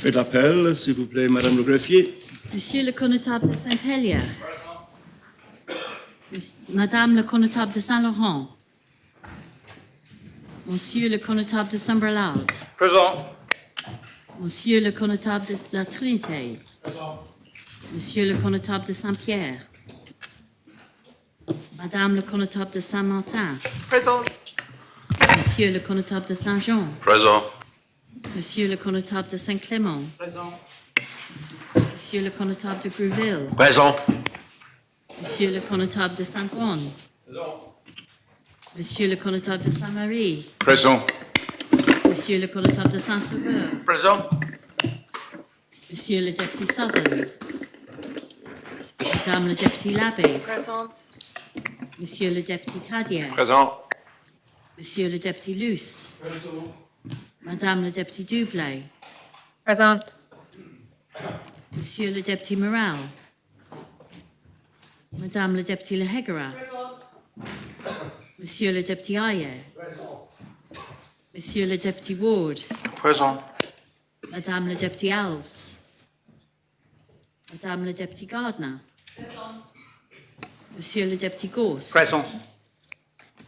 Faites appel, s'il vous plaît, Madame le greffier. Monsieur le connétable de Saint-Hélier. Madame le connétable de Saint-Laurent. Monsieur le connétable de Saint-Brelade. Présent. Monsieur le connétable de la Trinité. Présent. Monsieur le connétable de Saint-Pierre. Madame le connétable de Saint-Martin. Présent. Monsieur le connétable de Saint-Jean. Présent. Monsieur le connétable de Saint-Clément. Présent. Monsieur le connétable de Grouville. Présent. Monsieur le connétable de Saint-Ouen. Présent. Monsieur le connétable de Saint-Marie. Présent. Monsieur le connétable de Saint-Sauveur. Présent. Monsieur le député Southern. Madame le député Labey. Présente. Monsieur le député Tadier. Présent. Monsieur le député Luce. Présent. Madame le député Dublé. Présente. Monsieur le député Morel. Madame le député Lehegara. Monsieur le député Ayer. Monsieur le député Ward. Présent. Madame le député Alves. Madame le député Gardner. Monsieur le député Gauss. Présent.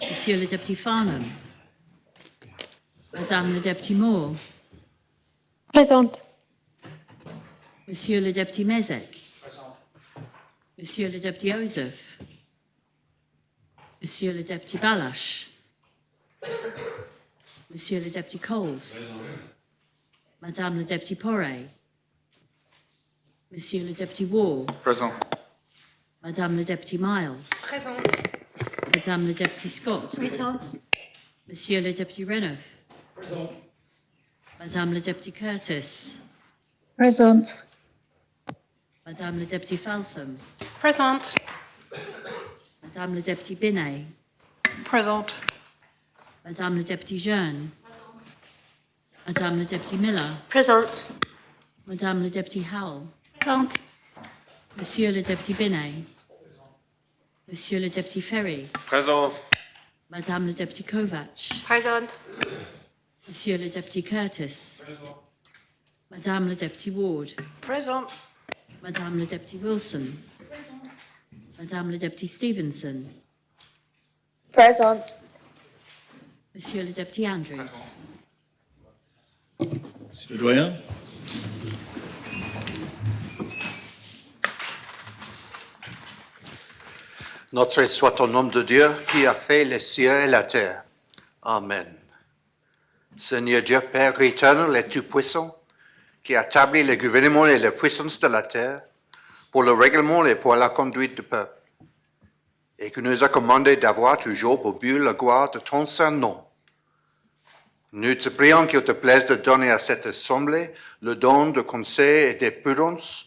Monsieur le député Farnham. Madame le député Moore. Présente. Monsieur le député Mezek. Monsieur le député Joseph. Monsieur le député Balash. Monsieur le député Coles. Madame le député Poré. Monsieur le député Wall. Présent. Madame le député Miles. Présente. Madame le député Scott. Présente. Monsieur le député Renouf. Madame le député Curtis. Présente. Madame le député Feltham. Présente. Madame le député Binet. Présente. Madame le député Jeune. Madame le député Miller. Présente. Madame le député Howell. Présente. Monsieur le député Binet. Monsieur le député Ferry. Présent. Madame le député Kovac. Présente. Monsieur le député Curtis. Madame le député Ward. Présente. Madame le député Wilson. Madame le député Stevenson. Présente. Monsieur le député Andrews. Monsieur le doyen. Notre soit au nom de Dieu qui a fait les cieux et la terre. Amen. Seigneur Dieu, Père éternel et tout-puissant, qui a établi le gouvernement et la puissance de la terre pour le règlement et pour la conduite du peuple, et qui nous a commandé d'avoir toujours pour but la gloire de ton saint nom. Nous te prions qu'il te plaise de donner à cette assemblée le don de conseil et de prudence,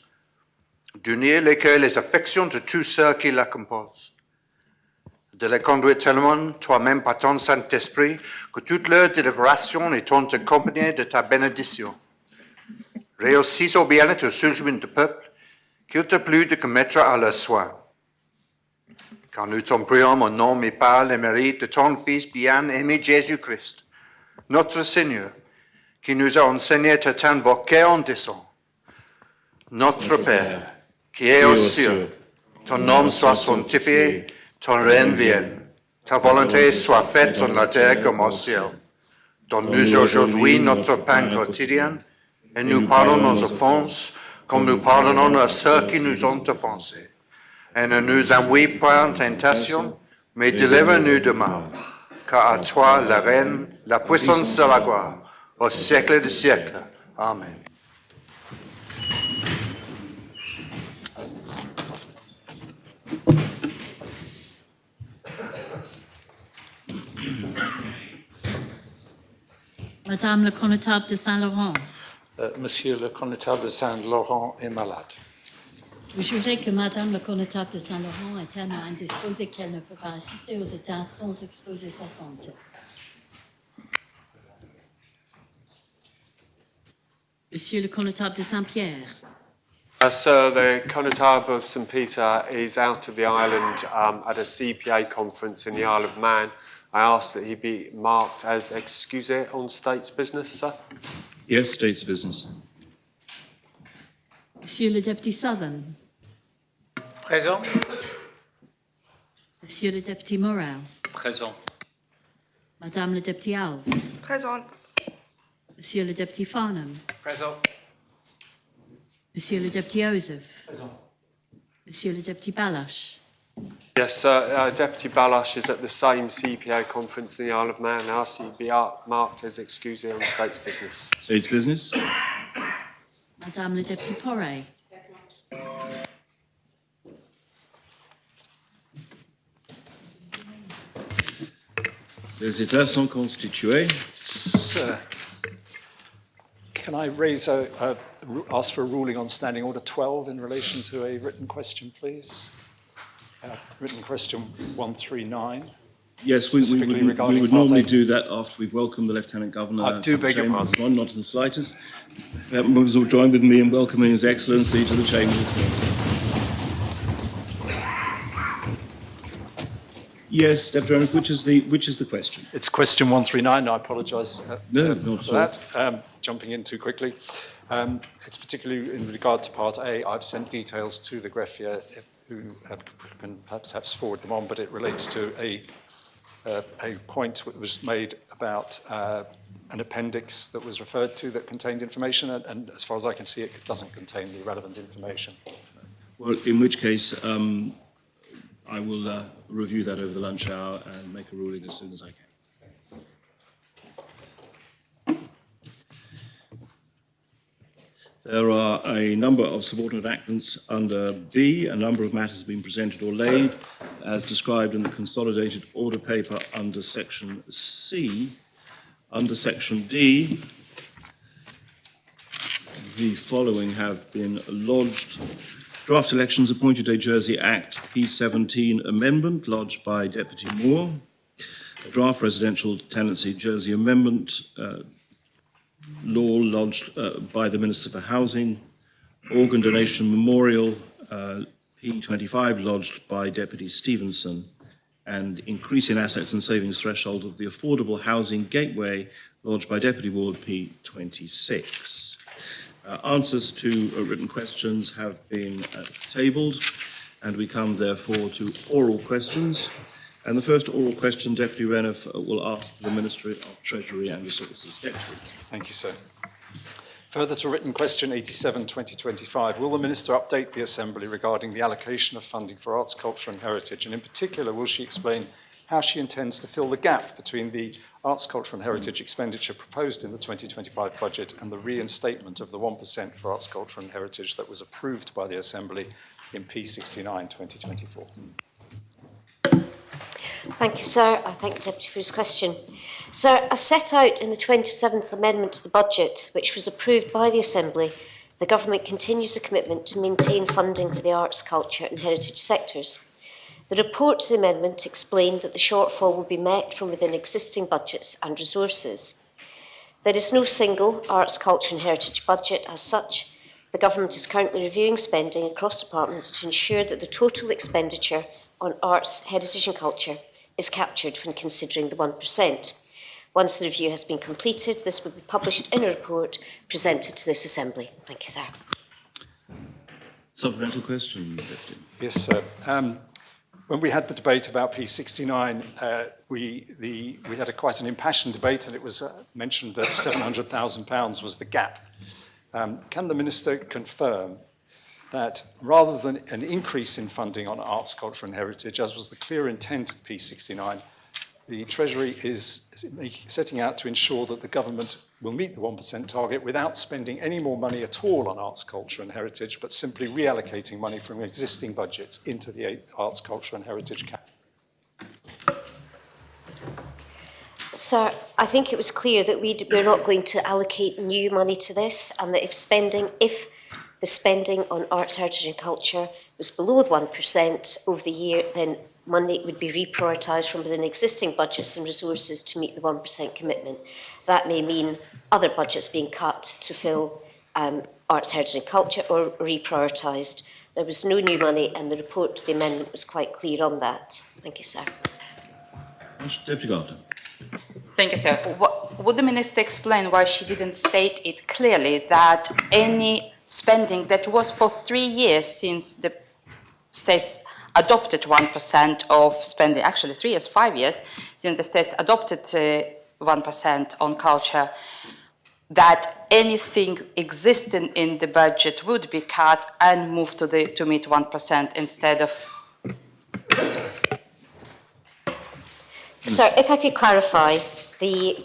d'unir les cœurs et les affections de tous ceux qui la composent, de les conduire tellement toi-même par ton Saint-Esprit que toute leur délibération est accompagnée de ta bénédiction. Réussisse au bien-être au du peuple qu'il te plut de commettre à leurs soins. Quand nous t'en prions au nom et par les mérites de ton Fils bien-aimé Jésus-Christ, notre Seigneur, qui nous a enseigné à t'invoquer en disant, Notre Père, qui es aux cieux, ton nom soit sanctifié, ton règne vienne, ta volonté soit faite sur la terre comme au ciel. Donne-nous aujourd'hui notre pain quotidien, et nous pardonnons nos offenses, comme nous pardonnons à ceux qui nous ont offensés. Et ne nous envoie pas en tentation, mais délivre-nous de mal. Car à toi la règne, la puissance et la gloire, au siècle des siècles. Amen. Madame le connétable de Saint-Laurent. Monsieur le connétable de Saint-Laurent est malade. Vous jurez que Madame le connétable de Saint-Laurent est tellement indisposée qu'elle ne peut pas assister aux états sans exposer sa santé. Monsieur le connétable de Saint-Pierre. Sir, the Connétable of St Peter is out of the island at a CPA conference in the Isle of Man. I ask that he be marked as excusé on state's business, sir. Yes, state's business. Monsieur le Deputy Southern. Présent. Monsieur le Deputy Morel. Présent. Madame le Deputy Alves. Présente. Monsieur le Deputy Farnham. Présent. Monsieur le Deputy Joseph. Monsieur le Deputy Balash. Yes, Deputy Balash is at the same CPA conference in the Isle of Man. Asked he be marked as excused on state's business. State's business. Madame le Deputy Porret. Les États sont constitués. Sir, can I ask for a ruling on Standing Order 12 in relation to a written question, please? Written question 139. Yes, we Specifically regarding would Part normally 8. do that after we've welcomed the Lieutenant Governor. I do to the beg your chamber pardon. this morning, not in the slightest. Members will join with me in welcoming His Excellency to the chamber this morning. Yes, Deputy General, which is the question? It's question 139. I apologise No, not for at all. that. Jumping in too quickly. It's particularly in regard to Part A. I've sent details to the greffier who can perhaps forward them on, but it relates to a point that was made about an appendix that was referred to that contained information, and as far as I can see, it doesn't contain the relevant information. Well, in which case, I will review that over the lunch hour and make a ruling as soon as I can. There are a number of subordinate actions under B. A number of matters have been presented or laid, as described in the consolidated order paper under section C. Under section D, the following have been lodged. Draft Elections Appointed Day Jersey Act P17 Amendment lodged by Deputy Moore. A draft Residential Tenancy Jersey Amendment law lodged by the Minister for Housing. Organ Donation Memorial P25 lodged by Deputy Stevenson. And Increase in Assets and Savings Threshold of the Affordable Housing Gateway lodged by Deputy Ward P26. Answers to written questions have been tabled, and we come therefore to oral questions. And the first oral question, Deputy Reniff will ask the Ministry of Treasury and Resources. Deputy. Thank you, sir. Further to written question 87/2025, will the Minister update the Assembly regarding the allocation of funding for arts, culture and heritage? And in particular, will she explain how she intends to fill the gap between the arts, culture and heritage expenditure proposed in the 2025 budget and the reinstatement of the 1% for arts, culture and heritage that was approved by the Assembly in P69 2024? Thank you, sir. I thank the Deputy for his question. Sir, as set out in the 27th Amendment to the Budget, which was approved by the Assembly, the Government continues a commitment to maintain funding for the arts, culture and heritage sectors. The report to the amendment explained that the shortfall will be met from within existing budgets and resources. There is no single arts, culture and heritage budget as such. The Government is currently reviewing spending across departments to ensure that the total expenditure on arts, heritage and culture is captured when considering the 1%. Once the review has been completed, this will be published in a report presented to this Assembly. Thank you, sir. Supplemental question, Deputy. Yes, sir. When we had the debate about P69, we had quite an impassioned debate, and it was mentioned that £700,000 was the gap. Can the Minister confirm that rather than an increase in funding on arts, culture and heritage, as was the clear intent of P69, the Treasury is setting out to ensure that the Government will meet the 1% target without spending any more money at all on arts, culture and heritage, but simply reallocating money from existing budgets into the arts, culture and heritage cap? Sir, I think it was clear that we're not going to allocate new money to this, and that if the spending on arts, heritage and culture was below the 1% over the year, then money would be reprioritised from within existing budgets and resources to meet the 1% commitment. That may mean other budgets being cut to fill arts, heritage and culture, or reprioritised. There was no new money, and the report to the amendment was quite clear on that. Thank you, sir. Deputy Gardner. Thank you, sir. Would the Minister explain why she didn't state it clearly that any spending that was for 3 years since the states adopted 1% of spending, actually 3 years, 5 years, since the states adopted 1% on culture, that anything existing in the budget would be cut and moved to meet 1% instead of. So if I could clarify, the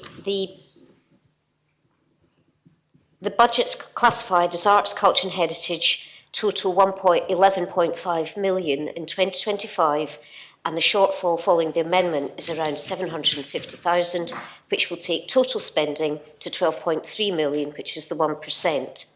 budgets classified as arts, culture and heritage total 11.5 million in 2025, and the shortfall following the amendment is around 750,000, which will take total spending to 12.3 million, which is the 1%.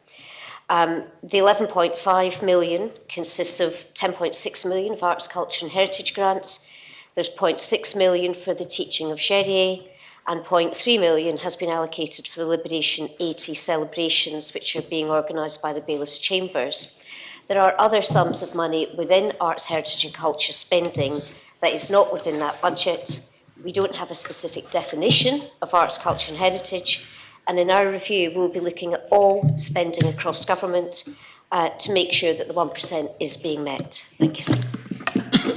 The 11.5 million consists of 10.6 million of arts, culture and heritage grants. There's 0.6 million for the teaching of Sherrier, and 0.3 million has been allocated for the Liberation 80 celebrations, which are being organised by the Bailiffs' Chambers. There are other sums of money within arts, heritage and culture spending that is not within that budget. We don't have a specific definition of arts, culture and heritage, and in our review we'll be looking at all spending across government to make sure that the 1% is being met. Thank you, sir.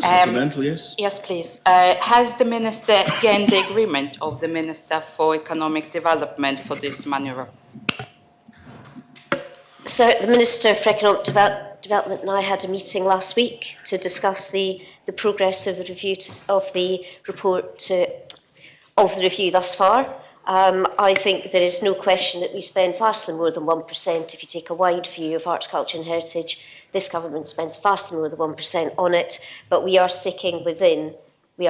Supplemental, yes? Yes, please. Has the Minister gained the agreement of the Minister for Economic Development for this manoeuvre? So the Minister for Economic Development and I had a meeting last week to discuss the progress of the review of the report of the review thus far. I think there is no question that we spend vastly more than 1%. If you take a wide view of arts, culture and heritage, this government spends vastly more than 1% on it, but we are sticking within. We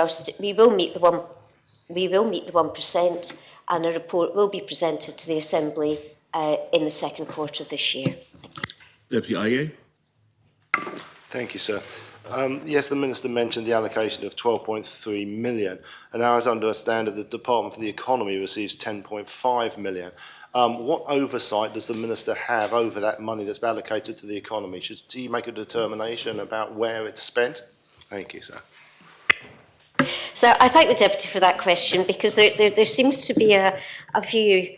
will meet the 1%, and a report will be presented to the Assembly in the second quarter of this year. Thank you. Deputy Aye. Thank you, sir. Yes, the Minister mentioned the allocation of 12.3 million, and now as I understand it, the Department for the Economy receives 10.5 million. What oversight does the Minister have over that money that's allocated to the economy? Should he make a determination about where it's spent? Thank you, sir. So I thank the Deputy for that question, because there seems to be a view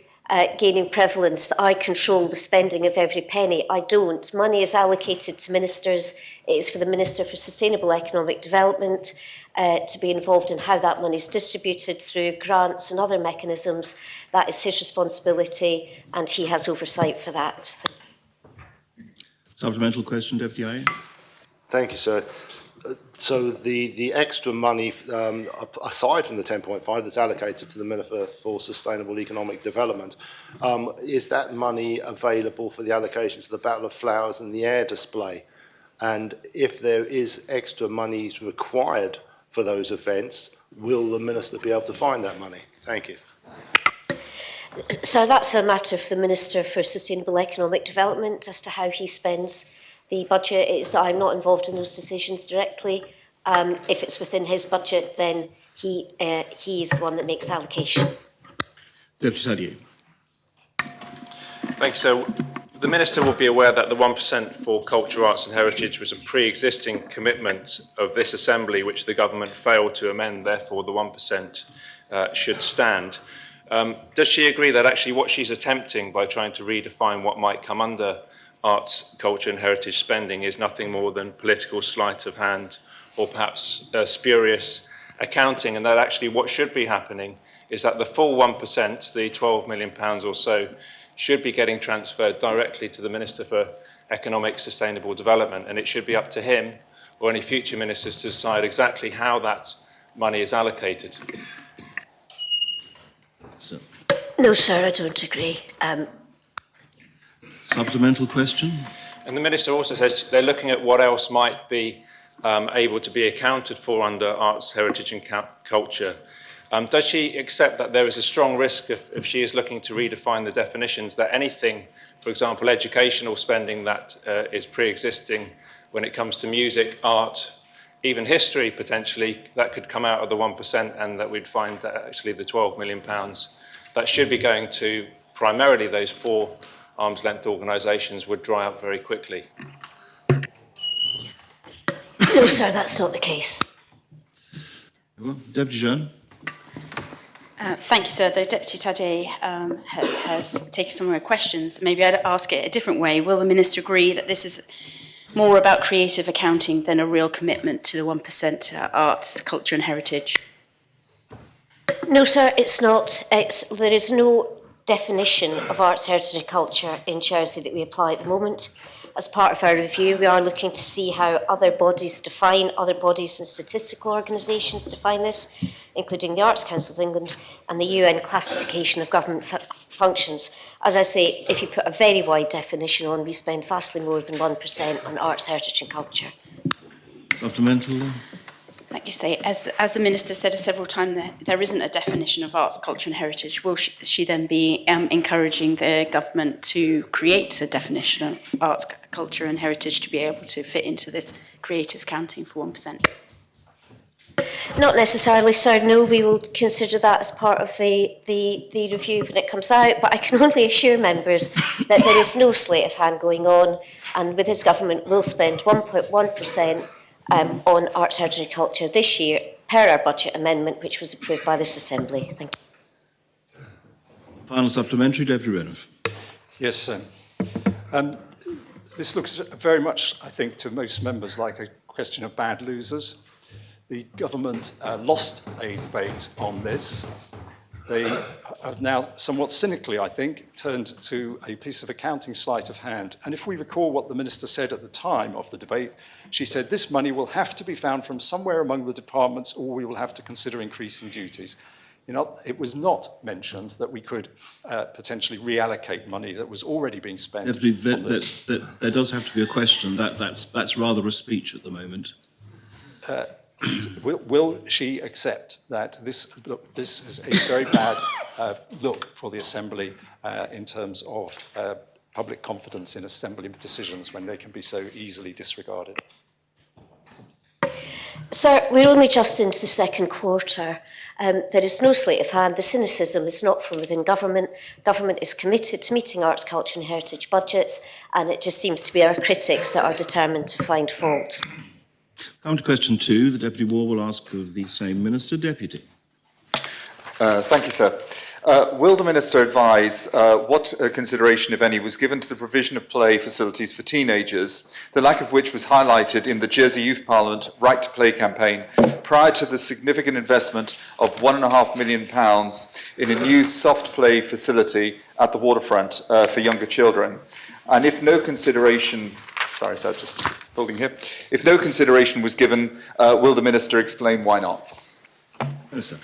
gaining prevalence that I control the spending of every penny. I don't. Money is allocated to ministers. It is for the Minister for Sustainable Economic Development to be involved in how that money is distributed through grants and other mechanisms. That is his responsibility, and he has oversight for that. Supplemental question, Deputy Aye. Thank you, sir. So the extra money, aside from the 10.5 that's allocated to the Minister for Sustainable Economic Development, is that money available for the allocation to the Battle of Flowers and the air display? And if there is extra money required for those events, will the Minister be able to find that money? Thank you. So that's a matter for the Minister for Sustainable Economic Development as to how he spends the budget. I'm not involved in those decisions directly. If it's within his budget, then he is the one that makes allocation. Deputy Sadier. Thank you, sir. The Minister will be aware that the 1% for culture, arts and heritage was a pre-existing commitment of this Assembly, which the government failed to amend. Therefore, the 1% should stand. Does she agree that actually what she's attempting by trying to redefine what might come under arts, culture and heritage spending is nothing more than political sleight of hand or perhaps spurious accounting, and that actually what should be happening is that the full 1%, the £12 million or so, should be getting transferred directly to the Minister for Economic Sustainable Development, and it should be up to him or any future ministers to decide exactly how that money is allocated. Still. No, sir, I don't agree. Supplemental question? And the Minister also says they're looking at what else might be able to be accounted for under arts, heritage and culture. Does she accept that there is a strong risk, if she is looking to redefine the definitions, that anything, for example, educational spending that is pre-existing when it comes to music, art, even history potentially, that could come out of the 1%, and that we'd find that actually the £12 million that should be going to primarily those 4 arm's length organisations would dry up very quickly? No, sir, that's not the case. Deputy Jean. Thank you, sir. The Deputy Tade has taken some of my questions. Maybe I'd ask it a different way. Will the Minister agree that this is more about creative accounting than a real commitment to the 1% arts, culture and heritage? No, sir, it's not. There is no definition of arts, heritage and culture in Jersey that we apply at the moment. As part of our review, we are looking to see how other bodies and statistical organisations define this, including the Arts Council of England and the UN classification of government functions. As I say, if you put a very wide definition on, we spend vastly more than 1% on arts, heritage and culture. Supplemental. Like you say, as the Minister said several times, there isn't a definition of arts, culture and heritage. Will she then be encouraging the government to create a definition of arts, culture and heritage to be able to fit into this creative accounting for 1%? Not necessarily, sir. No, we will consider that as part of the review when it comes out, but I can only assure members that there is no sleight of hand going on, and with this government we'll spend 1.1% on arts, heritage and culture this year per our budget amendment, which was approved by this Assembly. Thank you. Final supplementary, Deputy Renouf. Yes, sir. This looks very much, I think, to most members like a question of bad losers. The government lost a debate on this. They have now, somewhat cynically, I think, turned to a piece of accounting sleight of hand. And if we recall what the Minister said at the time of the debate, she said this money will have to be found from somewhere among the departments, or we will have to consider increasing duties. You know, it was not mentioned that we could potentially reallocate money that was already being spent. There does have to be a question. That's rather a speech at the moment. Will she accept that this is a very bad look for the Assembly in terms of public confidence in Assembly decisions when they can be so easily disregarded? Sir, we're only just into the second quarter. There is no sleight of hand. The cynicism is not from within government. Government is committed to meeting arts, culture and heritage budgets, and it just seems to be our critics that are determined to find fault. Come to question 2. The Deputy War will ask of the same Minister. Deputy. Thank you, sir. Will the Minister advise what consideration, if any, was given to the provision of play facilities for teenagers, the lack of which was highlighted in the Jersey Youth Parliament Right to Play campaign prior to the significant investment of £1.5 million in a new soft play facility at the waterfront for younger children? And if no consideration... Sorry, sir, just holding here. If no consideration was given, will the Minister explain why not? Minister.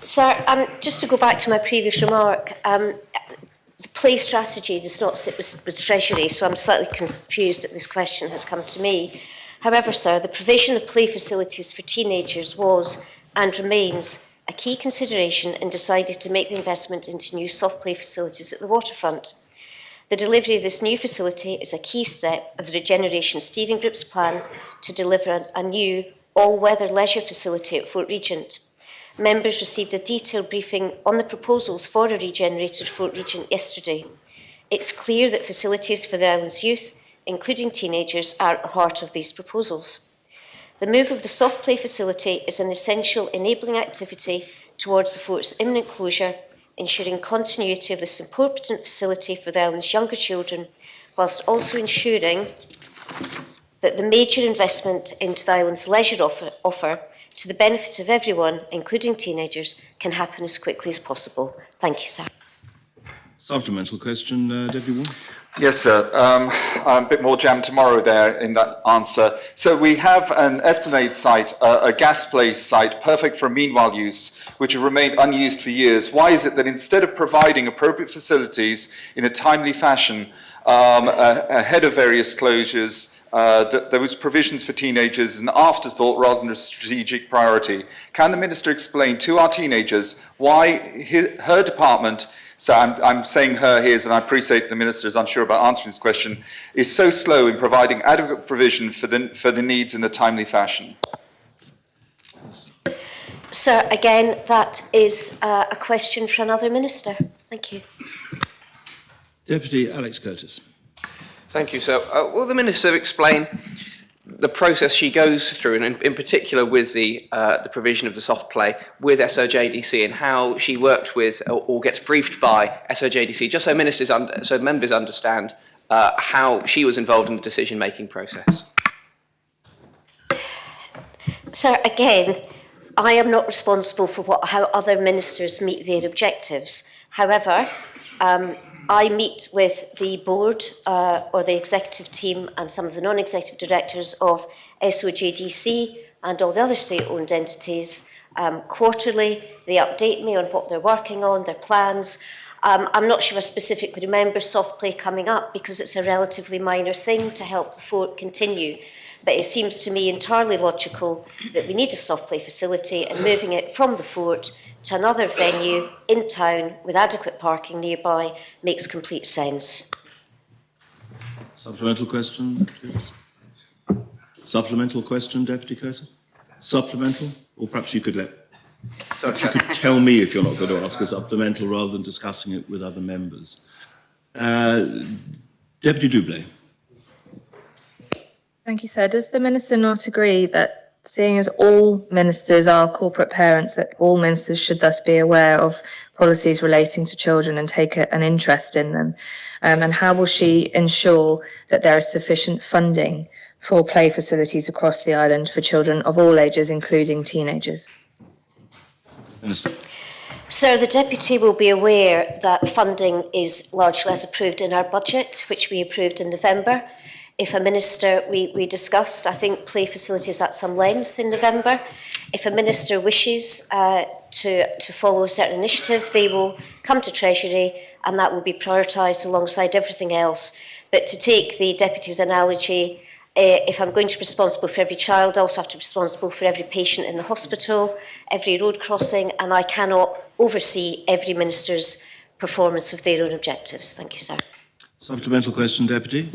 Sir, just to go back to my previous remark, the play strategy does not sit with Treasury, so I'm slightly confused that this question has come to me. However, sir, the provision of play facilities for teenagers was and remains a key consideration in deciding to make the investment into new soft play facilities at the waterfront. The delivery of this new facility is a key step of the Regeneration Steering Group's plan to deliver a new all-weather leisure facility at Fort Regent. Members received a detailed briefing on the proposals for a regenerated Fort Regent yesterday. It's clear that facilities for the island's youth, including teenagers, are at the heart of these proposals. The move of the soft play facility is an essential enabling activity towards the fort's imminent closure, ensuring continuity of this important facility for the island's younger children, whilst also ensuring that the major investment into the island's leisure offer to the benefit of everyone, including teenagers, can happen as quickly as possible. Thank you, sir. Supplemental question, Deputy Ward. Yes, sir. I'm a bit more jammed tomorrow there in that answer. So we have an Esplanade site, a gas place site, perfect for meanwhile use, which have remained unused for years. Why is it that instead of providing appropriate facilities in a timely fashion ahead of various closures, that there was provisions for teenagers as an afterthought rather than a strategic priority? Can the Minister explain to our teenagers why her department, so I'm saying her here, and I appreciate the Minister is unsure about answering this question, is so slow in providing adequate provision for the needs in a timely fashion? Sir, again, that is a question for another Minister. Thank you. Deputy Alex Curtis. Thank you, sir. Will the Minister explain the process she goes through, and in particular with the provision of the soft play with SOJDC, and how she worked with or gets briefed by SOJDC, just so so members understand how she was involved in the decision-making process. So again, I am not responsible for how other ministers meet their objectives. However, I meet with the board or the executive team and some of the non-executive directors of SOJDC and all the other state-owned entities quarterly. They update me on what they're working on, their plans. I'm not sure I specifically remember soft play coming up because it's a relatively minor thing to help the fort continue. But it seems to me entirely logical that we need a soft play facility, and moving it from the fort to another venue in town with adequate parking nearby makes complete sense. Supplemental question, please. Supplemental question, Deputy Curtin? Supplemental? Or perhaps you could tell me if you're not going to ask a supplemental rather than discussing it with other members. Deputy Dublé. Thank you, sir. Does the Minister not agree that, seeing as all ministers are corporate parents, that all ministers should thus be aware of policies relating to children and take an interest in them? And how will she ensure that there is sufficient funding for play facilities across the island for children of all ages, including teenagers? Minister. So the Deputy will be aware that funding is largely as approved in our budget, which we approved in November. If a minister, we discussed, I think, play facilities at some length in November. If a minister wishes to follow a certain initiative, they will come to Treasury and that will be prioritised alongside everything else. But to take the Deputy's analogy, if I'm going to be responsible for every child, I also have to be responsible for every patient in the hospital, every road crossing, and I cannot oversee every minister's performance of their own objectives. Thank you, sir. Supplemental question, Deputy.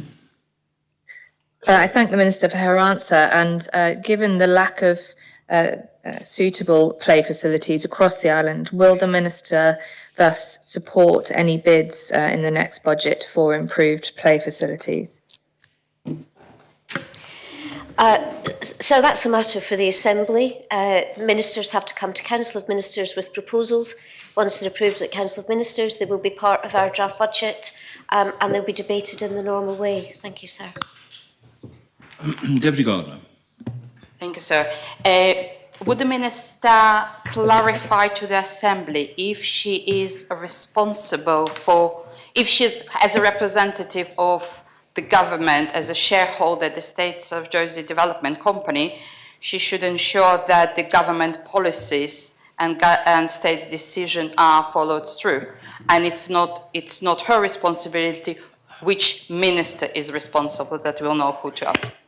I thank the Minister for her answer, and given the lack of suitable play facilities across the island, will the Minister thus support any bids in the next budget for improved play facilities? So that's a matter for the Assembly. Ministers have to come to Council of Ministers with proposals. Once they're approved at Council of Ministers, they will be part of our draft budget and they'll be debated in the normal way. Thank you, sir. Deputy Gardner. Thank you, sir. Would the Minister clarify to the Assembly if she is responsible for, if she's as a representative of the government, as a shareholder at the States of Jersey Development Company, she should ensure that the government policies and states' decisions are followed through? And if not, it's not her responsibility, which minister is responsible, that we'll know who to ask?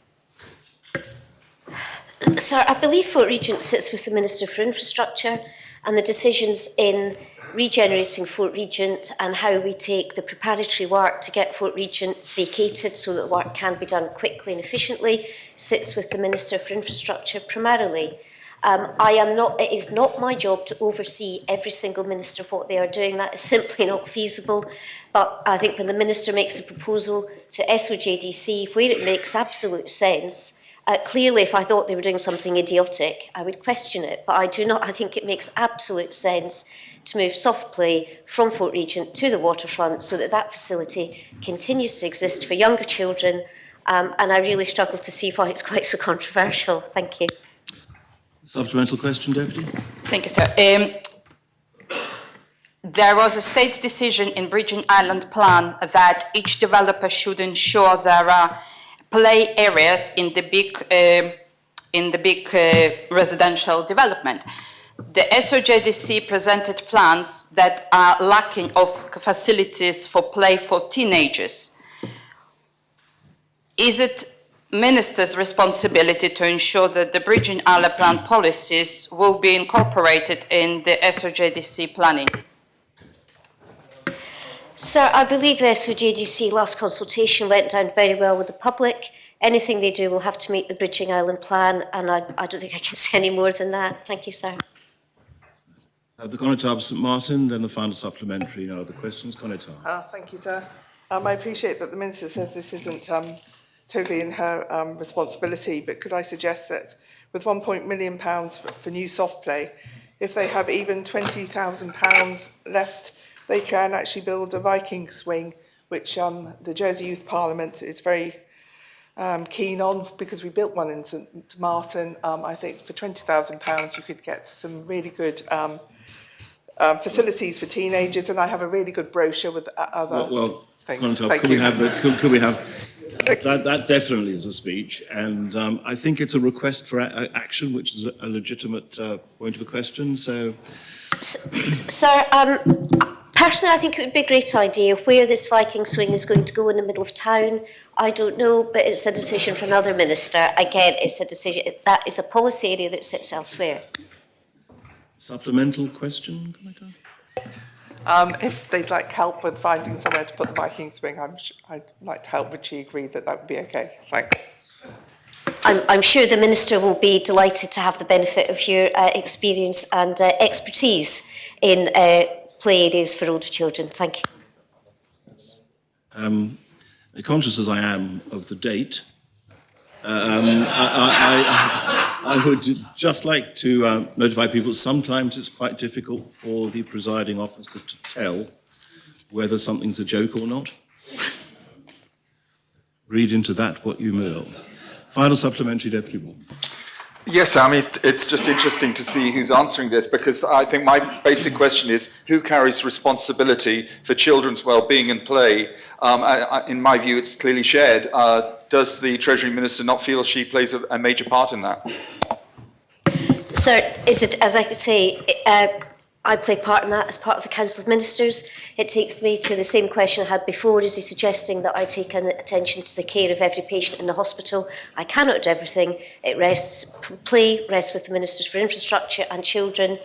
Sir, I believe Fort Regent sits with the Minister for Infrastructure, and the decisions in regenerating Fort Regent and how we take the preparatory work to get Fort Regent vacated so that the work can be done quickly and efficiently sits with the Minister for Infrastructure primarily. It is not my job to oversee every single minister what they are doing. That is simply not feasible. But I think when the minister makes a proposal to SOJDC where it makes absolute sense, clearly if I thought they were doing something idiotic, I would question it. But I do not. I think it makes absolute sense to move soft play from Fort Regent to the waterfront so that that facility continues to exist for younger children. And I really struggle to see why it's quite so controversial. Thank you. Supplemental question, Deputy. Thank you, sir. There was a state's decision in Bridging Island plan that each developer should ensure there are play areas in the big residential development. The SOJDC presented plans that are lacking of facilities for play for teenagers. Is it Minister's responsibility to ensure that the Bridging Island plan policies will be incorporated in the SOJDC planning? Sir, I believe the SOJDC last consultation went down very well with the public. Anything they do will have to meet the Bridging Island plan, and I don't think I can say any more than that. Thank you, sir. The Connotab St Martin, then the final supplementary. No other questions. Connotab. Thank you, sir. I appreciate that the Minister says this isn't totally in her responsibility, but could I suggest that with £1 million for new soft play, if they have even £20,000 left, they can actually build a Viking swing, which the Jersey Youth Parliament is very keen on, because we built one in St Martin. I think for £20,000 you could get some really good facilities for teenagers, and I have a really good brochure with other things. Thank you. Could we have that definitely is a speech, and I think it's a request for action, which is a legitimate point of a question. So, Sir, personally, I think it would be a great idea. Where this Viking swing is going to go in the middle of town, I don't know, but it's a decision for another minister. Again, it's a decision, that is a policy area that sits elsewhere. Supplemental question, Commentator? If they'd like help with finding somewhere to put the Viking swing, I'd like to help. Would she agree that that would be okay? Thanks. I'm sure the Minister will be delighted to have the benefit of your experience and expertise in play areas for older children. Thank you. Conscious as I am of the date, I would just like to notify people sometimes it's quite difficult for the presiding officer to tell whether something's a joke or not. Read into that what you will. Final supplementary, Deputy Warden. Yes, I mean, it's just interesting to see who's answering this, because I think my basic question is, who carries responsibility for children's well-being and play? In my view, it's clearly shared. Does the Treasury Minister not feel she plays a major part in that? Sir, is it, as I could say, I play part in that as part of the Council of Ministers. It takes me to the same question I had before. Is he suggesting that I take an attention to the care of every patient in the hospital? I cannot do everything. It play rests with the Ministers for Infrastructure and Children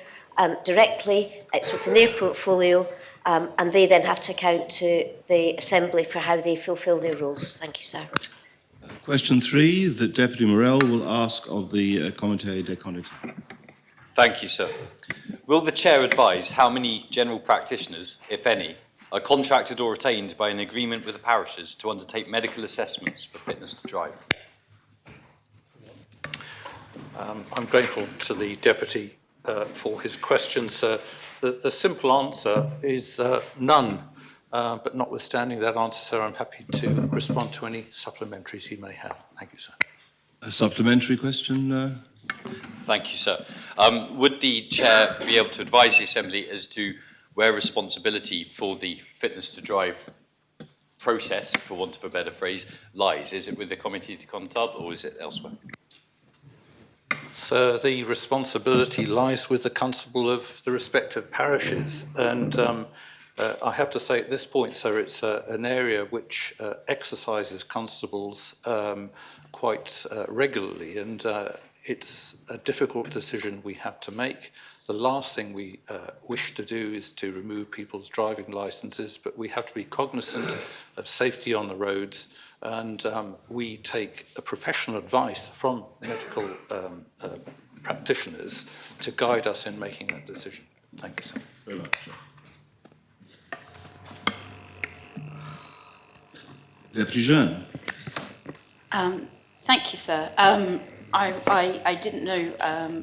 directly. It's within their portfolio, and they then have to account to the Assembly for how they fulfil their roles. Thank you, sir. Question 3 that Deputy Morell will ask of the Comité des Comptes. Thank you, sir. Will the Chair advise how many general practitioners, if any, are contracted or retained by an agreement with the parishes to undertake medical assessments for fitness to drive? I'm grateful to the Deputy for his question, sir. The simple answer is none. But notwithstanding that answer, sir, I'm happy to respond to any supplementaries he may have. Thank you, sir. A supplementary question? Thank you, sir. Would the Chair be able to advise the Assembly as to where responsibility for the fitness to drive process, for want of a better phrase, lies? Is it with the Comité des Comptes or is it elsewhere? So the responsibility lies with the constable of the respective parishes, and I have to say at this point, sir, it's an area which exercises constables quite regularly, and it's a difficult decision we have to make. The last thing we wish to do is to remove people's driving licenses, but we have to be cognizant of safety on the roads, and we take a professional advice from medical practitioners to guide us in making that decision. Thank you, sir. Very much, sir. Deputy Jean. Thank you, sir. I didn't know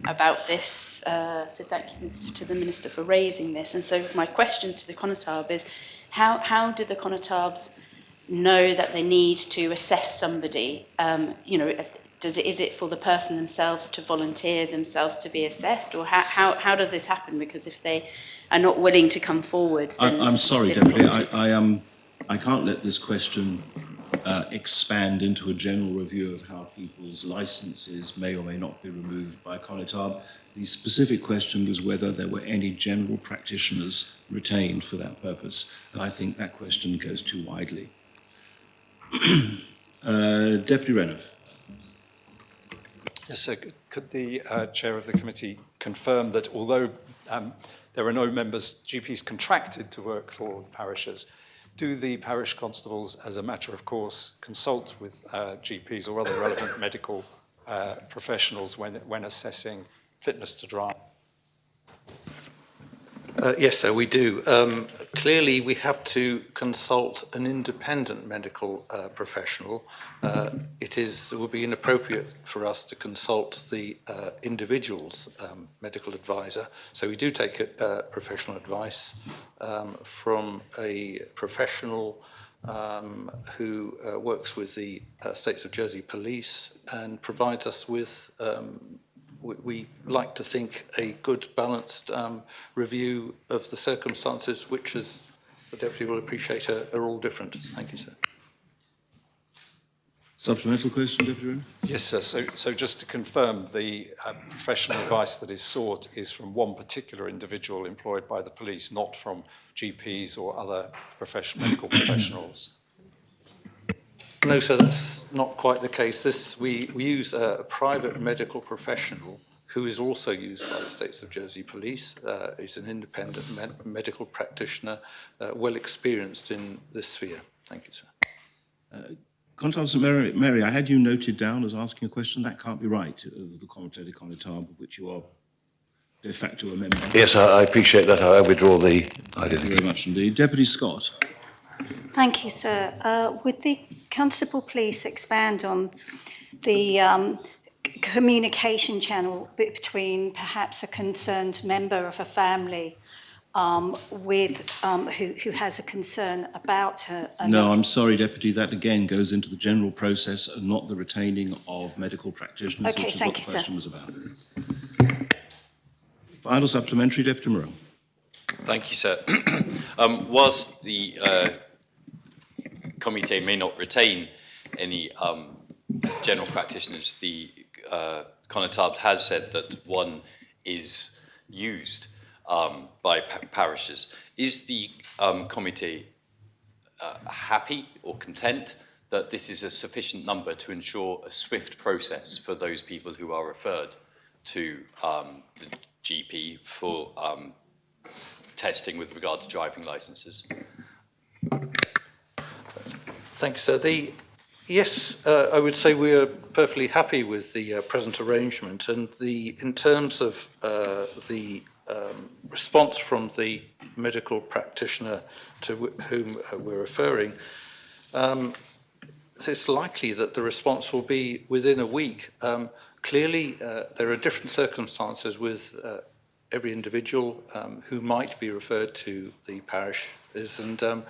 about this, so thank you to the Minister for raising this. And so my question to the Connotab is, how do the Connotabs know that they need to assess somebody? Is it for the person themselves to volunteer themselves to be assessed, or how does this happen? Because if they are not willing to come forward, then I'm sorry, Deputy. I can't let this question expand into a general review of how people's licences may or may not be removed by Connotab. The specific question was whether there were any general practitioners retained for that purpose, and I think that question goes too widely. Deputy Renner. Yes, sir. Could the Chair of the Committee confirm that although there are no members, GPs contracted to work for the parishes, do the parish constables, as a matter of course, consult with GPs or other relevant medical professionals when assessing fitness to drive? Yes, sir, we do. Clearly, we have to consult an independent medical professional. It would be inappropriate for us to consult the individual's medical advisor. So we do take professional advice from a professional who works with the States of Jersey Police and provides us with we like to think a good balanced review of the circumstances, which, as the Deputy will appreciate, are all different. Thank you, sir. Supplemental question, Deputy Wren? Yes, sir. So just to confirm, the professional advice that is sought is from one particular individual employed by the police, not from GPs or other medical professionals. No, sir, that's not quite the case. We use a private medical professional who is also used by the States of Jersey Police. He's an independent medical practitioner, well experienced in this sphere. Thank you, sir. Constable St Mary, I had you noted down as asking a question. That can't be right, of the Comité des Connétables, of which you are de facto a member. Yes, I appreciate that. I withdraw the Thank you very much indeed. Deputy Scott. Thank you, sir. Would the Constable please expand on the communication channel between perhaps a concerned member of a family who has a concern about her? No, I'm sorry, Deputy. That again goes into the general process and not the retaining of medical practitioners, Okay, which is thank what you, the question sir. was about. Final supplementary, Deputy Moreau. Thank you, sir. Whilst the Comité may not retain any general practitioners, the Connétable has said that one is used by parishes. Is the Comité happy or content that this is a sufficient number to ensure a swift process for those people who are referred to the GP for testing with regard to driving licences? Thank you, sir. Yes, I would say we are perfectly happy with the present arrangement, and in terms of the response from the medical practitioner to whom we're referring, it's likely that the response will be within a week. Clearly, there are different circumstances with every individual who might be referred to the parishes, and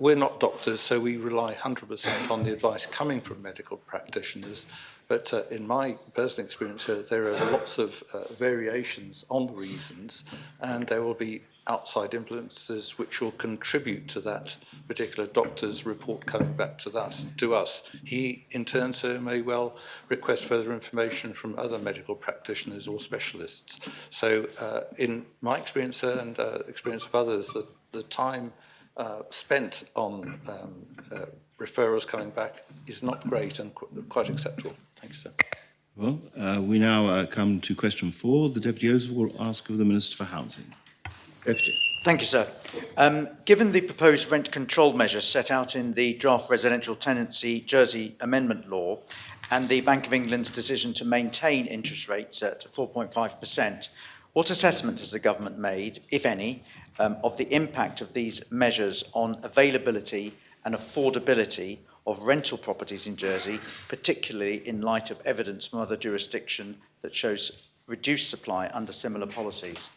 we're not doctors, so we rely 100% on the advice coming from medical practitioners. But in my personal experience, there are lots of variations on the reasons, and there will be outside influences which will contribute to that particular doctor's report coming back to us. He, in turn, sir, may well request further information from other medical practitioners or specialists. So in my experience, sir, and experience of others, the time spent on referrals coming back is not great and quite acceptable. Thank you, sir. Well, we now come to question 4. The Deputy Oath will ask of the Minister for Housing. Deputy. Thank you, sir. Given the proposed rent control measures set out in the draft Residential Tenancy Jersey Amendment Law and the Bank of England's decision to maintain interest rates at 4.5%, what assessment has the government made, if any, of the impact of these measures on availability and affordability of rental properties in Jersey, particularly in light of evidence from other jurisdictions that shows reduced supply under similar policies?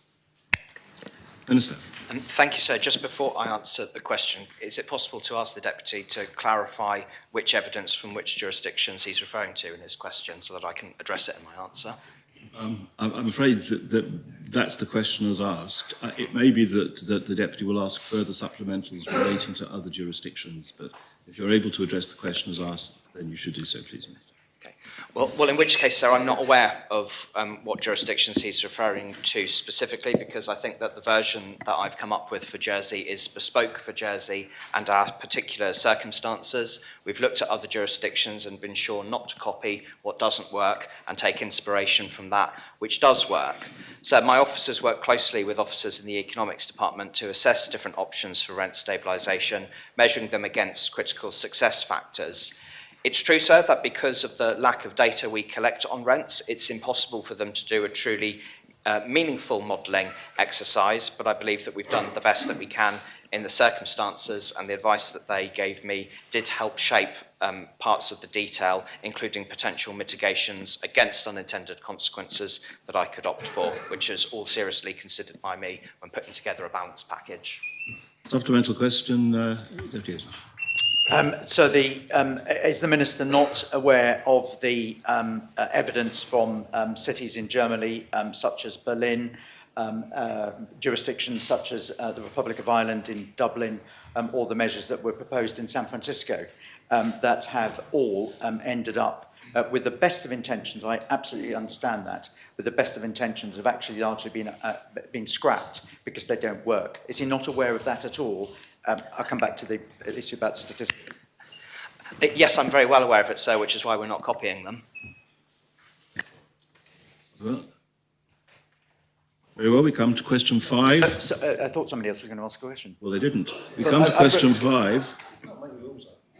Minister. Thank you, sir. Just before I answer the question, is it possible to ask the Deputy to clarify which evidence from which jurisdictions he's referring to in his question so that I can address it in my answer? I'm afraid that's the question as asked. It may be that the Deputy will ask further supplementals relating to other jurisdictions, but if you're able to address the question as asked, then you should do so, please, Minister. Okay. Well, in which case, sir, I'm not aware of what jurisdictions he's referring to specifically, because I think that the version that I've come up with for Jersey is bespoke for Jersey and our particular circumstances. We've looked at other jurisdictions and been sure not to copy what doesn't work and take inspiration from that which does work. So my officers work closely with officers in the economics department to assess different options for rent stabilisation, measuring them against critical success factors. It's true, sir, that because of the lack of data we collect on rents, it's impossible for them to do a truly meaningful modelling exercise, but I believe that we've done the best that we can in the circumstances, and the advice that they gave me did help shape parts of the detail, including potential mitigations against unintended consequences that I could opt for, which is all seriously considered by me when putting together a balanced package. Supplemental question, Deputy Hayes. Is the Minister not aware of the evidence from cities in Germany, such as Berlin, jurisdictions such as the Republic of Ireland in Dublin, or the measures that were proposed in San Francisco, that have all ended up with the best of intentions? I absolutely understand that. With the best of intentions have actually largely been scrapped because they don't work. Is he not aware of that at all? I'll come back to the issue about statistics. Yes, I'm very well aware of it, sir, which is why we're not copying them. Well, very well, we come to question 5. I thought somebody else was going to ask a question. Well, they didn't. We come to question 5.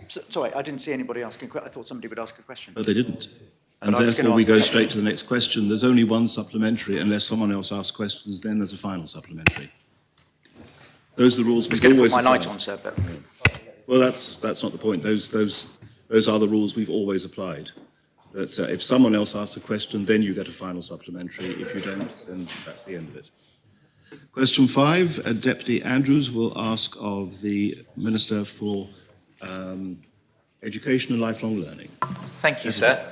Sorry, I didn't see anybody asking a question. I thought somebody would ask a question. But they didn't. And therefore we go straight to the next question. There's only one supplementary. Unless someone else asks questions, then there's a final supplementary. Those are the rules we've always applied. I was going to put my light on, sir, but... Well, that's not the point. Those are the rules we've always applied. That if someone else asks a question, then you get a final supplementary. If you don't, then that's the end of it. Question 5, Deputy Andrews will ask of the Minister for Education and Lifelong Learning. Thank you, sir.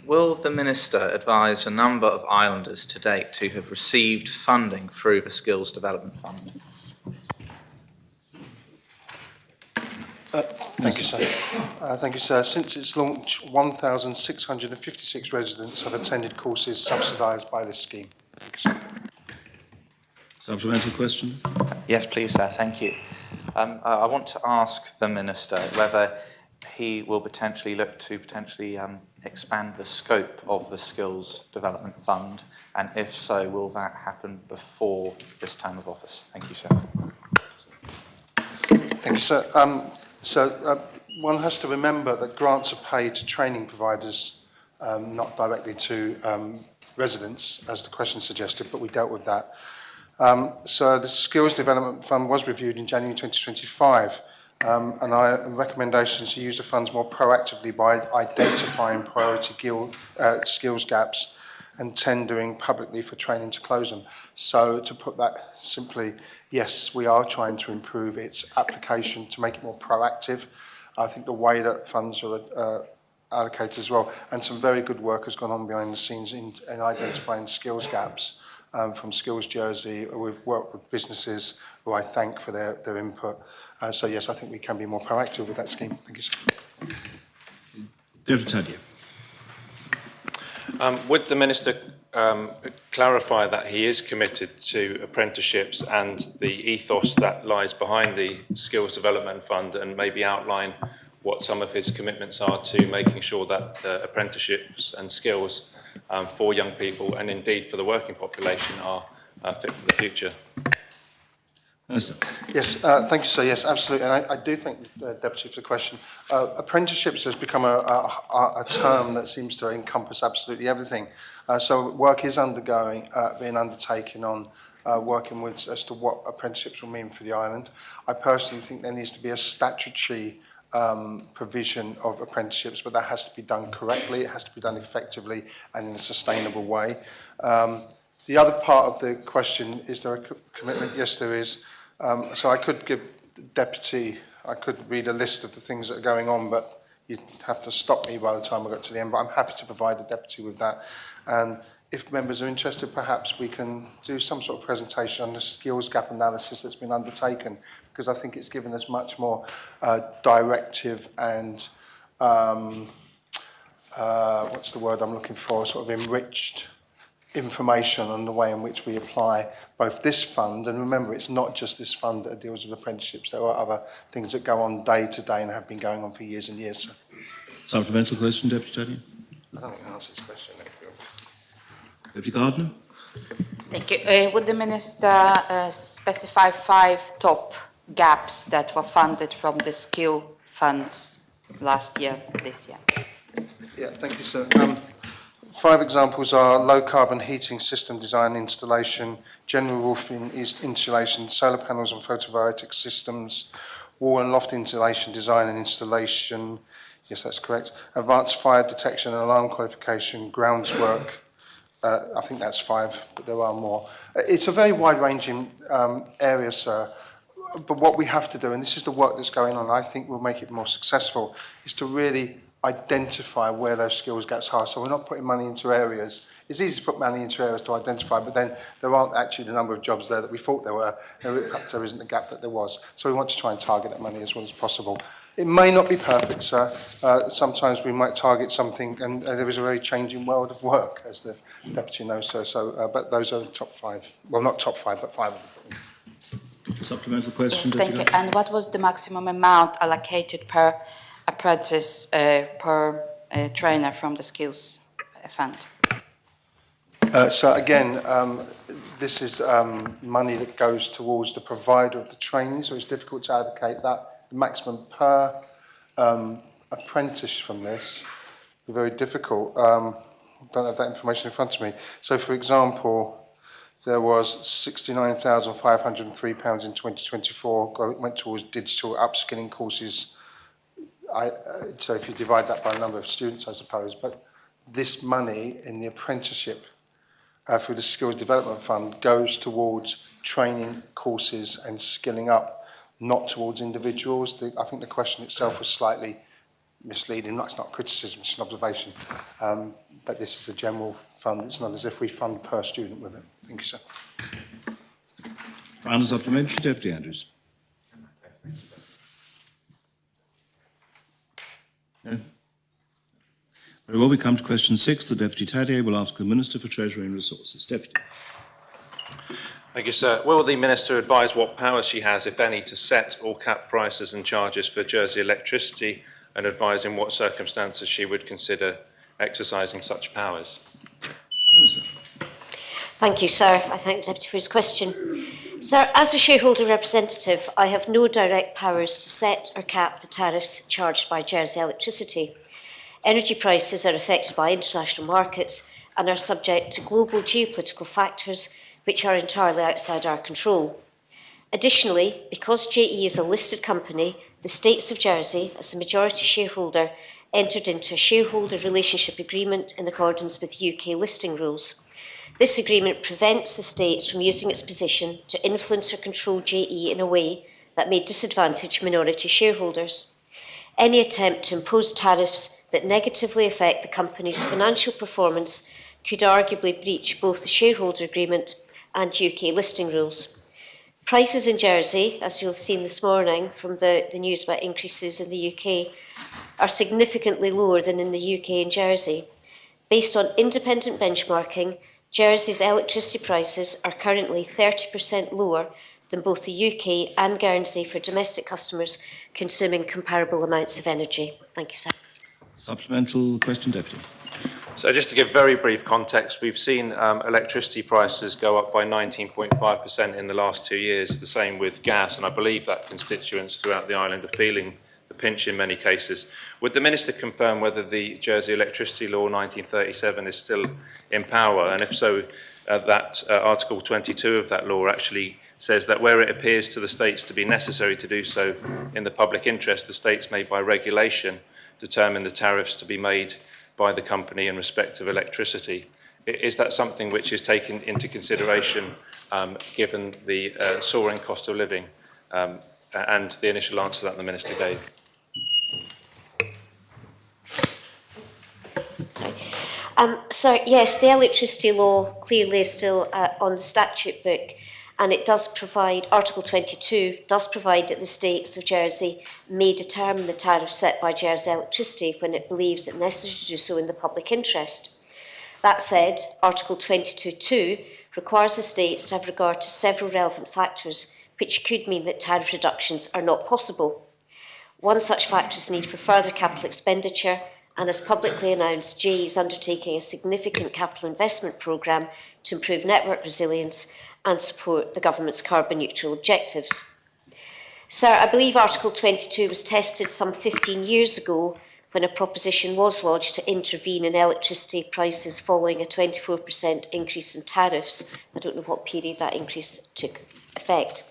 Will the Minister advise a number of islanders to date to have received funding through the Skills Development Fund? Thank you, sir. Thank you, sir. Since its launch, 1,656 residents have attended courses subsidised by this scheme. Thank you, sir. Supplemental question? Yes, please, sir. Thank you. I want to ask the Minister whether he will potentially look to expand the scope of the Skills Development Fund, and if so, will that happen before this term of office? Thank you, sir. Thank you, sir. One has to remember that grants are paid to training providers, not directly to residents, as the question suggested, but we dealt with that. So the Skills Development Fund was reviewed in January 2025, and our recommendation is to use the funds more proactively by identifying priority skills gaps and tendering publicly for training to close them. So to put that simply, yes, we are trying to improve its application to make it more proactive. I think the way that funds are allocated as well, and some very good work has gone on behind the scenes in identifying skills gaps from Skills Jersey. We've worked with businesses who I thank for their input. So yes, I think we can be more proactive with that scheme. Thank you, sir. Deputy Tadier. Would the Minister clarify that he is committed to apprenticeships and the ethos that lies behind the Skills Development Fund, and maybe outline what some of his commitments are to making sure that apprenticeships and skills for young people and indeed for the working population are fit for the future? Yes, thank you, sir. Yes, absolutely. And I do thank the Deputy for the question. Apprenticeships has become a term that seems to encompass absolutely everything. So work is being undertaken on working with as to what apprenticeships will mean for the island. I personally think there needs to be a statutory provision of apprenticeships, but that has to be done correctly, it has to be done effectively and in a sustainable way. The other part of the question, is there a commitment? Yes, there is. So I could give the Deputy, I could read a list of the things that are going on, but you'd have to stop me by the time I got to the end, but I'm happy to provide the Deputy with that. And if members are interested, perhaps we can do some sort of presentation on the skills gap analysis that's been undertaken, because I think it's given us much more directive and, what's the word I'm looking for, sort of enriched information on the way in which we apply both this fund, and remember, it's not just this fund that deals with apprenticeships, there are other things that go on day to day and have been going on for years and years. So. Supplemental question, Deputy Tadier? I don't think I answered this question. Deputy Gardner? Thank you. Would the Minister specify 5 top gaps that were funded from the skill funds last year, this year? Yeah, thank you, sir. 5 examples are low carbon heating system design and installation, general roofing insulation, solar panels and photovoltaic systems, wall and loft insulation design and installation, yes that's correct, advanced fire detection and alarm qualification, grounds work, I think that's 5, but there are more. It's a very wide-ranging area, sir, but what we have to do, and this is the work that's going on, I think will make it more successful, is to really identify where those skills gaps are. So we're not putting money into areas. It's easy to put money into areas to identify, but then there aren't actually the number of jobs there that we thought there were. Perhaps there isn't the gap that there was. So we want to try and target that money as well as possible. It may not be perfect, sir. Sometimes we might target something, and there is a very changing world of work, as the Deputy knows, sir. So, but those are the top 5. Well, not top 5, but 5 of them. Supplemental question? Yes, thank you. And what was the maximum amount allocated per apprentice, per trainer from the skills fund? So again, this is money that goes towards the provider of the training, so it's difficult to allocate that. The maximum per apprentice from this is very difficult. I don't have that information in front of me. So for example, there was £69,503 in 2024 went towards digital upskilling courses. So if you divide that by the number of students, I suppose, but this money in the apprenticeship through the Skills Development Fund goes towards training courses and skilling up, not towards individuals. I think the question itself was slightly misleading. It's not criticism, it's an observation. But this is a general fund. It's not as if we fund per student with it. Thank you, sir. Final supplementary, Deputy Andrews. No? Very well, we come to question 6. The Deputy Tadier will ask the Minister for Treasury and Resources. Deputy. Thank you, sir. Will the Minister advise what powers she has, if any, to set or cap prices and charges for Jersey electricity, and advise in what circumstances she would consider exercising such powers? Minister. Thank you, sir. I thank the Deputy for his question. Sir, as a shareholder representative, I have no direct powers to set or cap the tariffs charged by Jersey Electricity. Energy prices are affected by international markets and are subject to global geopolitical factors which are entirely outside our control. Additionally, because JE is a listed company, the States of Jersey, as the majority shareholder, entered into a shareholder relationship agreement in accordance with UK listing rules. This agreement prevents the States from using its position to influence or control JE in a way that may disadvantage minority shareholders. Any attempt to impose tariffs that negatively affect the company's financial performance could arguably breach both the shareholder agreement and UK listing rules. Prices in Jersey, as you'll have seen this morning from the news about increases in the UK, are significantly lower than in the UK and Jersey. Based on independent benchmarking, Jersey's electricity prices are currently 30% lower than both the UK and Guernsey for domestic customers consuming comparable amounts of energy. Thank you, sir. Supplemental question, Deputy. So just to give very brief context, we've seen electricity prices go up by 19.5% in the last 2 years, the same with gas, and I believe that constituents throughout the island are feeling the pinch in many cases. Would the Minister confirm whether the Jersey Electricity Law 1937 is still in power, and if so, that Article 22 of that law actually says that where it appears to the states to be necessary to do so in the public interest, the states may by regulation determine the tariffs to be made by the company in respect of electricity. Is that something which is taken into consideration given the soaring cost of living and the initial answer that the Minister gave? So yes, the electricity law clearly is still on the statute book, and it does provide, Article 22 does provide that the States of Jersey may determine the tariff set by Jersey Electricity when it believes it necessary to do so in the public interest. That said, Article 22.2 requires the States to have regard to several relevant factors which could mean that tariff reductions are not possible. One such factor is need for further capital expenditure, and as publicly announced, JE is undertaking a significant capital investment programme to improve network resilience and support the government's carbon neutral objectives. Sir, I believe Article 22 was tested some 15 years ago when a proposition was lodged to intervene in electricity prices following a 24% increase in tariffs. I don't know what period that increase took effect.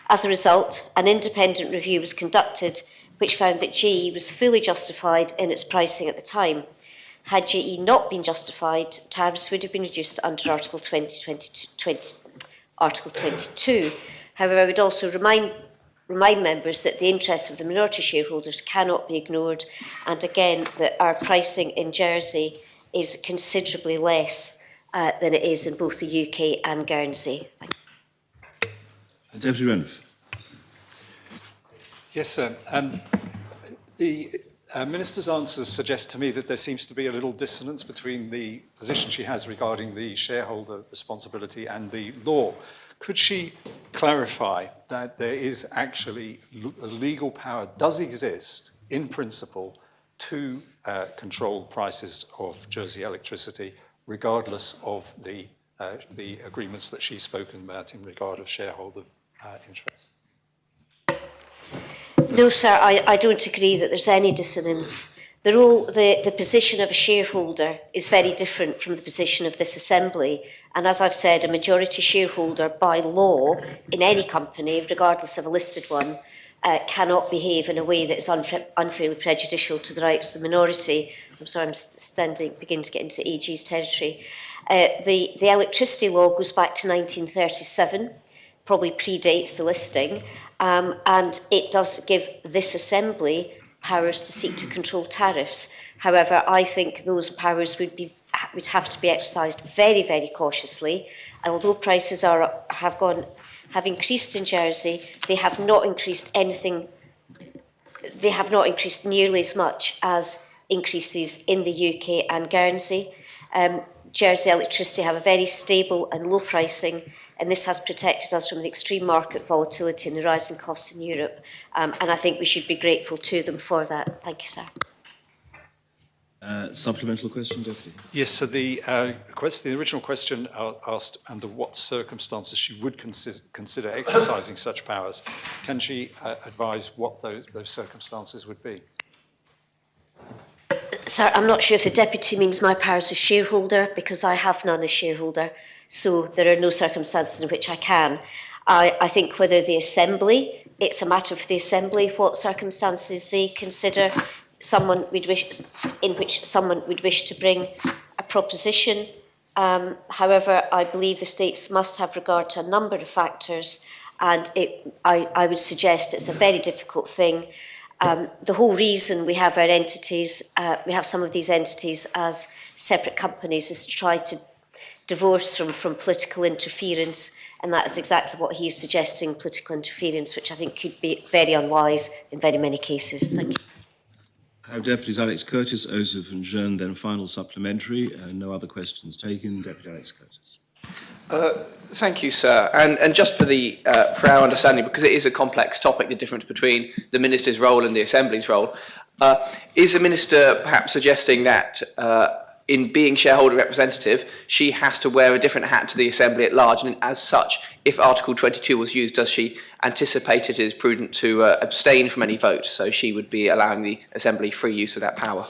As a result, an independent review was conducted which found that JE was fully justified in its pricing at the time. Had JE not been justified, tariffs would have been reduced under Article 22. However, I would also remind members that the interests of the minority shareholders cannot be ignored, and again that our pricing in Jersey is considerably less than it is in both the UK and Guernsey. Thank you. Deputy Renouf. Yes, sir. The Minister's answers suggest to me that there seems to be a little dissonance between the position she has regarding the shareholder responsibility and the law. Could she clarify that there is actually a legal power does exist in principle to control prices of Jersey electricity, regardless of the agreements that she's spoken about in regard of shareholder interests? No, sir, I don't agree that there's any dissonance. The position of a shareholder is very different from the position of this Assembly. And as I've said, a majority shareholder by law in any company, regardless of a listed one, cannot behave in a way that is unfairly prejudicial to the rights of the minority. I'm sorry, I'm beginning to get into the AG's territory. The electricity law goes back to 1937, probably predates the listing, and it does give this Assembly powers to seek to control tariffs. However, I think those powers would have to be exercised very, very cautiously. And although prices have increased in Jersey, they have not increased anything. They have not increased nearly as much as increases in the UK and Guernsey. Jersey electricity have a very stable and low pricing, and this has protected us from the extreme market volatility and the rising costs in Europe. And I think we should be grateful to them for that. Thank you, sir. Supplemental question, Deputy? Yes, so the original question asked under what circumstances she would consider exercising such powers. Can she advise what those circumstances would be? Sir, I'm not sure if the Deputy means my powers as shareholder, because I have none as shareholder, so there are no circumstances in which I can. I think whether the Assembly, it's a matter for the Assembly what circumstances they consider in which someone would wish to bring a proposition. However, I believe the states must have regard to a number of factors, and I would suggest it's a very difficult thing. The whole reason we have our entities, we have some of these entities as separate companies, is to try to divorce from political interference, and that is exactly what he is suggesting, political interference, which I think could be very unwise in very many cases. Thank you. I have Deputies Alex Curtis, Osoph and Jeune, then final supplementary. No other questions taken. Deputy Alex Curtis. Thank you, sir. And just for our understanding, because it is a complex topic, the difference between the Minister's role and the Assembly's role, is the Minister perhaps suggesting that in being shareholder representative, she has to wear a different hat to the Assembly at large, and as such, if Article 22 was used, does she anticipate it is prudent to abstain from any vote, so she would be allowing the Assembly free use of that power?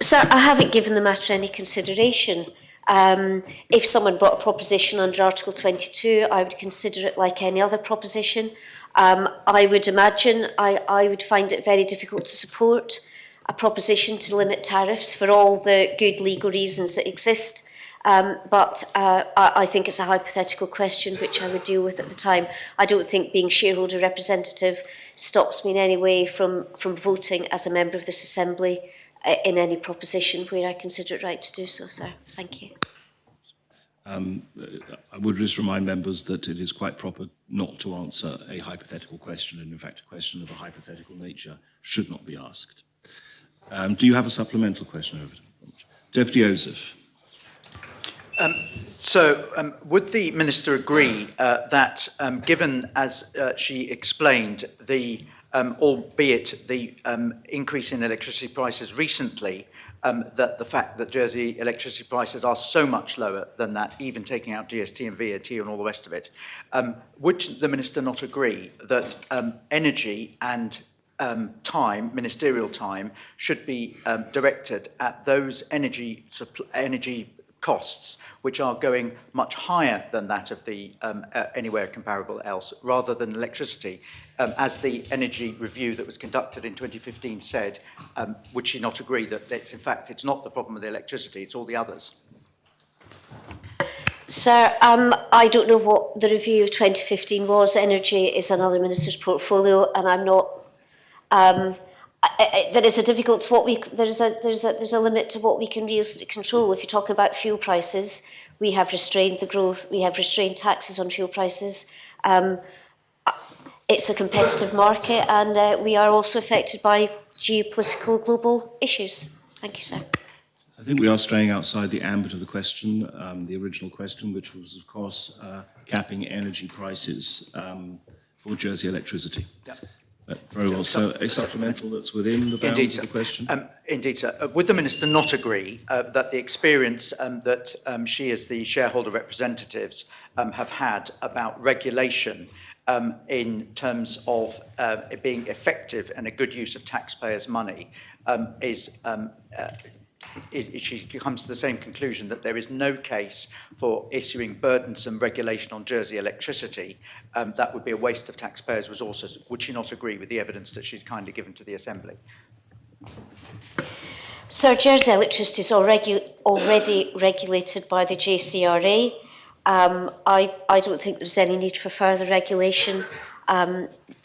Sir, I haven't given the matter any consideration. If someone brought a proposition under Article 22, I would consider it like any other proposition. I would imagine I would find it very difficult to support a proposition to limit tariffs for all the good legal reasons that exist. But I think it's a hypothetical question which I would deal with at the time. I don't think being shareholder representative stops me in any way from voting as a member of this Assembly in any proposition where I consider it right to do so, sir. Thank you. I would just remind members that it is quite proper not to answer a hypothetical question, and in fact a question of a hypothetical nature should not be asked. Do you have a supplemental question, Overton? Deputy Osoph. Would the Minister agree that, given, as she explained, albeit the increase in electricity prices recently, that the fact that Jersey electricity prices are so much lower than that, even taking out GST and VAT and all the rest of it, would the Minister not agree that energy and ministerial time, should be directed at those energy costs which are going much higher than that of the anywhere comparable else, rather than electricity. As the energy review that was conducted in 2015 said, would she not agree that in fact it's not the problem with the electricity, it's all the others? Sir, I don't know what the review of 2015 was. Energy is another minister's portfolio, and I'm not. There is a difficult what we there's a limit to what we can realistically control. If you're talking about fuel prices, we have restrained the growth. We have restrained taxes on fuel prices. It's a competitive market, and we are also affected by geopolitical global issues. Thank you, sir. I think we are straying outside the ambit of the question, the original question, which was, of course, capping energy prices for Jersey electricity. Yep. Very well. So a supplemental that's within the bounds of the question? Indeed, sir. Would the Minister not agree that the experience that she as the shareholder representatives have had about regulation in terms of it being effective and a good use of taxpayers' money she comes to the same conclusion that there is no case for issuing burdensome regulation on Jersey electricity? That would be a waste of taxpayers' resources. Would she not agree with the evidence that she's kindly given to the Assembly? So Jersey electricity is already regulated by the JCRA. I don't think there's any need for further regulation.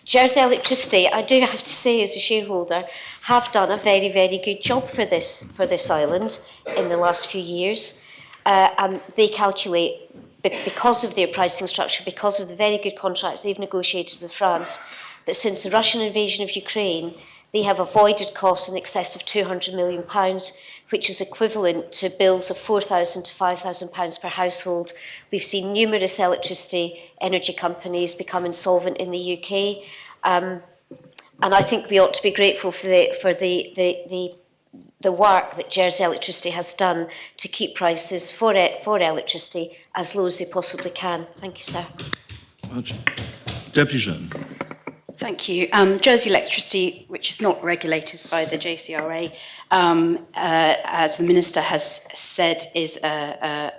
Jersey Electricity, I do have to say as a shareholder, have done a very, very good job for this island in the last few years. And they calculate, because of their pricing structure, because of the very good contracts they've negotiated with France, that since the Russian invasion of Ukraine, they have avoided costs in excess of £200 million, which is equivalent to bills of £4,000 to £5,000 per household. We've seen numerous electricity energy companies become insolvent in the UK. And I think we ought to be grateful for the work that Jersey Electricity has done to keep prices for electricity as low as they possibly can. Thank you, sir. Much. Deputy Jean. Thank you. Jersey Electricity, which is not regulated by the JCRA, as the Minister has said, is a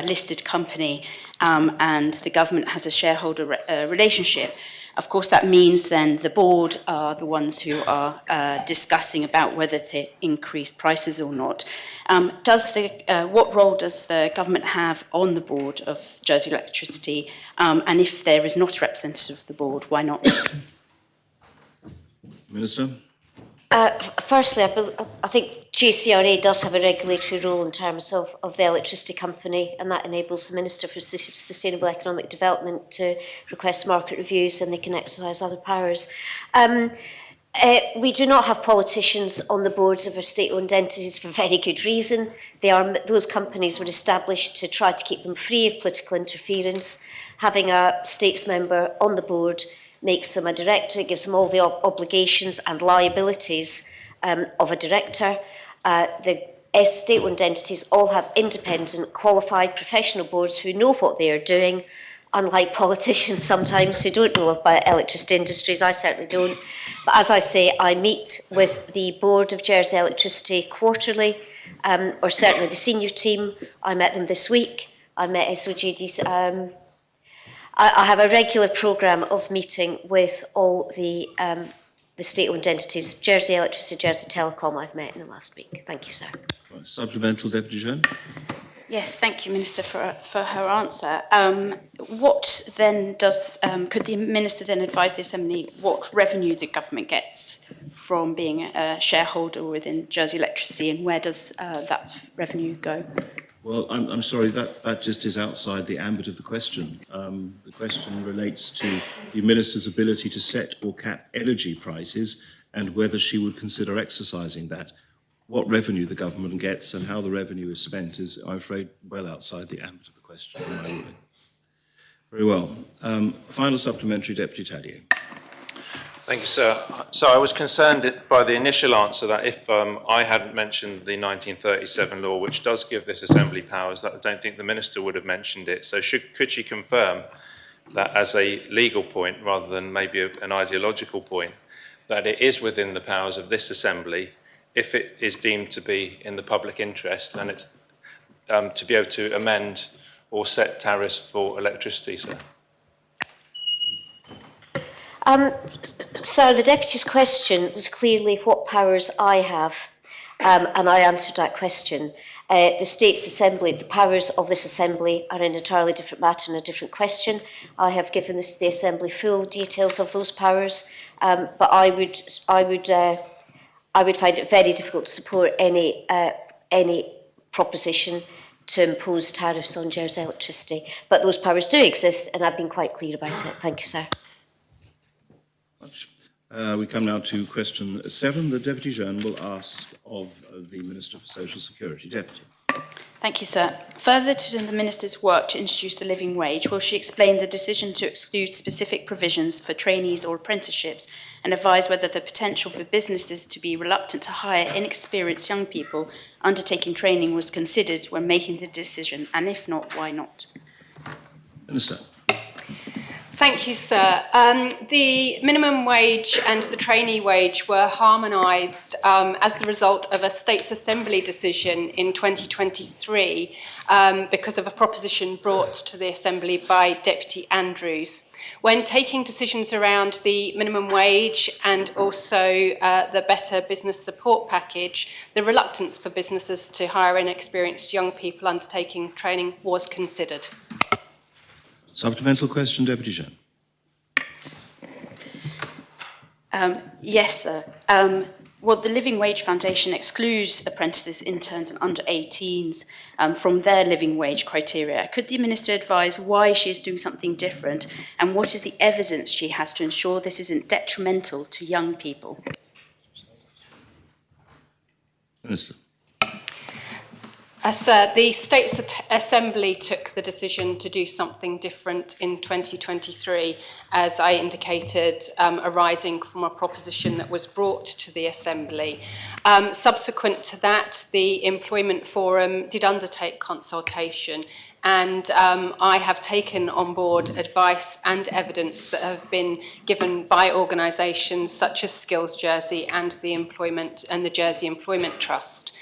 listed company, and the government has a shareholder relationship. Of course, that means then the board are the ones who are discussing about whether to increase prices or not. What role does the government have on the board of Jersey Electricity? And if there is not a representative of the board, why not? Minister? Firstly, I think JCRA does have a regulatory role in terms of the electricity company, and that enables the Minister for Sustainable Economic Development to request market reviews, and they can exercise other powers. We do not have politicians on the boards of our state-owned entities for very good reason. Those companies were established to try to keep them free of political interference. Having a states member on the board makes them a director, it gives them all the obligations and liabilities of a director. The state-owned entities all have independent, qualified, professional boards who know what they are doing, unlike politicians sometimes who don't know about electricity industries. I certainly don't. But as I say, I meet with the board of Jersey Electricity quarterly, or certainly the senior team. I met them this week. I met SOGDC. I have a regular programme of meeting with all the state-owned entities, Jersey Electricity, Jersey Telecom, I've met in the last week. Thank you, sir. Supplemental, Deputy Jean. Yes, thank you, Minister, for her answer. What then could the Minister then advise the Assembly what revenue the government gets from being a shareholder within Jersey Electricity, and where does that revenue go? Well, I'm sorry, that just is outside the ambit of the question. The question relates to the Minister's ability to set or cap energy prices and whether she would consider exercising that. What revenue the government gets and how the revenue is spent is, I'm afraid, well outside the ambit of the question. Very well. Final supplementary, Deputy Tadier. Thank you, sir. So I was concerned by the initial answer that if I hadn't mentioned the 1937 law, which does give this Assembly powers, that I don't think the Minister would have mentioned it. So could she confirm that as a legal point, rather than maybe an ideological point, that it is within the powers of this Assembly, if it is deemed to be in the public interest, and it's to be able to amend or set tariffs for electricity, sir. So the Deputy's question was clearly what powers I have, and I answered that question. The States Assembly, the powers of this Assembly are an entirely different matter and a different question. I have given the Assembly full details of those powers, but I would find it very difficult to support any proposition to impose tariffs on Jersey electricity. But those powers do exist, and I've been quite clear about it. Thank you, sir. We come now to question 7. The Deputy Jeune will ask of the Minister for Social Security. Deputy. Thank you, sir. Further to the Minister's work to introduce the living wage, will she explain the decision to exclude specific provisions for trainees or apprenticeships and advise whether the potential for businesses to be reluctant to hire inexperienced young people undertaking training was considered when making the decision, and if not, why not? Minister. Thank you, sir. The minimum wage and the trainee wage were harmonised as the result of a States Assembly decision in 2023 because of a proposition brought to the Assembly by Deputy Andrews. When taking decisions around the minimum wage and also the Better Business Support Package, the reluctance for businesses to hire inexperienced young people undertaking training was considered. Supplemental question, Deputy Jeune. Yes, sir. Well, the Living Wage Foundation excludes apprentices, interns and under 18s from their living wage criteria. Could the Minister advise why she is doing something different, and what is the evidence she has to ensure this isn't detrimental to young people? Minister. Sir, the States Assembly took the decision to do something different in 2023, as I indicated, arising from a proposition that was brought to the Assembly. Subsequent to that, the Employment Forum did undertake consultation, and I have taken on board advice and evidence that have been given by organisations such as Skills Jersey and the Jersey Employment Trust.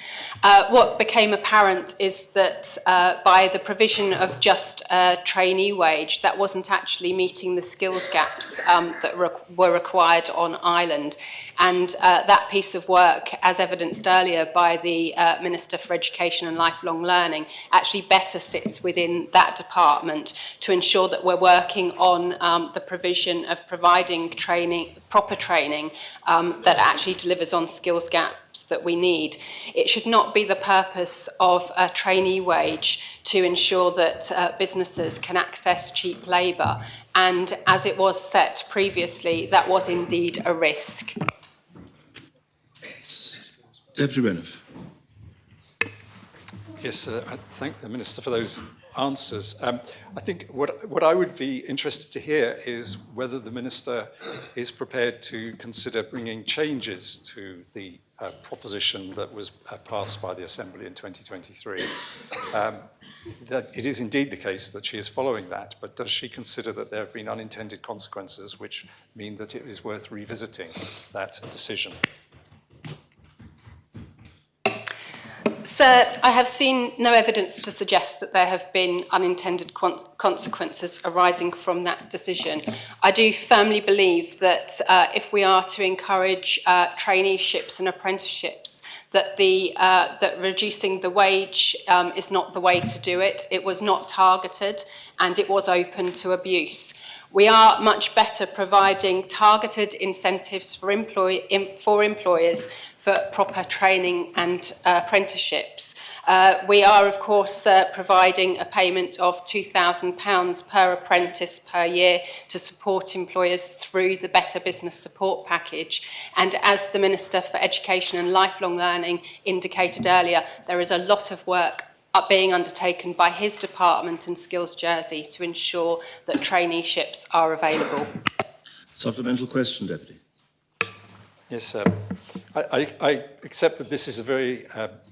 What became apparent is that by the provision of just a trainee wage, that wasn't actually meeting the skills gaps that were required on Ireland. And that piece of work, as evidenced earlier by the Minister for Education and Lifelong Learning, actually better sits within that department to ensure that we're working on the provision of providing training, proper training that actually delivers on skills gaps that we need. It should not be the purpose of a trainee wage to ensure that businesses can access cheap labour, and as it was set previously, that was indeed a risk. Deputy Renouf. Yes, I thank the Minister for those answers. I think what I would be interested to hear is whether the Minister is prepared to consider bringing changes to the proposition that was passed by the Assembly in 2023. That it is indeed the case that she is following that, but does she consider that there have been unintended consequences which mean that it is worth revisiting that decision? Sir, I have seen no evidence to suggest that there have been unintended consequences arising from that decision. I do firmly believe that if we are to encourage traineeships and apprenticeships, that that reducing the wage is not the way to do it. It was not targeted, and it was open to abuse. We are much better providing targeted incentives for employers for proper training and apprenticeships. We are, of course, providing a payment of £2,000 per apprentice per year to support employers through the Better Business Support Package. And as the Minister for Education and Lifelong Learning indicated earlier, there is a lot of work being undertaken by his department and Skills Jersey to ensure that traineeships are available. Supplemental question, Deputy. Yes, I accept that this is a very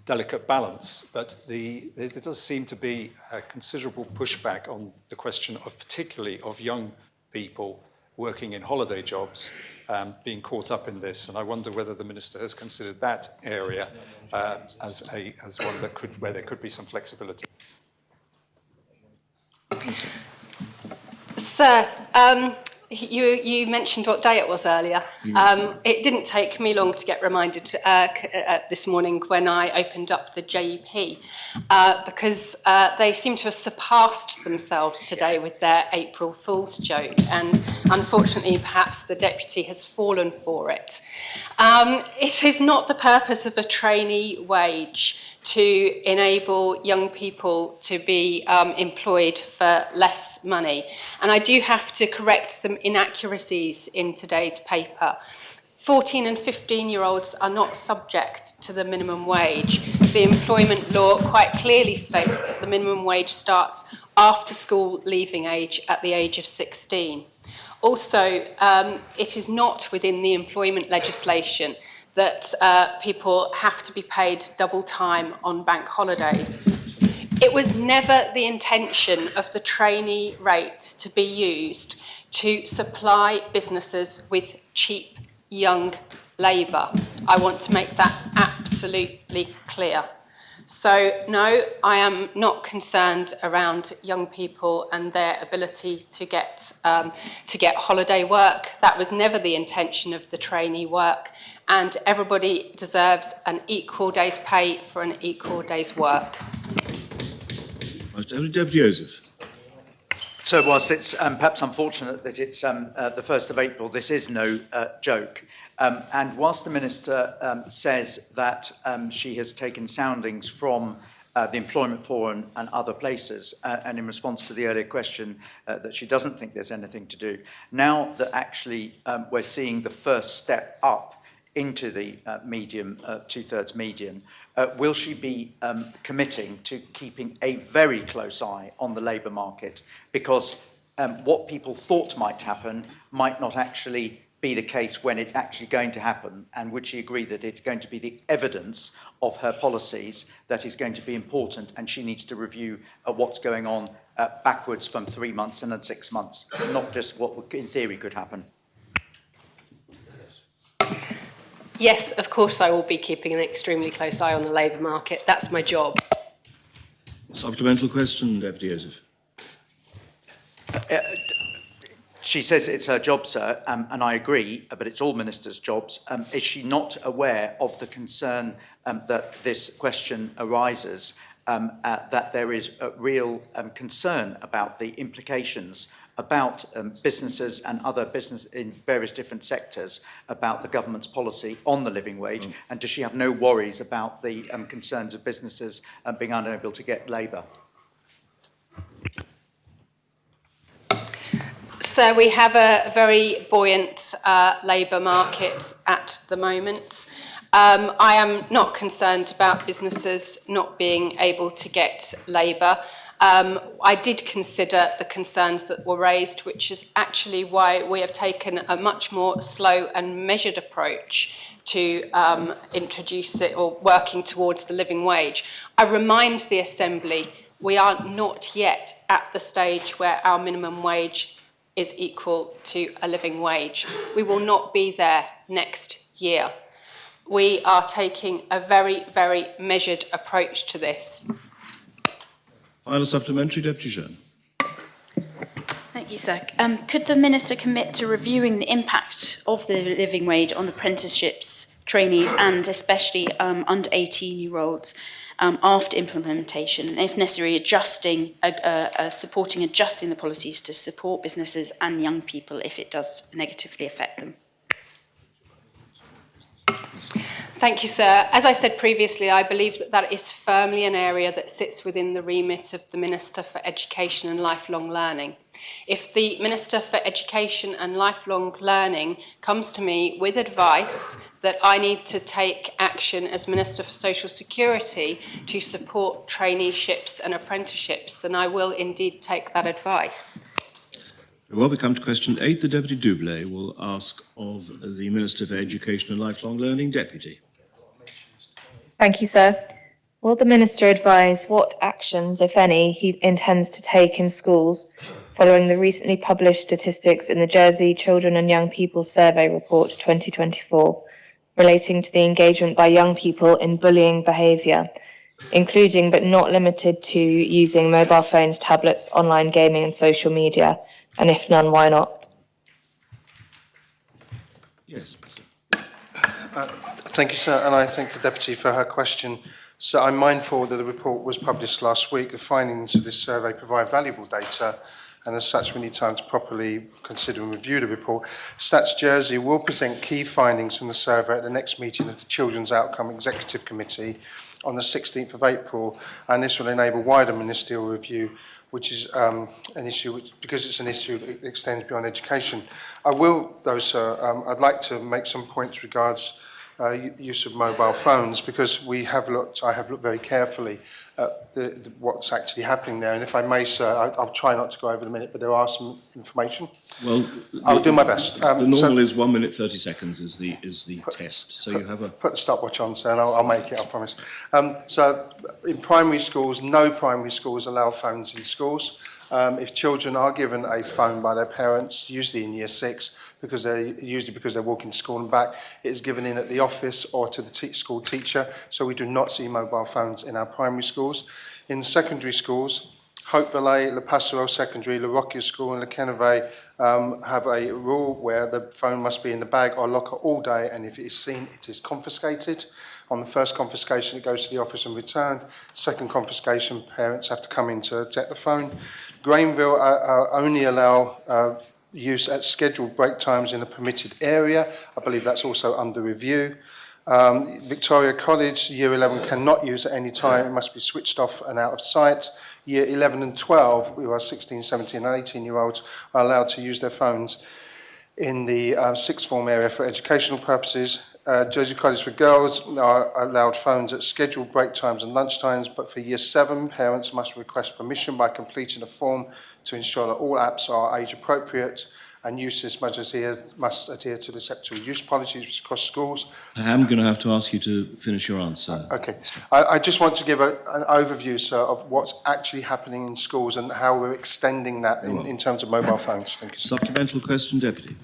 delicate balance, but there does seem to be a considerable pushback on the question of particularly of young people working in holiday jobs being caught up in this, and I wonder whether the Minister has considered that area as one that where there could be some flexibility. Sir, you mentioned what day it was earlier. It didn't take me long to get reminded this morning when I opened up the JEP, because they seem to have surpassed themselves today with their April Fool's joke, and unfortunately perhaps the Deputy has fallen for it. It is not the purpose of a trainee wage to enable young people to be employed for less money. And I do have to correct some inaccuracies in today's paper. 14 and 15-year-olds are not subject to the minimum wage. The employment law quite clearly states that the minimum wage starts after school leaving age at the age of 16. Also, it is not within the employment legislation that people have to be paid double time on bank holidays. It was never the intention of the trainee rate to be used to supply businesses with cheap young labour. I want to make that absolutely clear. So no, I am not concerned around young people and their ability to get holiday work. That was never the intention of the trainee work, and everybody deserves an equal day's pay for an equal day's work. Deputy Joseph. So whilst it's perhaps unfortunate that it's the 1st of April, this is no joke. And whilst the Minister says that she has taken soundings from the Employment Forum and other places, and in response to the earlier question that she doesn't think there's anything to do, now that actually we're seeing the first step up into the medium, two-thirds median, will she be committing to keeping a very close eye on the labour market? Because what people thought might happen might not actually be the case when it's actually going to happen, and would she agree that it's going to be the evidence of her policies that is going to be important, and she needs to review what's going on backwards from 3 months and then 6 months, not just what in theory could happen? Yes, of course I will be keeping an extremely close eye on the labour market. That's my job. Supplemental question, Deputy Joseph. She says it's her job, sir, and I agree, but it's all ministers' jobs. Is she not aware of the concern that this question arises, that there is a real concern about the implications about businesses and other business in various different sectors about the government's policy on the living wage? And does she have no worries about the concerns of businesses being unable to get labour? So we have a very buoyant labour market at the moment. I am not concerned about businesses not being able to get labour. I did consider the concerns that were raised, which is actually why we have taken a much more slow and measured approach to introduce it or working towards the living wage. I remind the Assembly we are not yet at the stage where our minimum wage is equal to a living wage. We will not be there next year. We are taking a very, very measured approach to this. Final supplementary, Deputy Jean. Thank you, sir. Could the Minister commit to reviewing the impact of the living wage on apprenticeships, trainees and especially under 18-year-olds after implementation, and if necessary, adjusting the policies to support businesses and young people if it does negatively affect them? Thank you, sir. As I said previously, I believe that that is firmly an area that sits within the remit of the Minister for Education and Lifelong Learning. If the Minister for Education and Lifelong Learning comes to me with advice that I need to take action as Minister for Social Security to support traineeships and apprenticeships, then I will indeed take that advice. Well, we come to question 8. The Deputy Doublé will ask of the Minister for Education and Lifelong Learning. Deputy. Thank you, sir. Will the Minister advise what actions, if any, he intends to take in schools following the recently published statistics in the Jersey Children and Young People Survey Report 2024 relating to the engagement by young people in bullying behaviour, including but not limited to using mobile phones, tablets, online gaming and social media, and if none, why not? Yes. Thank you, sir, and I thank the Deputy for her question. So I'm mindful that the report was published last week. The findings of this survey provide valuable data, and as such we need time to properly consider and review the report. Stats Jersey will present key findings from the survey at the next meeting of the Children's Outcome Executive Committee on the 16th of April, and this will enable wider ministerial review, which is an issue, because it's an issue that extends beyond education. I will, though, sir, I'd like to make some points regards use of mobile phones, because I have looked very carefully at what's actually happening there. And if I may, sir, I'll try not to go over the minute, but there are some information. Well, I'll do my best. The normal is 1 minute 30 seconds is the test. So you have a put the stopwatch on, sir, and I'll make it. I promise. So in primary schools, no primary schools allow phones in schools. If children are given a phone by their parents, usually in year 6, because they're walking to school and back, it is given in at the office or to the school teacher. So we do not see mobile phones in our primary schools. In secondary schools, Hope Valley, La Passerelle Secondary, La Rockia School and La Keneve have a rule where the phone must be in the bag or locker all day, and if it is seen, it is confiscated. On the first confiscation, it goes to the office and returned. Second confiscation, parents have to come in to get the phone. Grainville only allow use at scheduled break times in a permitted area. I believe that's also under review. Victoria College, Year 11 cannot use at any time. It must be switched off and out of sight. Year 11 and 12, who are 16, 17 and 18-year-olds, are allowed to use their phones in the sixth form area for educational purposes. Jersey College for girls are allowed phones at scheduled break times and lunch times, but for Year 7, parents must request permission by completing a form to ensure that all apps are age appropriate and uses must adhere to the sectoral use policies across schools. I am going to have to ask you to finish your answer. Okay. I just want to give an overview, sir, of what's actually happening in schools and how we're extending that in terms of mobile phones. Thank you. Supplemental question, Deputy.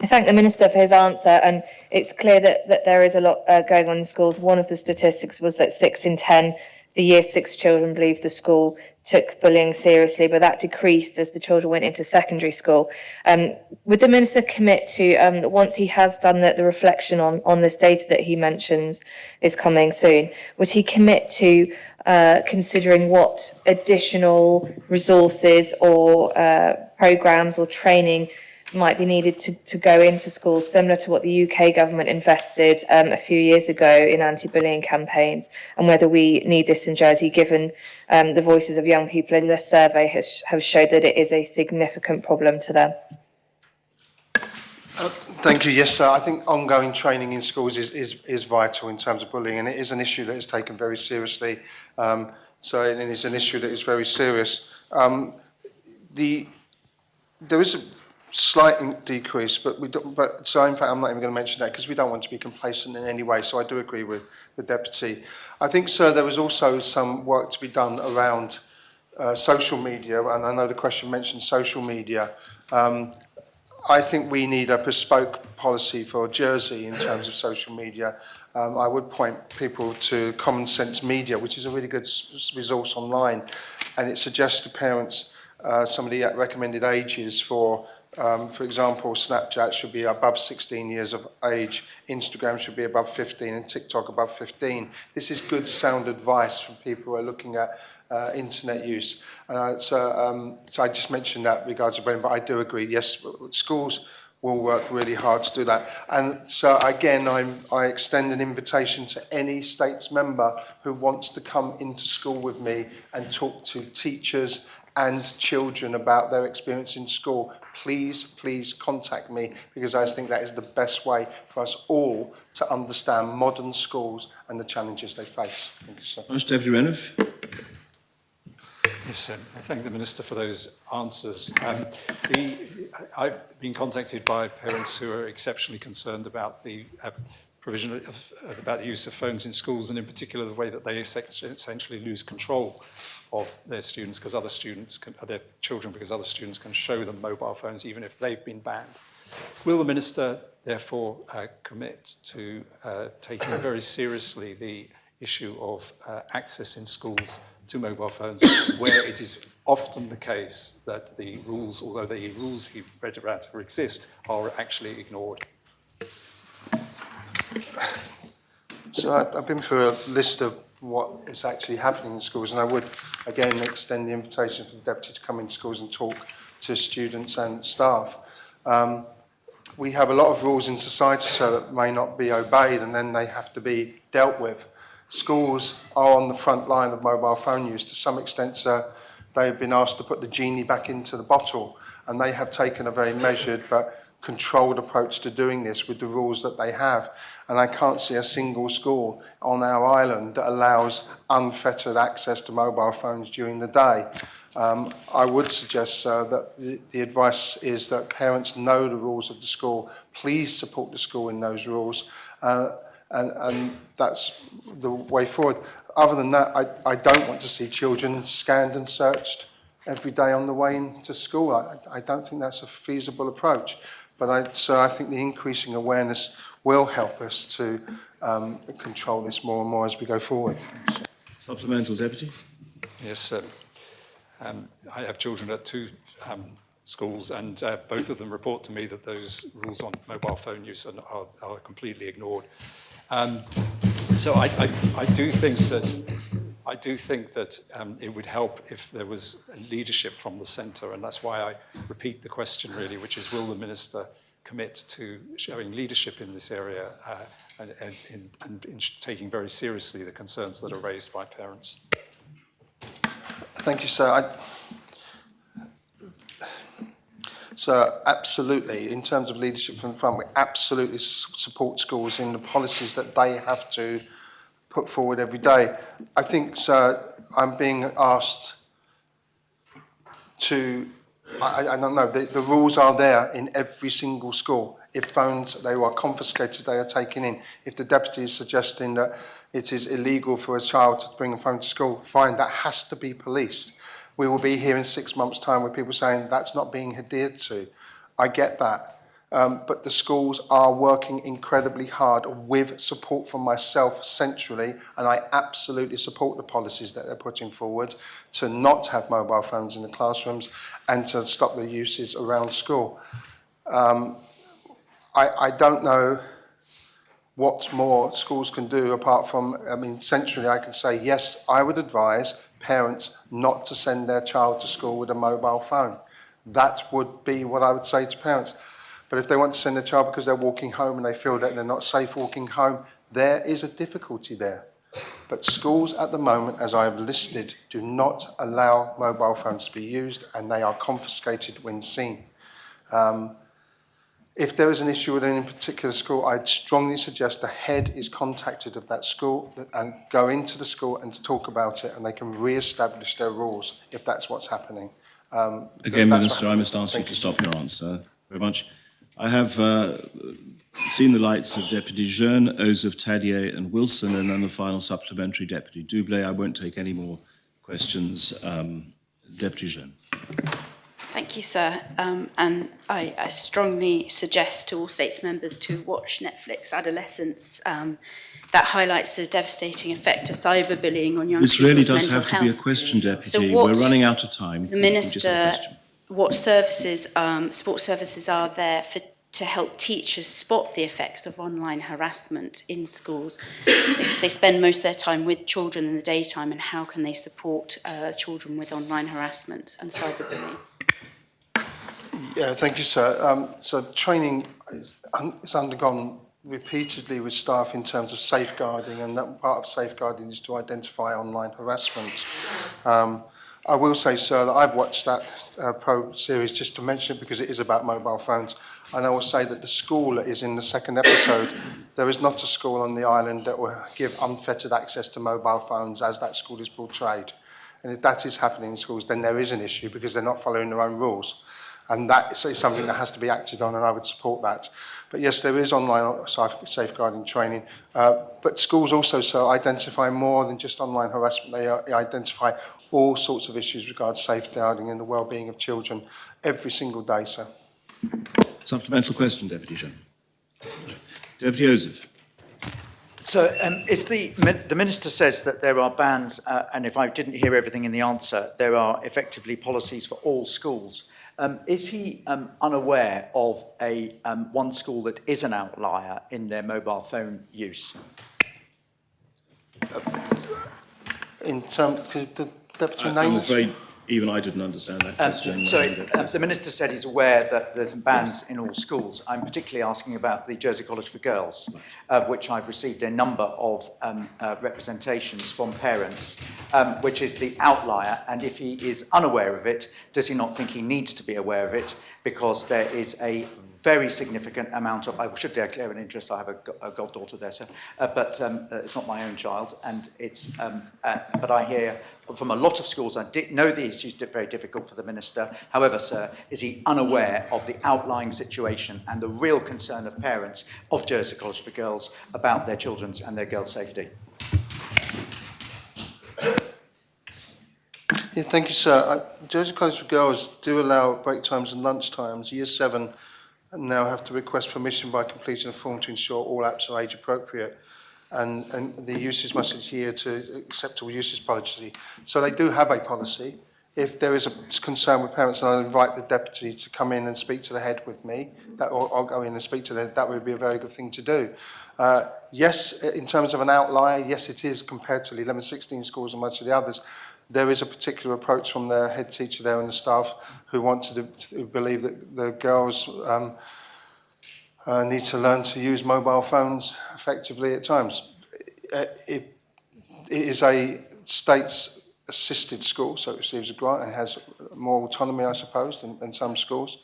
I thank the Minister for his answer, and it's clear that there is a lot going on in schools. One of the statistics was that 6 in 10 the Year 6 children believed the school took bullying seriously, but that decreased as the children went into secondary school. Would the Minister commit to, once he has done the reflection on this data that he mentions is coming soon, would he commit to considering what additional resources or programmes or training might be needed to go into schools, similar to what the UK government invested a few years ago in anti-bullying campaigns, and whether we need this in Jersey, given the voices of young people in this survey have showed that it is a significant problem to them? Thank you. Yes, sir. I think ongoing training in schools is vital in terms of bullying, and it is an issue that is taken very seriously. And it's an issue that is very serious. There is a slight decrease, so in fact I'm not even going to mention that because we don't want to be complacent in any way, so I do agree with the Deputy. I think, sir, there was also some work to be done around social media, and I know the question mentioned social media. I think we need a bespoke policy for Jersey in terms of social media. I would point people to Common Sense Media, which is a really good resource online, and it suggests to parents some of the recommended ages for example, Snapchat should be above 16 years of age, Instagram should be above 15, and TikTok above 15. This is good, sound advice from people who are looking at internet use. So I just mentioned that regards to Brennan, but I do agree, yes, schools will work really hard to do that. And so again, I extend an invitation to any States member who wants to come into school with me and talk to teachers and children about their experience in school. Please contact me, because I think that is the best way for us all to understand modern schools and the challenges they face. Thank you, sir. Deputy Renouf. Yes, sir. I thank the Minister for those answers. I've been contacted by parents who are exceptionally concerned about the provision about the use of phones in schools, and in particular the way that they essentially lose control of their students because other students can, their children because other students can show them mobile phones even if they've been banned. Will the Minister therefore commit to taking very seriously the issue of access in schools to mobile phones, where it is often the case that the rules, although the rules he read about exist, are actually ignored? So I've been through a list of what is actually happening in schools, and I would again extend the invitation for the Deputy to come into schools and talk to students and staff. We have a lot of rules in society so that may not be obeyed, and then they have to be dealt with. Schools are on the front line of mobile phone use. To some extent, they've been asked to put the genie back into the bottle, and they have taken a very measured but controlled approach to doing this with the rules that they have. And I can't see a single school on our island that allows unfettered access to mobile phones during the day. I would suggest, sir, that the advice is that parents know the rules of the school. Please support the school in those rules, and that's the way forward. Other than that, I don't want to see children scanned and searched every day on the way into school. I don't think that's a feasible approach. But so I think the increasing awareness will help us to control this more and more as we go forward. Supplemental, Deputy? Yes, sir. I have children at two schools, and both of them report to me that those rules on mobile phone use are completely ignored. So I do think that it would help if there was leadership from the centre, and that's why I repeat the question really, which is, will the Minister commit to showing leadership in this area and in taking very seriously the concerns that are raised by parents? Thank you, sir. So absolutely, in terms of leadership from the front, we absolutely support schools in the policies that they have to put forward every day. I think, sir, I'm being asked to, I don't know, the rules are there in every single school. If phones, they are confiscated, they are taken in. If the Deputy is suggesting that it is illegal for a child to bring a phone to school, fine, that has to be policed. We will be here in 6 months' time with people saying that's not being adhered to. I get that. But the schools are working incredibly hard with support from myself centrally, and I absolutely support the policies that they're putting forward to not have mobile phones in the classrooms and to stop the uses around school. I don't know what more schools can do apart from, I mean, centrally I can say, yes, I would advise parents not to send their child to school with a mobile phone. That would be what I would say to parents. But if they want to send their child because they're walking home and they feel that they're not safe walking home, there is a difficulty there. But schools at the moment, as I have listed, do not allow mobile phones to be used, and they are confiscated when seen. If there is an issue with any particular school, I'd strongly suggest the head is contacted of that school and go into the school and to talk about it, and they can re-establish their rules if that's what's happening. Again, Minister, I must ask you to stop your answer. Very much. I have seen the lights of Deputy Jeune, those of Tadier and Wilson, and then the final supplementary, Deputy Dublé. I won't take any more questions. Deputy Jeune. Thank you, sir. And I strongly suggest to all States members to watch Netflix Adolescence. That highlights the devastating effect of cyberbullying on young people's mental health. This really does have to be a question, Deputy. So we're running out of time. The Minister, what services, support services are there to help teachers spot the effects of online harassment in schools, because they spend most of their time with children in the daytime, and how can they support children with online harassment and cyberbullying? Yeah, thank you, sir. So training is undergone repeatedly with staff in terms of safeguarding, and that part of safeguarding is to identify online harassment. I will say, sir, that I've watched that Pro series just to mention it because it is about mobile phones. And I will say that the school that is in the second episode, there is not a school on the island that will give unfettered access to mobile phones as that school is portrayed. And if that is happening in schools, then there is an issue because they're not following their own rules. And that is something that has to be acted on, and I would support that. But yes, there is online safeguarding training. But schools also identify more than just online harassment. They identify all sorts of issues regarding safeguarding and the well-being of children every single day, sir. Supplemental question, Deputy Chair. Deputy Joseph. So is the Minister says that there are bans, and if I didn't hear everything in the answer, there are effectively policies for all schools. Is he unaware of one school that is an outlier in their mobile phone use? In terms, could the Deputy name? I'm afraid even I didn't understand that question. The Minister said he's aware that there's bans in all schools. I'm particularly asking about the Jersey College for Girls, of which I've received a number of representations from parents, which is the outlier. And if he is unaware of it, does he not think he needs to be aware of it? Because there is a very significant amount of, I should declare an interest, I have a goddaughter there, sir, but it's not my own child, and it's, but I hear from a lot of schools, I know the issue is very difficult for the Minister. However, sir, is he unaware of the outlying situation and the real concern of parents of Jersey College for Girls about their children's and their girls' safety? Yeah, thank you, sir. Jersey College for Girls do allow break times and lunch times. Year 7 now have to request permission by completing a form to ensure all apps are age appropriate, and the uses must adhere to acceptable usage policy. So they do have a policy. If there is a concern with parents, and I'll invite the Deputy to come in and speak to the head with me, or I'll go in and speak to them, that would be a very good thing to do. Yes, in terms of an outlier, yes it is compared to the 11-16 schools and much of the others. There is a particular approach from the head teacher there and the staff who want to believe that the girls need to learn to use mobile phones effectively at times. It is a state's assisted school, so it receives a grant and has more autonomy, I suppose, than some schools.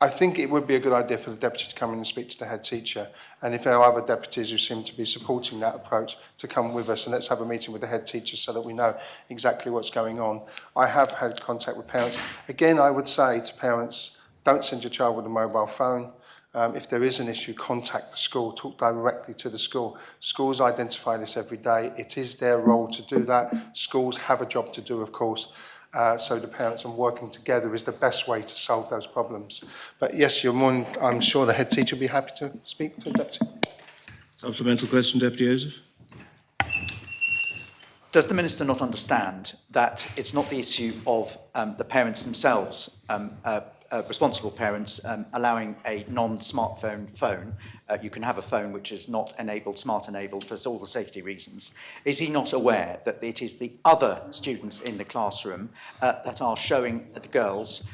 I think it would be a good idea for the deputy to come in and speak to the head teacher, and if there are other deputies who seem to be supporting that approach, to come with us and let's have a meeting with the head teacher so that we know exactly what's going on. I have had contact with parents. Again, I would say to parents, don't send your child with a mobile phone. If there is an issue, contact the school, talk directly to the school. Schools identify this every day. It is their role to do that. Schools have a job to do, of course. So the parents and working together is the best way to solve those problems. But yes, I'm sure the head teacher will be happy to speak to the deputy. Supplemental question, Deputy Joseph. Does the Minister not understand that it's not the issue of the parents themselves, responsible parents, allowing a non-smartphone phone? You can have a phone which is not enabled, smart enabled, for all the safety reasons. Is he not aware that it is the other students in the classroom that are showing the girls,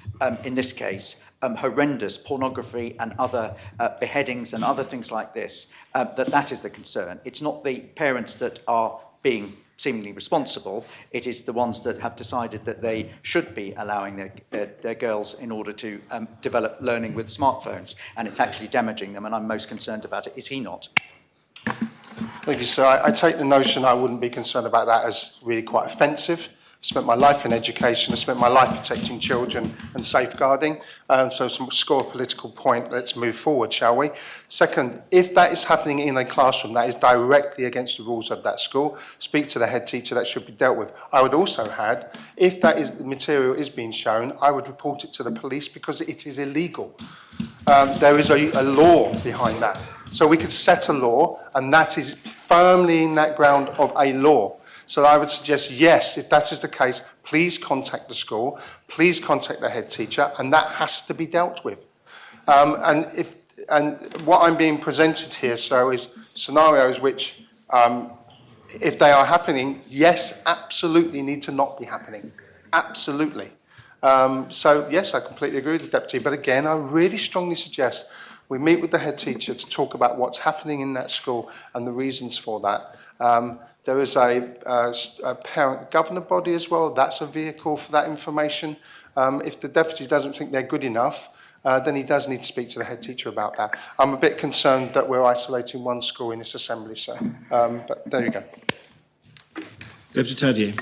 in this case, horrendous pornography and other beheadings and other things like this, that is the concern? It's not the parents that are being seemingly responsible, it is the ones that have decided that they should be allowing their girls in order to develop learning with smartphones, and it's actually damaging them, and I'm most concerned about it. Is he not? Thank you, sir. I take the notion I wouldn't be concerned about that as really quite offensive. I spent my life in education, I spent my life protecting children and safeguarding, and so to score a political point, let's move forward, shall we? Second, if that is happening in a classroom, that is directly against the rules of that school, speak to the head teacher, that should be dealt with. I would also add, if that is the material is being shown, I would report it to the police because it is illegal. There is a law behind that. So we could set a law, and that is firmly in that ground of a law. So I would suggest, yes, if that is the case, please contact the school, please contact the head teacher, and that has to be dealt with. And what I'm being presented here, so, is scenarios which, if they are happening, yes, absolutely need to not be happening. Absolutely. So, yes, I completely agree with the deputy, but again, I really strongly suggest we meet with the head teacher to talk about what's happening in that school and the reasons for that. There is a parent governor body as well. That's a vehicle for that information. If the deputy doesn't think they're good enough, then he does need to speak to the head teacher about that. I'm a bit concerned that we're isolating one school in this assembly, so, but there you go. Deputy Tadier.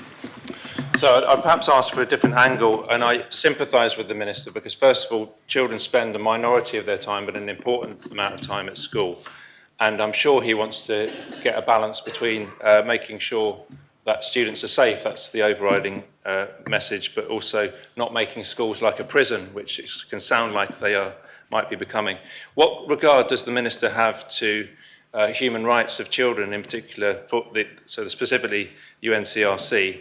So I'd perhaps ask for a different angle, and I sympathise with the Minister because, first of all, children spend a minority of their time but an important amount of time at school. And I'm sure he wants to get a balance between making sure that students are safe, that's the overriding message, but also not making schools like a prison, which it can sound like they might be becoming. What regard does the Minister have to human rights of children, in particular, specifically UNCRC,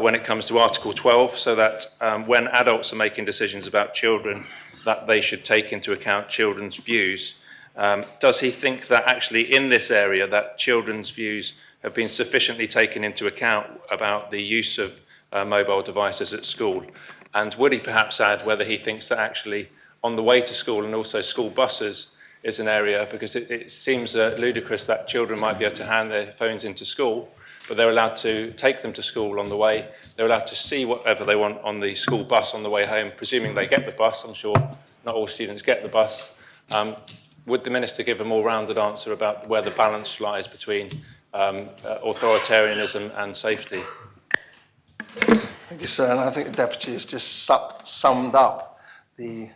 when it comes to Article 12, so that when adults are making decisions about children, that they should take into account children's views? Does he think that actually in this area that children's views have been sufficiently taken into account about the use of mobile devices at school? And would he perhaps add whether he thinks that actually on the way to school and also school buses is an area, because it seems ludicrous that children might be able to hand their phones into school, but they're allowed to take them to school on the way. They're allowed to see whatever they want on the school bus on the way home, presuming they get the bus. I'm sure not all students get the bus. Would the Minister give a more rounded answer about where the balance lies between authoritarianism and safety? Thank you, sir. And I think the Deputy has just summed up the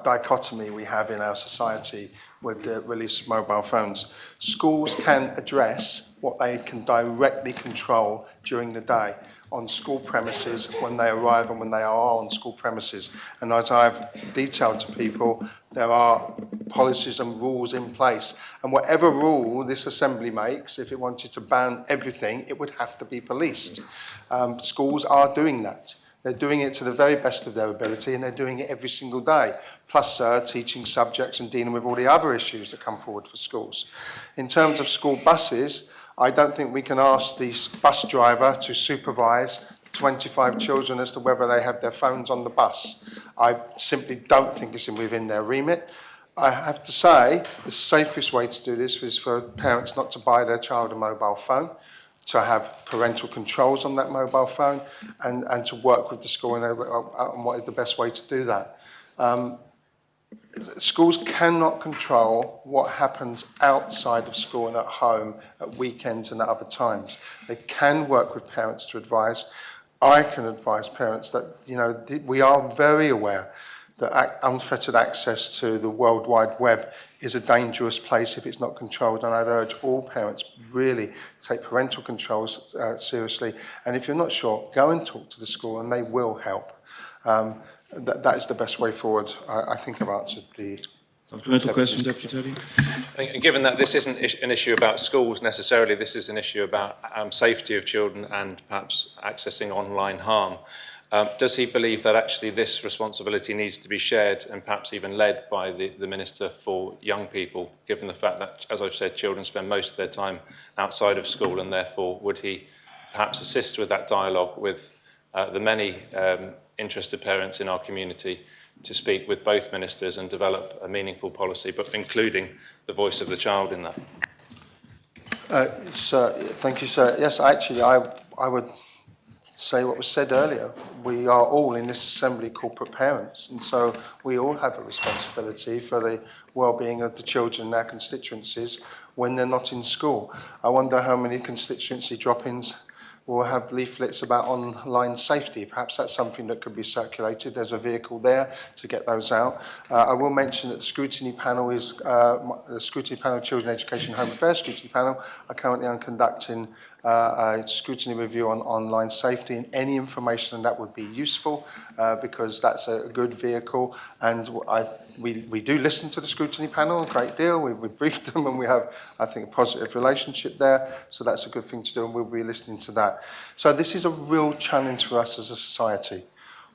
dichotomy we have in our society with the release of mobile phones. Schools can address what they can directly control during the day on school premises when they arrive and when they are on school premises. And as I've detailed to people, there are policies and rules in place. And whatever rule this Assembly makes, if it wanted to ban everything, it would have to be policed. Schools are doing that. They're doing it to the very best of their ability, and they're doing it every single day, plus teaching subjects and dealing with all the other issues that come forward for schools. In terms of school buses, I don't think we can ask the bus driver to supervise 25 children as to whether they have their phones on the bus. I simply don't think it's within their remit. I have to say the safest way to do this is for parents not to buy their child a mobile phone, to have parental controls on that mobile phone, and to work with the school on what is the best way to do that. Schools cannot control what happens outside of school and at home at weekends and at other times. They can work with parents to advise. I can advise parents that, you know, we are very aware that unfettered access to the World Wide Web is a dangerous place if it's not controlled, and I'd urge all parents really to take parental controls seriously, and if you're not sure, go and talk to the school and they will help. That is the best way forward. I think I've answered the... Supplemental question, Deputy Tony. And given that this isn't an issue about schools necessarily, this is an issue about safety of children and perhaps accessing online harm, does he believe that actually this responsibility needs to be shared and perhaps even led by the Minister for Young People, given the fact that, as I've said, children spend most of their time outside of school, and therefore would he perhaps assist with that dialogue with the many interested parents in our community to speak with both ministers and develop a meaningful policy, but including the voice of the child in that? Sir, thank you, sir. Yes, actually, I would say what was said earlier. We are all in this Assembly corporate parents, and so we all have a responsibility for the well-being of the children in our constituencies when they're not in school. I wonder how many constituency drop-ins will have leaflets about online safety. Perhaps that's something that could be circulated. There's a vehicle there to get those out. I will mention that the scrutiny panel is the scrutiny panel, Children Education Home Affairs scrutiny panel, are currently conducting a scrutiny review on online safety, and any information on that would be useful because that's a good vehicle, and we do listen to the scrutiny panel a great deal. We briefed them, and we have, I think, a positive relationship there, so that's a good thing to do, and we'll be listening to that. So this is a real challenge for us as a society.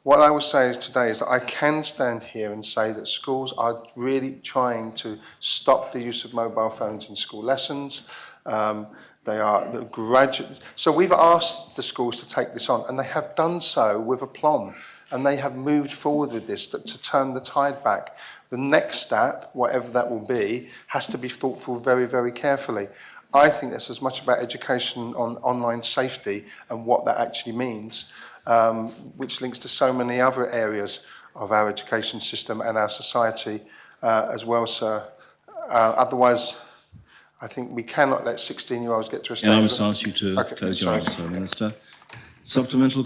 What I will say today is that I can stand here and say that schools are really trying to stop the use of mobile phones in school lessons. They are the graduate. So we've asked the schools to take this on, and they have done so with aplomb, and they have moved forward with this to turn the tide back. The next step, whatever that will be, has to be thought through very, very carefully. I think that's as much about education on online safety and what that actually means, which links to so many other areas of our education system and our society as well, sir. Otherwise, I think we cannot let 16-year-olds get to a stage... I must ask you to close your answer, Minister. Supplemental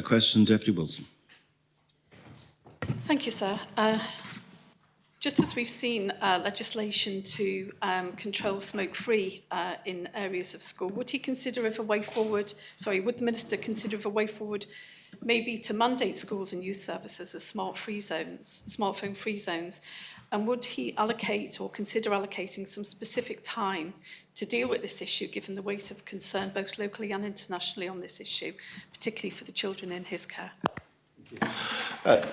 question, Deputy Wilson. Thank you, sir. Just as we've seen legislation to control smoke-free in areas of school, would he consider if a way forward, would the Minister consider if a way forward maybe to mandate schools and youth services as smartphone-free zones? And would he allocate or consider allocating some specific time to deal with this issue, given the weight of concern both locally and internationally on this issue, particularly for the children in his care?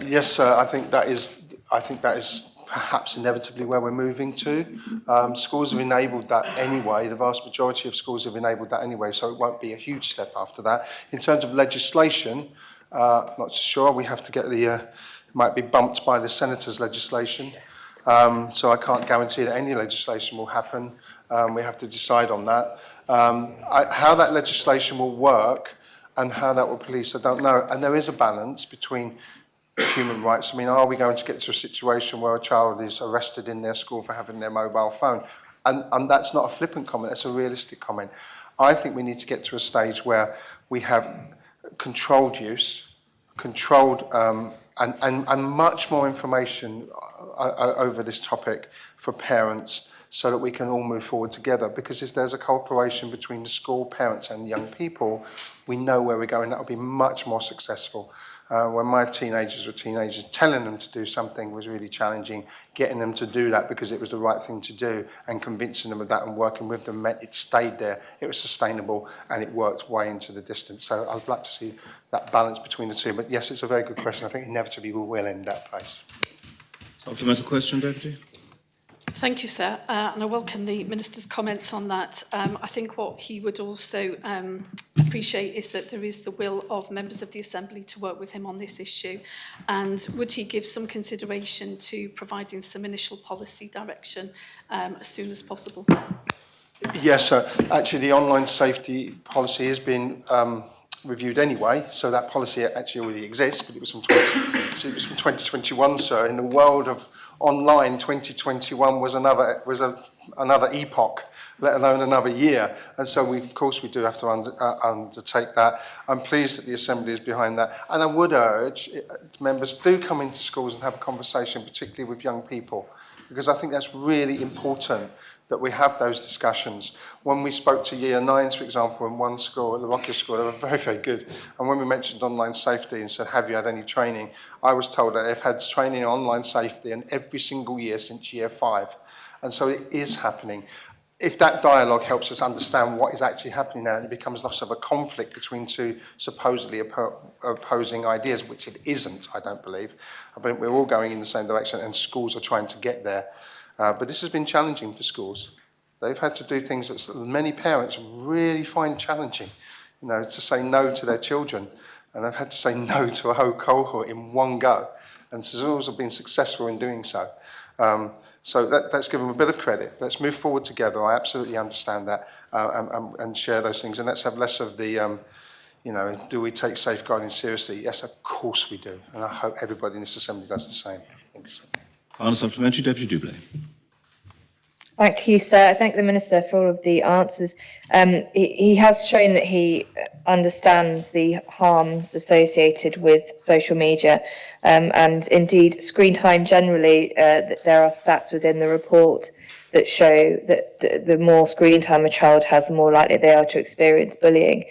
Yes, sir. I think that is perhaps inevitably where we're moving to. Schools have enabled that anyway. The vast majority of schools have enabled that anyway, so it won't be a huge step after that. In terms of legislation, not so sure. We have to get it might be bumped by the Senator's legislation. So I can't guarantee that any legislation will happen. We have to decide on that. How that legislation will work and how that will police, I don't know. And there is a balance between human rights. I mean, are we going to get to a situation where a child is arrested in their school for having their mobile phone? And that's not a flippant comment, that's a realistic comment. I think we need to get to a stage where we have controlled use, controlled and much more information over this topic for parents so that we can all move forward together. Because if there's a cooperation between the school, parents and young people, we know where we're going. That will be much more successful. When my teenagers were teenagers, telling them to do something was really challenging. Getting them to do that because it was the right thing to do and convincing them of that and working with them meant it stayed there, it was sustainable and it worked way into the distance. So I'd like to see that balance between the two. But yes, it's a very good question. I think inevitably we will end that place. Supplemental question, Deputy? Thank you, sir, and I welcome the Minister's comments on that. I think what he would also appreciate is that there is the will of members of the Assembly to work with him on this issue, and would he give some consideration to providing some initial policy direction as soon as possible? Yes, sir. Actually, the online safety policy has been reviewed anyway, so that policy actually already exists, but it was from 2021, sir. In the world of online, 2021 was another epoch, let alone another year. And so of course we do have to undertake that. I'm pleased that the Assembly is behind that. And I would urge members do come into schools and have a conversation, particularly with young people, because I think that's really important that we have those discussions. When we spoke to Year 9s, for example, in one school, at the Rocket School, they were very, very good. And when we mentioned online safety and said, have you had any training? I was told that they've had training in online safety in every single year since Year 5. And so it is happening. If that dialogue helps us understand what is actually happening now, and it becomes less of a conflict between two supposedly opposing ideas, which it isn't, I don't believe. I think we're all going in the same direction and schools are trying to get there. But this has been challenging for schools. They've had to do things that many parents really find challenging, you know, to say no to their children. And they've had to say no to a whole cohort in one go. And schools have been successful in doing so. So let's give them a bit of credit. Let's move forward together. I absolutely understand that and share those things. And let's have less of the, you know, do we take safeguarding seriously? Yes, of course we do. And I hope everybody in this Assembly does the same. Thanks. Final supplementary, Deputy Dublé. Thank you, sir. I thank the Minister for all of the answers. He has shown that he understands the harms associated with social media, and indeed screen time generally. There are stats within the report that show that the more screen time a child has, the more likely they are to experience bullying.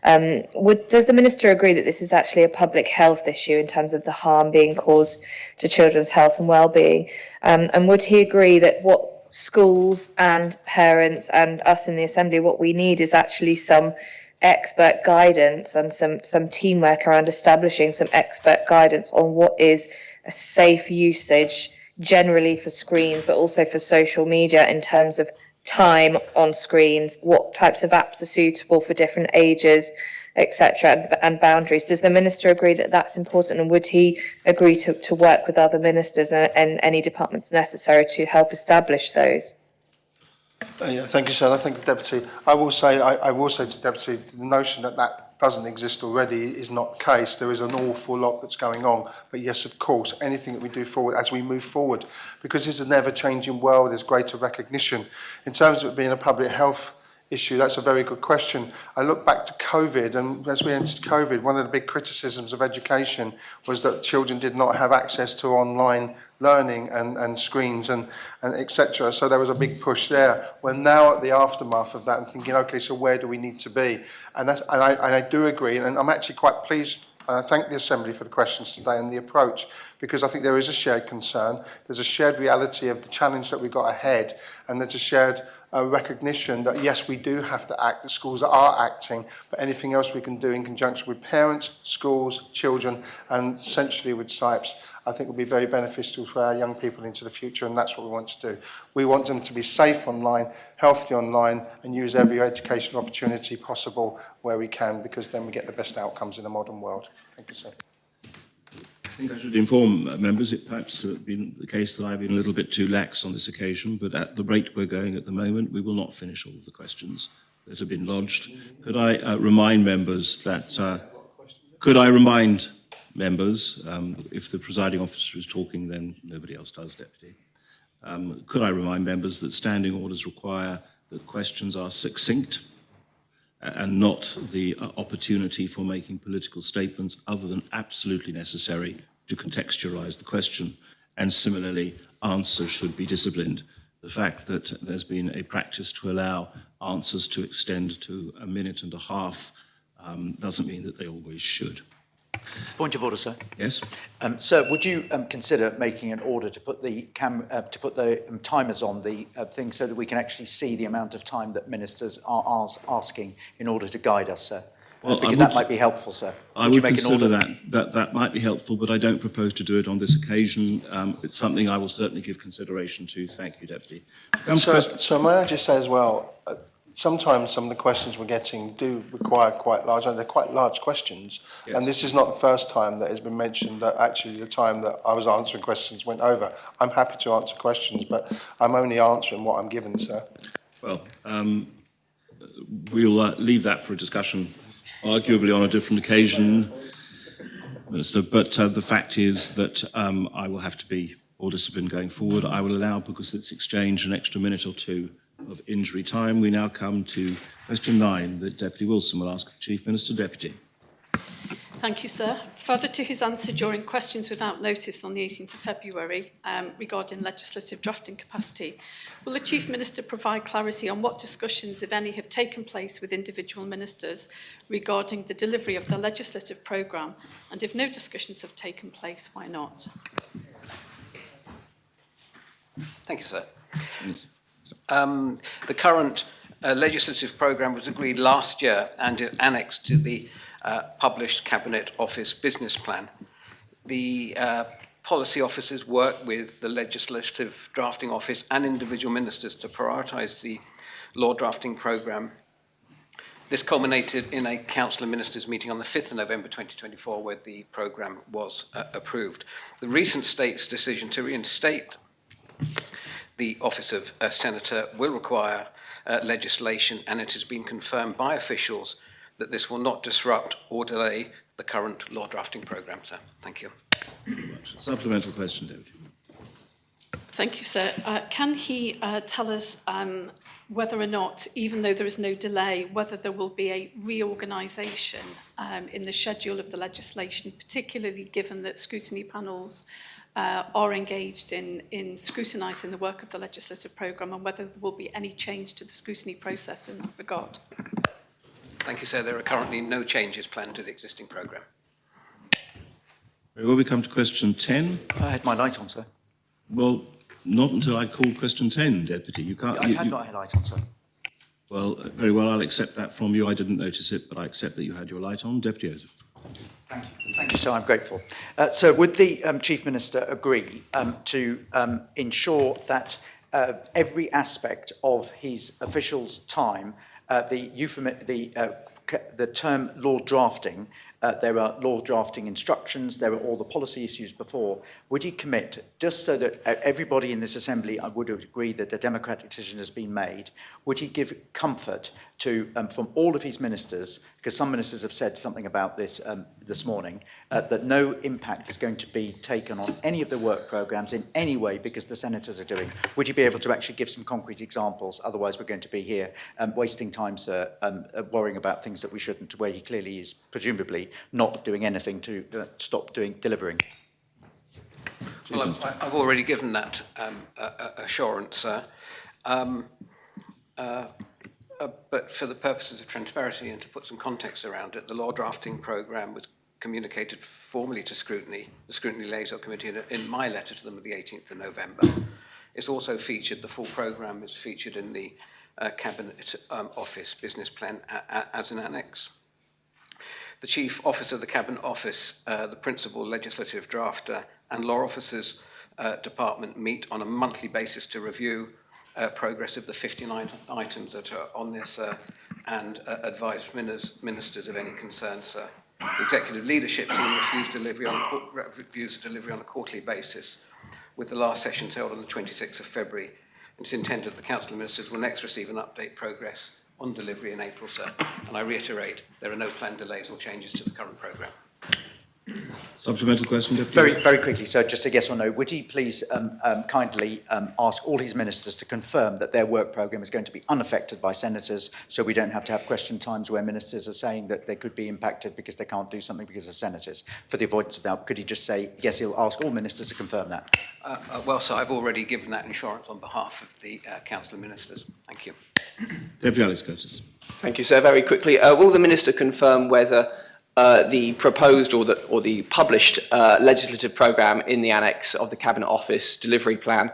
Does the Minister agree that this is actually a public health issue in terms of the harm being caused to children's health and well-being? And would he agree that what schools and parents and us in the Assembly, what we need is actually some expert guidance and some teamwork around establishing some expert guidance on what is a safe usage generally for screens, but also for social media in terms of time on screens, what types of apps are suitable for different ages, etc., and boundaries. Does the Minister agree that that's important, and would he agree to work with other ministers and any departments necessary to help establish those? Yeah, thank you, sir. I thank the Deputy. I will say to the Deputy, the notion that that doesn't exist already is not the case. There is an awful lot that's going on. But yes, of course, anything that we do forward as we move forward, because it's a never-changing world, there's greater recognition. In terms of it being a public health issue, that's a very good question. I look back to COVID, and as we entered COVID, one of the big criticisms of education was that children did not have access to online learning and screens and etc. So there was a big push there. We're now at the aftermath of that and thinking, okay, so where do we need to be? And I do agree, and I'm actually quite pleased. I thank the Assembly for the questions today and the approach, because I think there is a shared concern. There's a shared reality of the challenge that we've got ahead, and there's a shared recognition that, yes, we do have to act, the schools are acting, but anything else we can do in conjunction with parents, schools, children, and essentially with SIPES, I think will be very beneficial for our young people into the future, and that's what we want to do. We want them to be safe online, healthy online, and use every educational opportunity possible where we can, because then we get the best outcomes in a modern world. Thank you, sir. I think I should inform members it perhaps been the case that I've been a little bit too lax on this occasion, but at the rate we're going at the moment, we will not finish all of the questions that have been lodged. Could I remind members that, if the presiding officer is talking, then nobody else does, Deputy. Could I remind members that standing orders require that questions are succinct and not the opportunity for making political statements other than absolutely necessary to contextualise the question. And similarly, answers should be disciplined. The fact that there's been a practice to allow answers to extend to a minute and a half doesn't mean that they always should. Point of order, sir. Yes. Sir, would you consider making an order to put the timers on the thing so that we can actually see the amount of time that ministers are asking in order to guide us, sir? Well, because that might be helpful, sir. I would consider that might be helpful, but I don't propose to do it on this occasion. It's something I will certainly give consideration to. Thank you, Deputy. So may I just say as well, sometimes some of the questions we're getting do require they're quite large questions. Yes. And this is not the first time that has been mentioned that actually the time that I was answering questions went over. I'm happy to answer questions, but I'm only answering what I'm given, sir. Well, we'll leave that for a discussion, arguably on a different occasion, Minister, but the fact is that I will have to be more disciplined going forward. I will allow, because it's exchanged, an extra minute or two of injury time. We now come to question 9 that Deputy Wilson will ask the Chief Minister. Deputy. Thank you, sir. Further to his answer during questions without notice on the 18th of February regarding legislative drafting capacity, will the Chief Minister provide clarity on what discussions, if any, have taken place with individual ministers regarding the delivery of the legislative programme, and if no discussions have taken place, why not? Thank you, sir. The current legislative programme was agreed last year and is annexed to the published Cabinet Office business plan. The policy officers work with the Legislative Drafting Office and individual ministers to prioritise the law drafting programme. This culminated in a Council of Ministers meeting on the 5th of November 2024 where the programme was approved. The recent state's decision to reinstate the Office of Senator will require legislation, and it has been confirmed by officials that this will not disrupt or delay the current law drafting programme, sir. Thank you. Supplemental question, Deputy. Thank you, sir. Can he tell us whether or not, even though there is no delay, whether there will be a reorganisation in the schedule of the legislation, particularly given that scrutiny panels are engaged in scrutinising the work of the legislative programme, and whether there will be any change to the scrutiny process in that regard? Thank you, sir. There are currently no changes planned to the existing programme. Very well, we come to question 10. I had my light on, sir. Well, not until I called question 10, Deputy. You can't. I had my light on, sir. Well, very well, I'll accept that from you. I didn't notice it, but I accept that you had your light on. Deputy Joseph. Thank you, sir. I'm grateful. So would the Chief Minister agree to ensure that every aspect of his official's time, the term law drafting there are law drafting instructions, there are all the policy issues before. Would he commit, just so that everybody in this assembly would agree that the democratic decision has been made, would he give comfort to, from all of his ministers, because some ministers have said something about this this morning, that no impact is going to be taken on any of the work programmes in any way because the senators are doing? Would you be able to actually give some concrete examples? Otherwise we're going to be here wasting time, sir, worrying about things that we shouldn't, where he clearly is presumably not doing anything to stop delivering. Well, I've already given that assurance, sir. But for the purposes of transparency and to put some context around it, the law drafting programme was communicated formally to scrutiny, the Scrutiny Liaison Committee, in my letter to them of the 18th of November. It's also featured, the full programme is featured in the Cabinet Office business plan as an annex. The Chief Officer of the Cabinet Office, the Principal Legislative Drafter and Law Officers Department meet on a monthly basis to review progress of the 59 items that are on this and advise ministers of any concerns, sir. The Executive Leadership Team reviews delivery on a quarterly basis, with the last session held on the 26th of February. It's intended that the Council of Ministers will next receive an update progress on delivery in April, sir. And I reiterate, there are no planned delays or changes to the current programme. Supplemental question, Deputy. Very quickly, sir, just a yes or no. Would he please kindly ask all his ministers to confirm that their work programme is going to be unaffected by senators, so we don't have to have question times where ministers are saying that they could be impacted because they can't do something because of senators? For the avoidance of doubt, could he just say, yes, he'll ask all ministers to confirm that? Well, sir, I've already given that assurance on behalf of the Council of Ministers. Thank you. Deputy Alex Curtis. Thank you, sir. Very quickly, will the Minister confirm whether the proposed or the published legislative programme in the annex of the Cabinet Office delivery plan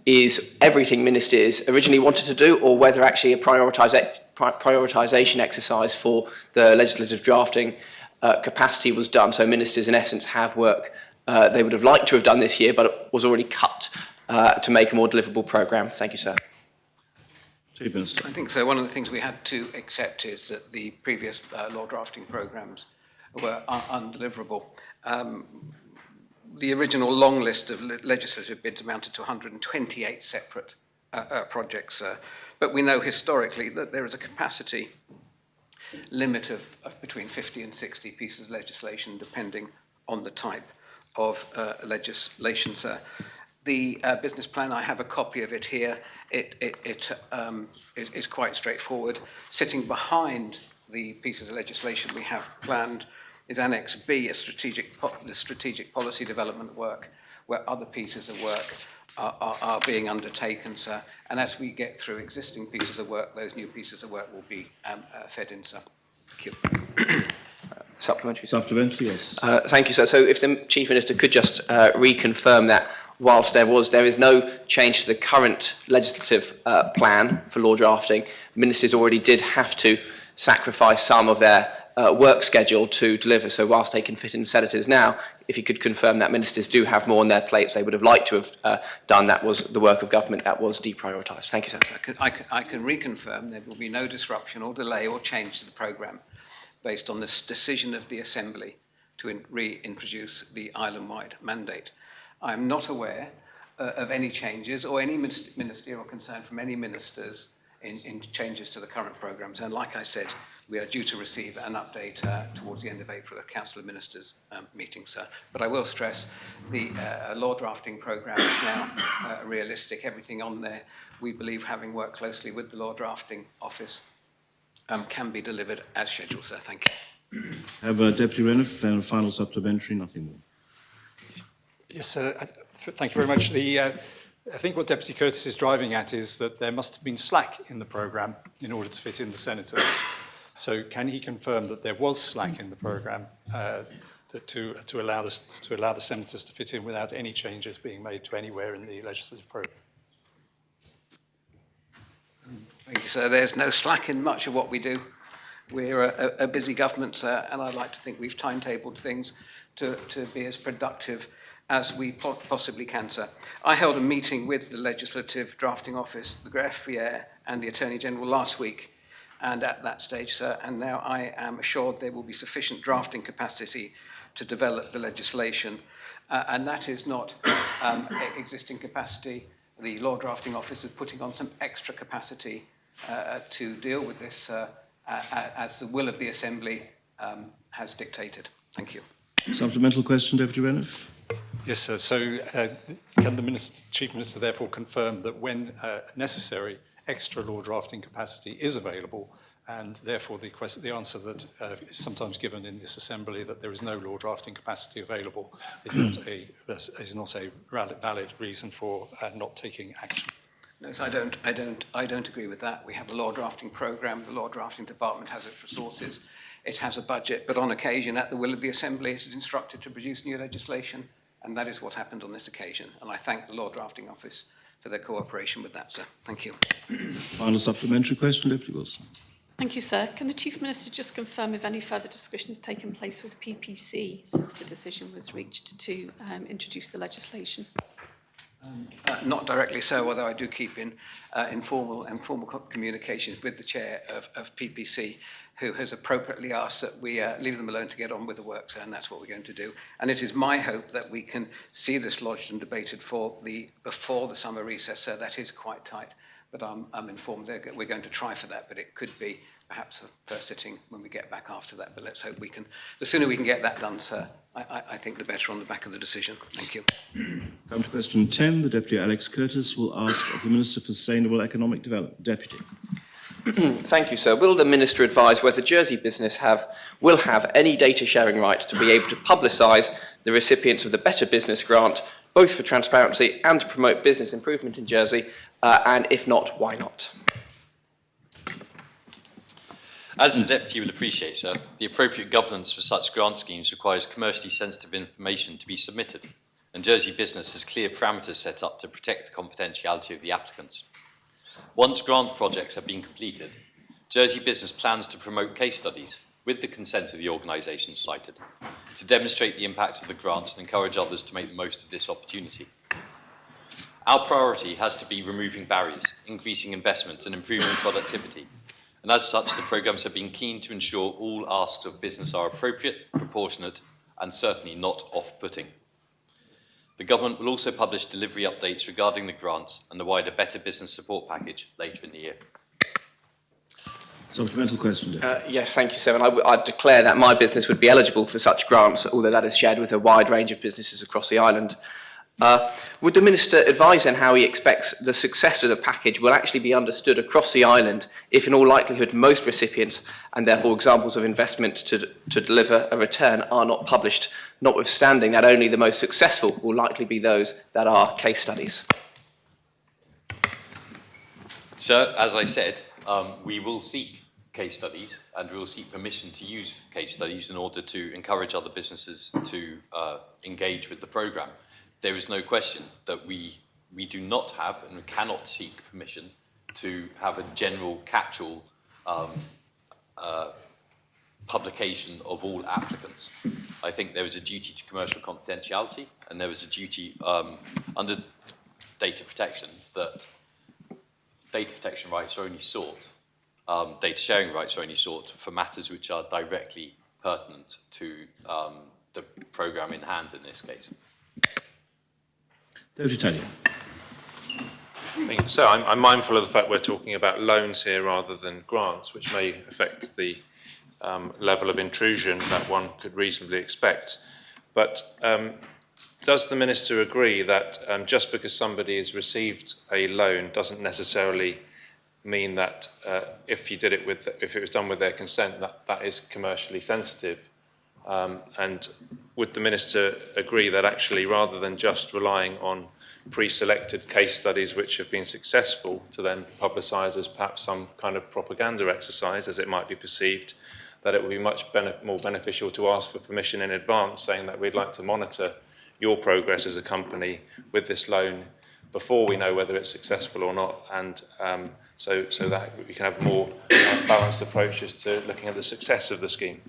is everything ministers originally wanted to do, or whether actually a prioritisation exercise for the legislative drafting capacity was done? So ministers, in essence, have work they would have liked to have done this year, but it was already cut to make a more deliverable programme. Thank you, sir. I think so. One of the things we had to accept is that the previous law drafting programmes were undeliverable. The original long list of legislative bids amounted to 128 separate projects, but we know historically that there is a capacity limit of between 50 and 60 pieces of legislation, depending on the type of legislation, sir. The business plan, I have a copy of it here. It is quite straightforward. Sitting behind the pieces of legislation we have planned is Annex B, the strategic policy development work, where other pieces of work are being undertaken, sir. And as we get through existing pieces of work, those new pieces of work will be fed in, sir. Thank you. Supplementary? Supplementary, yes. Thank you, sir. So if the Chief Minister could just reconfirm that whilst there is no change to the current legislative plan for law drafting, ministers already did have to sacrifice some of their work schedule to deliver. So whilst they can fit in senators now, if you could confirm that ministers do have more on their plates they would have liked to have done, that was the work of government that was deprioritised. Thank you, sir. I can reconfirm there will be no disruption or delay or change to the programme based on this decision of the Assembly to reintroduce the island-wide mandate. I am not aware of any changes or any ministerial concern from any ministers in changes to the current programmes. And like I said, we are due to receive an update towards the end of April at Council of Ministers meeting, sir. But I will stress the law drafting programme is now realistic. Everything on there, we believe, having worked closely with the law drafting office, can be delivered as scheduled, sir. Thank you. Have Deputy Reniff, then a final supplementary, nothing more. Yes, sir. Thank you very much. I think what Deputy Curtis is driving at is that there must have been slack in the programme in order to fit in the senators. So can he confirm that there was slack in the programme to allow the senators to fit in without any changes being made to anywhere in the legislative programme? Thank you, sir. There's no slack in much of what we do. We're a busy government, sir, and I'd like to think we've timetabled things to be as productive as we possibly can, sir. I held a meeting with the Legislative Drafting Office, the Greffier and the Attorney General last week, and at that stage, sir, and now I am assured there will be sufficient drafting capacity to develop the legislation, and that is not existing capacity. The Law Drafting Office is putting on some extra capacity to deal with this as the will of the Assembly has dictated. Thank you. Supplemental question, Deputy Bennett. Yes, sir. So can the Chief Minister therefore confirm that when necessary, extra law drafting capacity is available, and therefore the answer that is sometimes given in this Assembly that there is no law drafting capacity available is not a valid reason for not taking action? No, so I don't agree with that. We have a law drafting programme. The law drafting department has its resources. It has a budget, but on occasion, at the will of the Assembly, it is instructed to produce new legislation, and that is what happened on this occasion. And I thank the Law Drafting Office for their cooperation with that, sir. Thank you. Final supplementary question, Deputy Wilson. Thank you, sir. Can the Chief Minister just confirm if any further discussion has taken place with PPC since the decision was reached to introduce the legislation? Not directly so, although I do keep in informal communications with the chair of PPC, who has appropriately asked that we leave them alone to get on with the work, sir, and that's what we're going to do. And it is my hope that we can see this lodged and debated before the summer recess, sir. That is quite tight, but I'm informed we're going to try for that, but it could be perhaps the first sitting when we get back after that. But let's hope we can, the sooner we can get that done, sir, I think the better on the back of the decision. Thank you. Come to question 10. The Deputy Alex Curtis will ask of the Minister for Sustainable Economic Development. Deputy. Thank you, sir. Will the Minister advise whether Jersey business will have any data sharing rights to be able to publicise the recipients of the Better Business Grant, both for transparency and to promote business improvement in Jersey, and if not, why not? As the Deputy will appreciate, sir, the appropriate governance for such grant schemes requires commercially sensitive information to be submitted, and Jersey business has clear parameters set up to protect the confidentiality of the applicants. Once grant projects have been completed, Jersey business plans to promote case studies, with the consent of the organisations cited, to demonstrate the impact of the grant and encourage others to make the most of this opportunity. Our priority has to be removing barriers, increasing investment and improving productivity. And as such, the programmes have been keen to ensure all asks of business are appropriate, proportionate and certainly not off-putting. The Government will also publish delivery updates regarding the grants and the wider Better Business Support Package later in the year. Supplemental question, Yes, thank you, sir. And I declare that my business would be eligible for such grants, although that is shared with a wide range of businesses across the island. Would the Minister advise then how he expects the success of the package will actually be understood across the island if in all likelihood most recipients and therefore examples of investment to deliver a return are not published, notwithstanding that only the most successful will likely be those that are case studies? Sir, as I said, we will seek case studies and we will seek permission to use case studies in order to encourage other businesses to engage with the programme. There is no question that we do not have and we cannot seek permission to have a general catch-all publication of all applicants. I think there is a duty to commercial confidentiality and there is a duty under data protection that data protection rights are only sought, data sharing rights are only sought for matters which are directly pertinent to the programme in hand in this case. Deputy Taylor. So I'm mindful of the fact we're talking about loans here rather than grants, which may affect the level of intrusion that one could reasonably expect. But does the Minister agree that just because somebody has received a loan doesn't necessarily mean that if it was done with their consent, that is commercially sensitive? And would the Minister agree that actually rather than just relying on pre-selected case studies which have been successful to then publicise as perhaps some kind of propaganda exercise as it might be perceived, that it would be much more beneficial to ask for permission in advance saying that we'd like to monitor your progress as a company with this loan before we know whether it's successful or not, and so that we can have more balanced approaches to looking at the success of the scheme?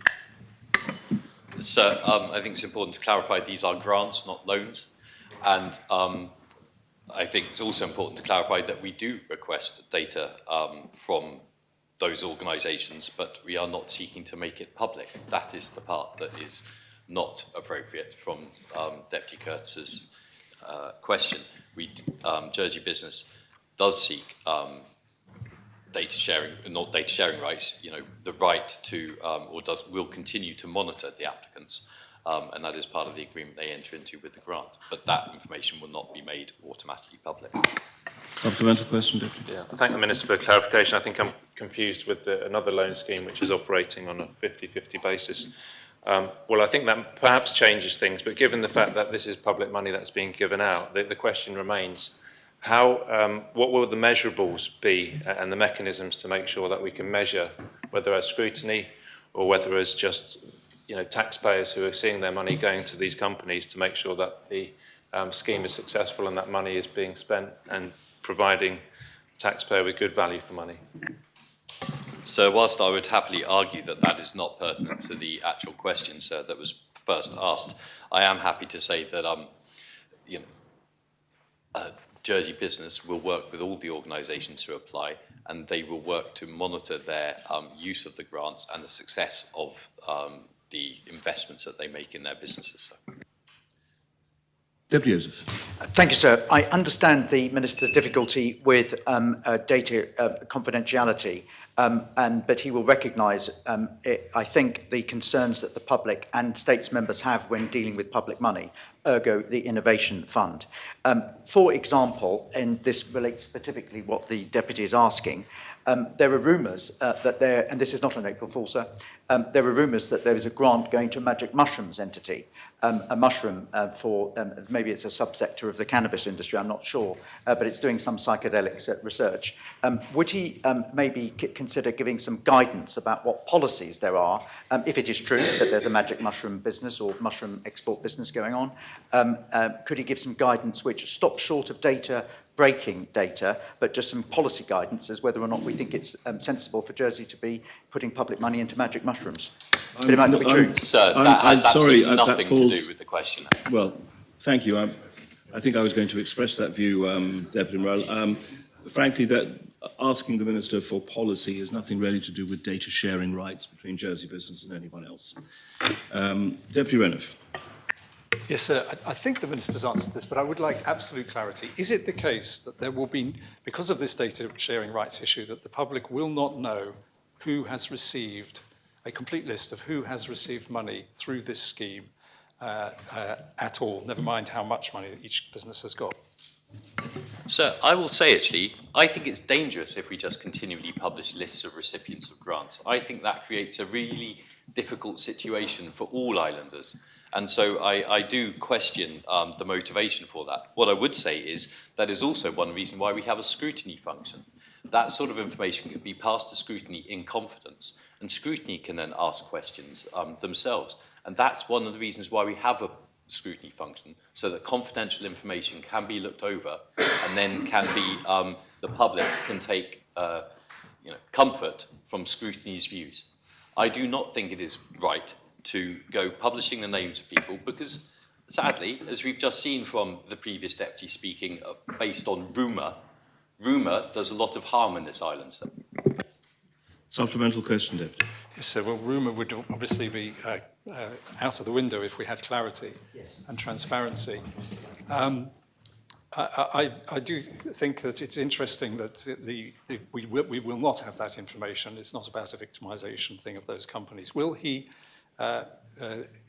Sir, I think it's important to clarify these are grants, not loans. And I think it's also important to clarify that we do request data from those organisations, but we are not seeking to make it public. That is the part that is not appropriate from Deputy Curtis's question. Jersey Business does seek data sharing, not data sharing rights, the right to, will continue to monitor the applicants, and that is part of the agreement they enter into with the grant. But that information will not be made automatically public. Supplemental question, Deputy. Yeah, I thank the Minister for clarification. I think I'm confused with another loan scheme which is operating on a 50-50 basis. Well, I think that perhaps changes things, but given the fact that this is public money that's being given out, the question remains, what will the measurables be and the mechanisms to make sure that we can measure whether as scrutiny or whether as just taxpayers who are seeing their money going to these companies to make sure that the scheme is successful and that money is being spent and providing the taxpayer with good value for money? So whilst I would happily argue that that is not pertinent to the actual question, sir, that was first asked, I am happy to say that Jersey Business will work with all the organisations who apply, and they will work to monitor their use of the grants and the success of the investments that they make in their businesses. So. Deputy Joseph. Thank you, sir. I understand the Minister's difficulty with data confidentiality, but he will recognise, I think, the concerns that the public and states members have when dealing with public money, ergo the Innovation Fund. For example, and this relates specifically what the Deputy is asking, there are rumours that there, and this is not an April Fool, sir, there are rumours that there is a grant going to Magic Mushrooms entity, a mushroom for, maybe it's a subsector of the cannabis industry, I'm not sure, but it's doing some psychedelics research. Would he maybe consider giving some guidance about what policies there are, if it is true that there's a magic mushroom business or mushroom export business going on? Could he give some guidance which stops short of breaking data, but just some policy guidance as whether or not we think it's sensible for Jersey to be putting public money into magic mushrooms? But it might not be true. Sir, that has absolutely nothing to do with the question. Well, thank you. I think I was going to express that view, Deputy Morel. Frankly, that asking the Minister for policy has nothing really to do with data sharing rights between Jersey Business and anyone else. Deputy Renouf. Yes, sir. I think the Minister's answered this, but I would like absolute clarity. Is it the case that there will be, because of this data sharing rights issue, that the public will not know who has received, a complete list of who has received money through this scheme at all, never mind how much money each business has got? So I will say, actually, I think it's dangerous if we just continually publish lists of recipients of grants. I think that creates a really difficult situation for all islanders. And so I do question the motivation for that. What I would say is that is also one reason why we have a scrutiny function. That sort of information can be passed to scrutiny in confidence, and scrutiny can then ask questions themselves. And that's one of the reasons why we have a scrutiny function, so that confidential information can be looked over, and then can be the public can take comfort from scrutiny's views. I do not think it is right to go publishing the names of people because, sadly, as we've just seen from the previous deputy speaking, based on rumour does a lot of harm in this island. Sir. Supplemental question, Deputy. Yes, sir. Well, rumour would obviously be out of the window if we had clarity and transparency. I do think that it's interesting that we will not have that information. It's not about a victimisation thing of those companies. Will he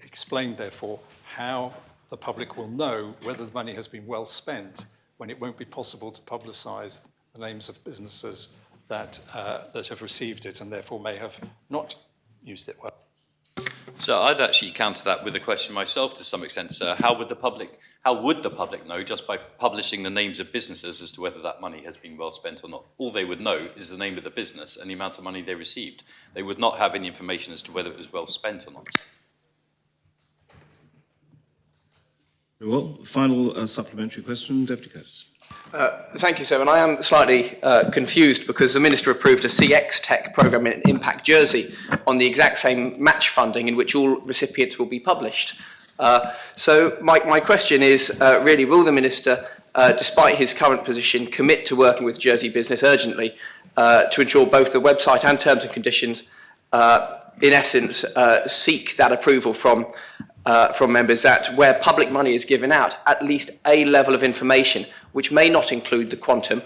explain, therefore, how the public will know whether the money has been well spent when it won't be possible to publicise the names of businesses that have received it and therefore may have not used it well? So I'd actually counter that with a question myself to some extent, sir. How would the public know just by publishing the names of businesses as to whether that money has been well spent or not? All they would know is the name of the business and the amount of money they received. They would not have any information as to whether it was well spent or not. Well, final supplementary question, Deputy Curtis. Thank you, sir. And I am slightly confused because the Minister approved a CX Tech programme in Impact Jersey on the exact same match funding in which all recipients will be published. So my question is, really, will the Minister, despite his current position, commit to working with Jersey Business urgently to ensure both the website and terms and conditions, in essence, seek that approval from members that where public money is given out, at least a level of information, which may not include the quantum,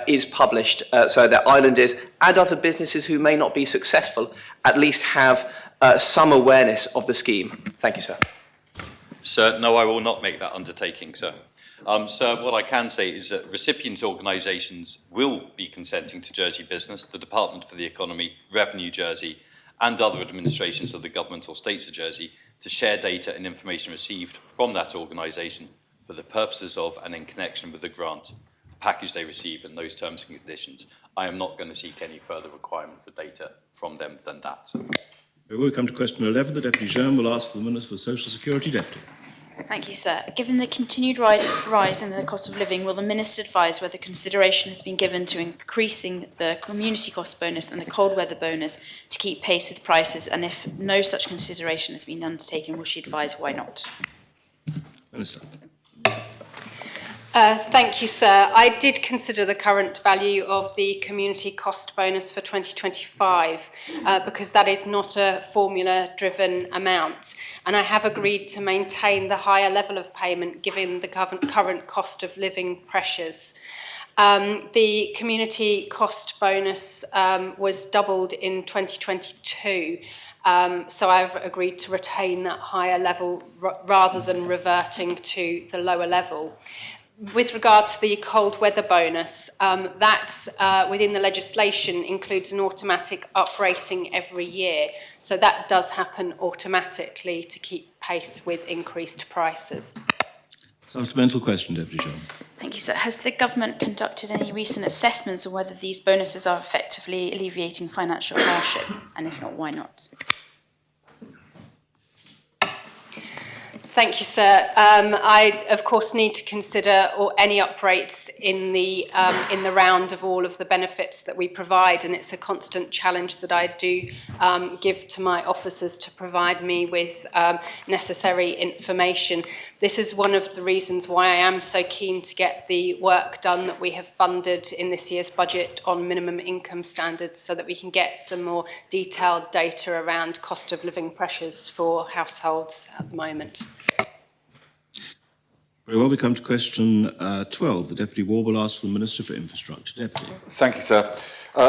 is published so that islanders and other businesses who may not be successful at least have some awareness of the scheme. Thank you, sir. Sir, no, I will not make that undertaking, sir. Sir, what I can say is that recipient organisations will be consenting to Jersey Business, the Department for the Economy, Revenue Jersey, and other administrations of the government or states of Jersey to share data and information received from that organisation for the purposes of and in connection with the grant, the package they receive and those terms and conditions. I am not going to seek any further requirement for data from them than that. We will come to question 11. The Deputy Jean will ask the Minister for Social Security Deputy. Thank you, sir. Given the continued rise in the cost of living, will the Minister advise whether consideration has been given to increasing the community cost bonus and the cold weather bonus to keep pace with prices? And if no such consideration has been undertaken, will she advise why not? Minister. Thank you, sir. I did consider the current value of the community cost bonus for 2025 because that is not a formula-driven amount, and I have agreed to maintain the higher level of payment given the current cost of living pressures. The community cost bonus was doubled in 2022. So I've agreed to retain that higher level rather than reverting to the lower level. With regard to the cold weather bonus, that within the legislation includes an automatic uprating every year. So that does happen automatically to keep pace with increased prices. Supplemental question, Deputy Jean. Thank you, sir. Has the government conducted any recent assessments on whether these bonuses are effectively alleviating financial hardship? And if not, why not? Thank you, sir. I, of course, need to consider any uprates in the round of all of the benefits that we provide, and it's a constant challenge that I do give to my officers to provide me with necessary information. This is one of the reasons why I am so keen to get the work done that we have funded in this year's budget on minimum income standards so that we can get some more detailed data around cost of living pressures for households at the moment. Very well, we come to question 12. The Deputy Ward will ask for the Minister for Infrastructure. Deputy. Thank you, sir.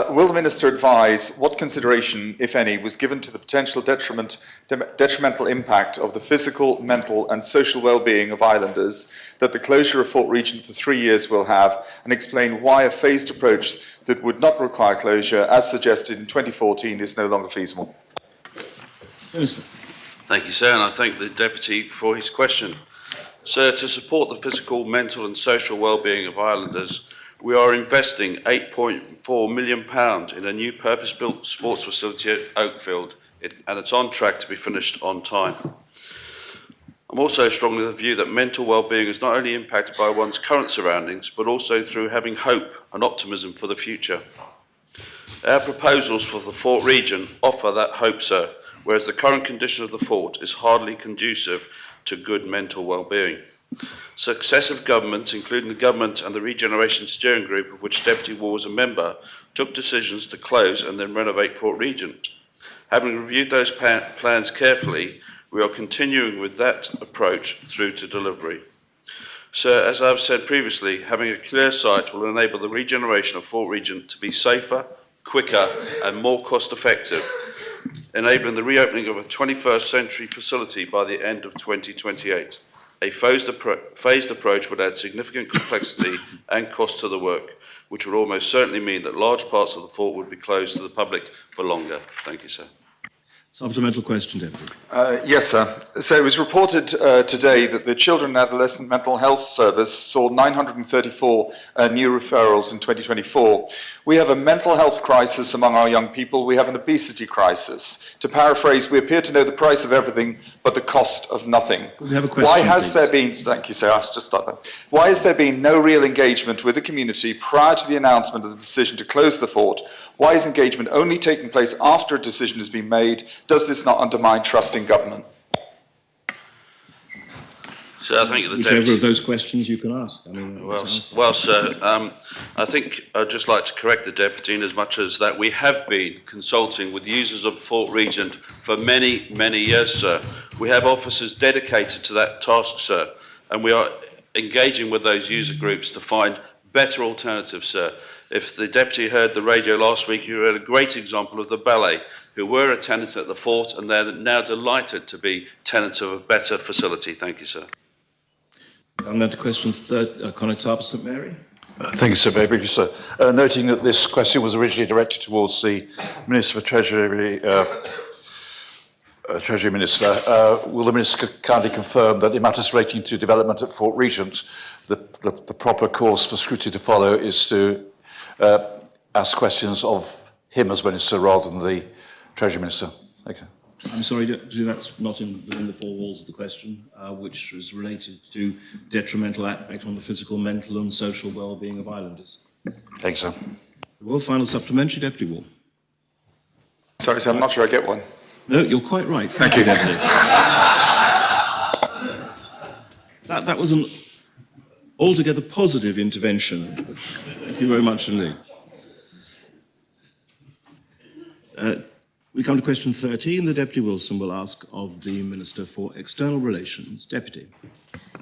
Will the Minister advise what consideration, if any, was given to the potential detrimental impact of the physical, mental and social well-being of islanders that the closure of Fort Regent for 3 years will have, and explain why a phased approach that would not require closure, as suggested in 2014, is no longer feasible? Minister. Thank you, sir, and I thank the Deputy for his question. Sir, to support the physical, mental and social well-being of islanders, we are investing £8.4 million in a new purpose-built sports facility at Oakfield, and it's on track to be finished on time. I'm also strongly of the view that mental well-being is not only impacted by one's current surroundings, but also through having hope and optimism for the future. Our proposals for the Fort Regent offer that hope, sir, whereas the current condition of the fort is hardly conducive to good mental well-being. Successive governments, including the government and the Regeneration Steering Group, of which Deputy Ward was a member, took decisions to close and then renovate Fort Regent. Having reviewed those plans carefully, we are continuing with that approach through to delivery. Sir, as I've said previously, having a clear site will enable the regeneration of Fort Regent to be safer, quicker and more cost-effective, enabling the reopening of a 21st century facility by the end of 2028. A phased approach would add significant complexity and cost to the work, which would almost certainly mean that large parts of the fort would be closed to the public for longer. Thank you, sir. Supplemental question, Deputy. Yes, sir. So it was reported today that the Children and Adolescent Mental Health Service saw 934 new referrals in 2024. We have a mental health crisis among our young people. We have an obesity crisis. To paraphrase, we appear to know the price of everything but the cost of nothing. We have a question, Why has please. there been, thank you, sir, I'll just stop there. Why has there been no real engagement with the community prior to the announcement of the decision to close the fort? Why is engagement only taking place after a decision has been made? Does this not undermine trust in government? So I think the Whichever Deputy... of those questions you can ask. I mean, Well, sir, I think I'd just like to correct the Deputy in as much as that we have been consulting with users of Fort Regent for many, many years, sir. We have officers dedicated to that task, sir, and we are engaging with those user groups to find better alternatives, sir. If the Deputy heard the radio last week, you heard a great example of the ballet, who were a tenant at the fort, and they're now delighted to be tenants of a better facility. Thank you, sir. And then to question Connacht Harbour St Mary. Thank you, sir. Very briefly, sir. Noting that this question was originally directed towards the Minister for Treasury, Treasury Minister, will the Minister kindly confirm that in matters relating to development at Fort Regent, the proper course for scrutiny to follow is to ask questions of him as Minister rather than the Treasury Minister? Thank you. I'm sorry, that's not within the four walls of the question, which is related to detrimental impact on the physical, mental and social well-being of islanders. Thanks, sir. Well, final supplementary, Deputy Wall. Sorry, sir, I'm not sure I get one. No, you're quite right. Thank you, Deputy. That was an altogether positive intervention. Thank you very much indeed. We come to question 13. The Deputy Wilson will ask of the Minister for External Relations. Deputy.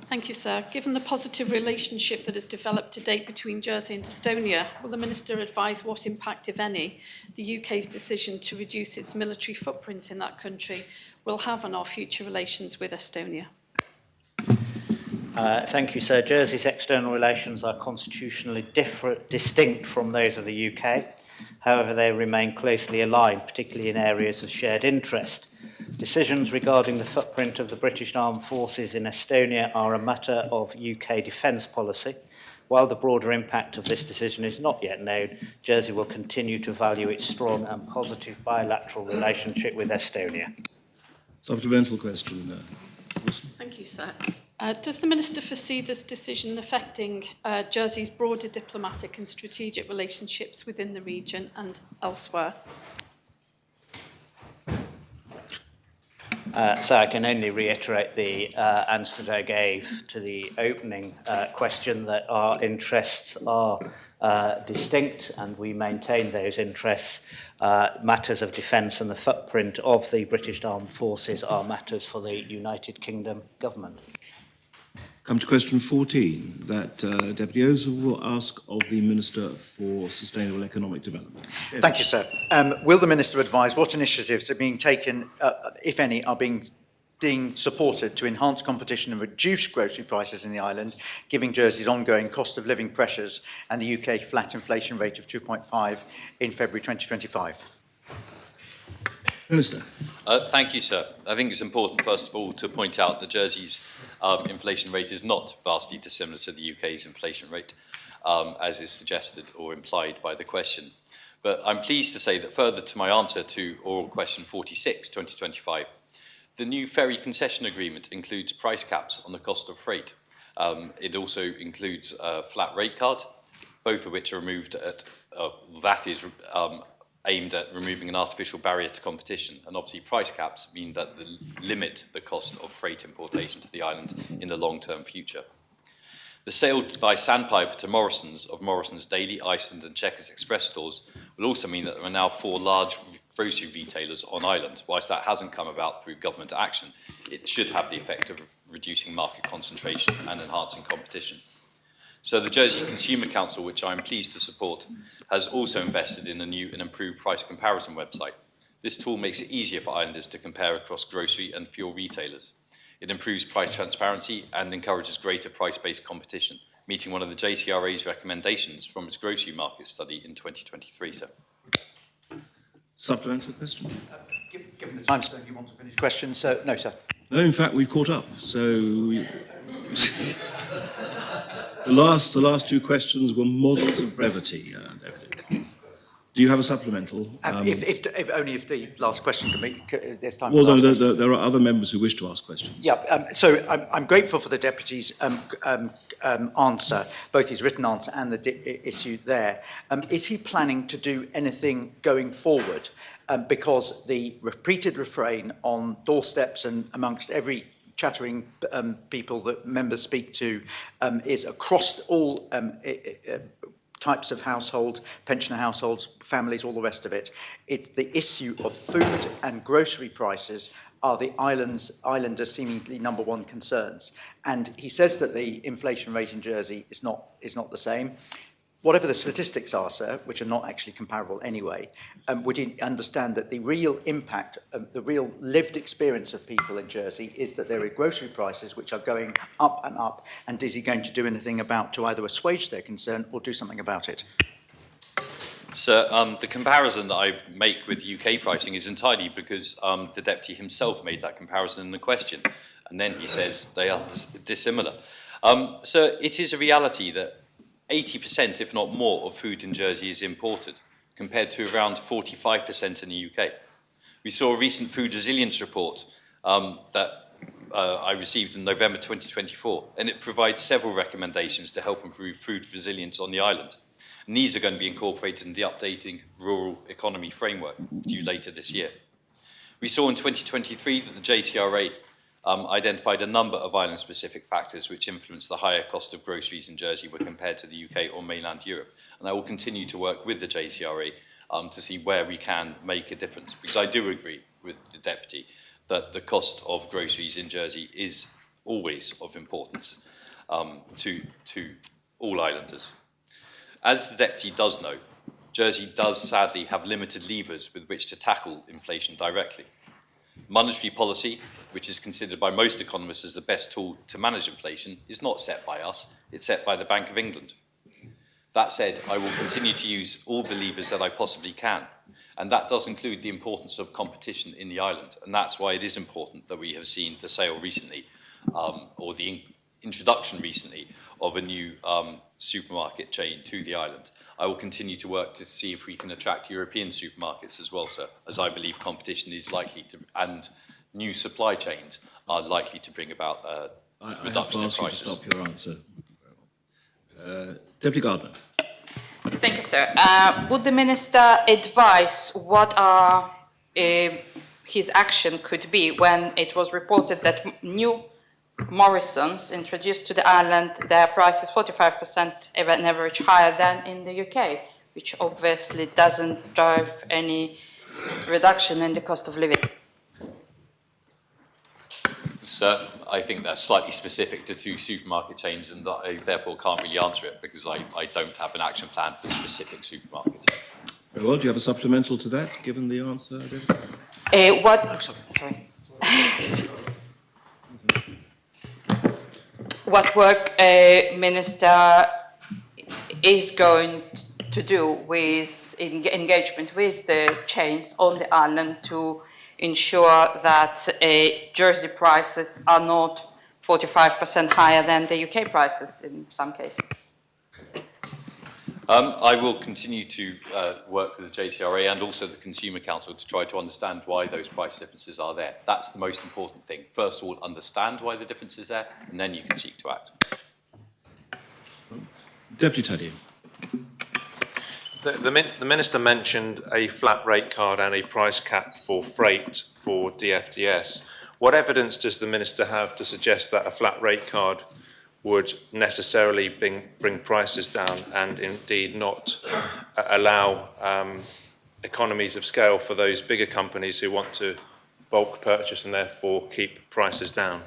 Thank you, sir. Given the positive relationship that has developed to date between Jersey and Estonia, will the Minister advise what impact, if any, the UK's decision to reduce its military footprint in that country will have on our future relations with Estonia? Thank you, sir. Jersey's external relations are constitutionally distinct from those of the UK. However, they remain closely aligned, particularly in areas of shared interest. Decisions regarding the footprint of the British Armed Forces in Estonia are a matter of UK defence policy. While the broader impact of this decision is not yet known, Jersey will continue to value its strong and positive bilateral relationship with Estonia. Supplemental question. Thank you, sir. Does the Minister foresee this decision affecting Jersey's broader diplomatic and strategic relationships within the region and elsewhere? So I can only reiterate the answer that I gave to the opening question, that our interests are distinct and we maintain those interests. Matters of defence and the footprint of the British Armed Forces are matters for the United Kingdom government. Come to question 14, that Deputy Ozil will ask of the Minister for Sustainable Economic Development. Thank you, sir. Will the Minister advise what initiatives are being taken, if any, are being supported to enhance competition and reduce grocery prices in the island, given Jersey's ongoing cost of living pressures and the UK flat inflation rate of 2.5 in February 2025? Minister. Thank you, sir. I think it's important, first of all, to point out that Jersey's inflation rate is not vastly dissimilar to the UK's inflation rate, as is suggested or implied by the question. But I'm pleased to say that further to my answer to oral question 46, 2025, the new ferry concession agreement includes price caps on the cost of freight. It also includes a flat rate card, both of which are removed at, aimed at removing an artificial barrier to competition. And obviously price caps mean that they limit the cost of freight importation to the island in the long-term future. The sale by Sandpiper to Morrison's of Morrison's Daily, Iceland and Checkers Express stores will also mean that there are now 4 large grocery retailers on island. Whilst that hasn't come about through government action, it should have the effect of reducing market concentration and enhancing competition. So the Jersey Consumer Council, which I'm pleased to support, has also invested in a new and improved price comparison website. This tool makes it easier for islanders to compare across grocery and fuel retailers. It improves price transparency and encourages greater price-based competition, meeting one of the JCRA's recommendations from its grocery market study in 2023, sir. Supplemental question? Given the time, sir, you want to finish questions? So, no, sir. No, in fact, we've caught up. So the last 2 questions were models of brevity, David. Do you have a supplemental? If only if the last question can be, there's time. Well, no, there are other members who wish to ask questions. Yeah, so I'm grateful for the Deputy's answer, both his written answer and the issue there. Is he planning to do anything going forward? Because the repeated refrain on doorsteps and amongst every chattering people that members speak to is across all types of households, pensioner households, families, all the rest of it. It's the issue of food and grocery prices are the islanders' seemingly number one concerns. And he says that the inflation rate in Jersey is not the same. Whatever the statistics are, sir, which are not actually comparable anyway, would you understand that the real impact, the real lived experience of people in Jersey is that there are grocery prices which are going up, and is he going to do anything to either assuage their concern or do something about it? Sir, the comparison that I make with UK pricing is entirely because the Deputy himself made that comparison in the question, and then he says they are dissimilar. Sir, it is a reality that 80%, if not more, of food in Jersey is imported, compared to around 45% in the UK. We saw a recent food resilience report that I received in November 2024, and it provides several recommendations to help improve food resilience on the island. And these are going to be incorporated in the updating rural economy framework due later this year. We saw in 2023 that the JCRA identified a number of island-specific factors which influence the higher cost of groceries in Jersey when compared to the UK or mainland Europe. And I will continue to work with the JCRA to see where we can make a difference, because I do agree with the Deputy that the cost of groceries in Jersey is always of importance to all islanders. As the Deputy does know, Jersey does sadly have limited levers with which to tackle inflation directly. Monetary policy, which is considered by most economists as the best tool to manage inflation, is not set by us, it's set by the Bank of England. That said, I will continue to use all the levers that I possibly can, and that does include the importance of competition in the island, and that's why it is important that we have seen the sale recently, or the introduction recently, of a new supermarket chain to the island. I will continue to work to see if we can attract European supermarkets as well, sir, as I believe competition is likely to, and new supply chains are likely to bring about a reduction in prices. I have to ask you to stop your answer. Deputy Gardner. Thank you, sir. Would the Minister advise what his action could be when it was reported that new Morrisons introduced to the island, their price is 45% on average higher than in the UK, which obviously doesn't drive any reduction in the cost of living? Sir, I think that's slightly specific to two supermarket chains, and I therefore can't really answer it because I don't have an action plan for specific supermarkets. Very well. Do you have a supplemental to that, given the answer, David? What work Minister is going to do with engagement with the chains on the island to ensure that Jersey prices are not 45% higher than the UK prices in some cases? I will continue to work with the JCRA and also the Consumer Council to try to understand why those price differences are there. That's the most important thing. First of all, understand why the difference is there, and then you can seek to act. Deputy Taddy. The Minister mentioned a flat rate card and a price cap for freight for DFDS. What evidence does the Minister have to suggest that a flat rate card would necessarily bring prices down and indeed not allow economies of scale for those bigger companies who want to bulk purchase and therefore keep prices down?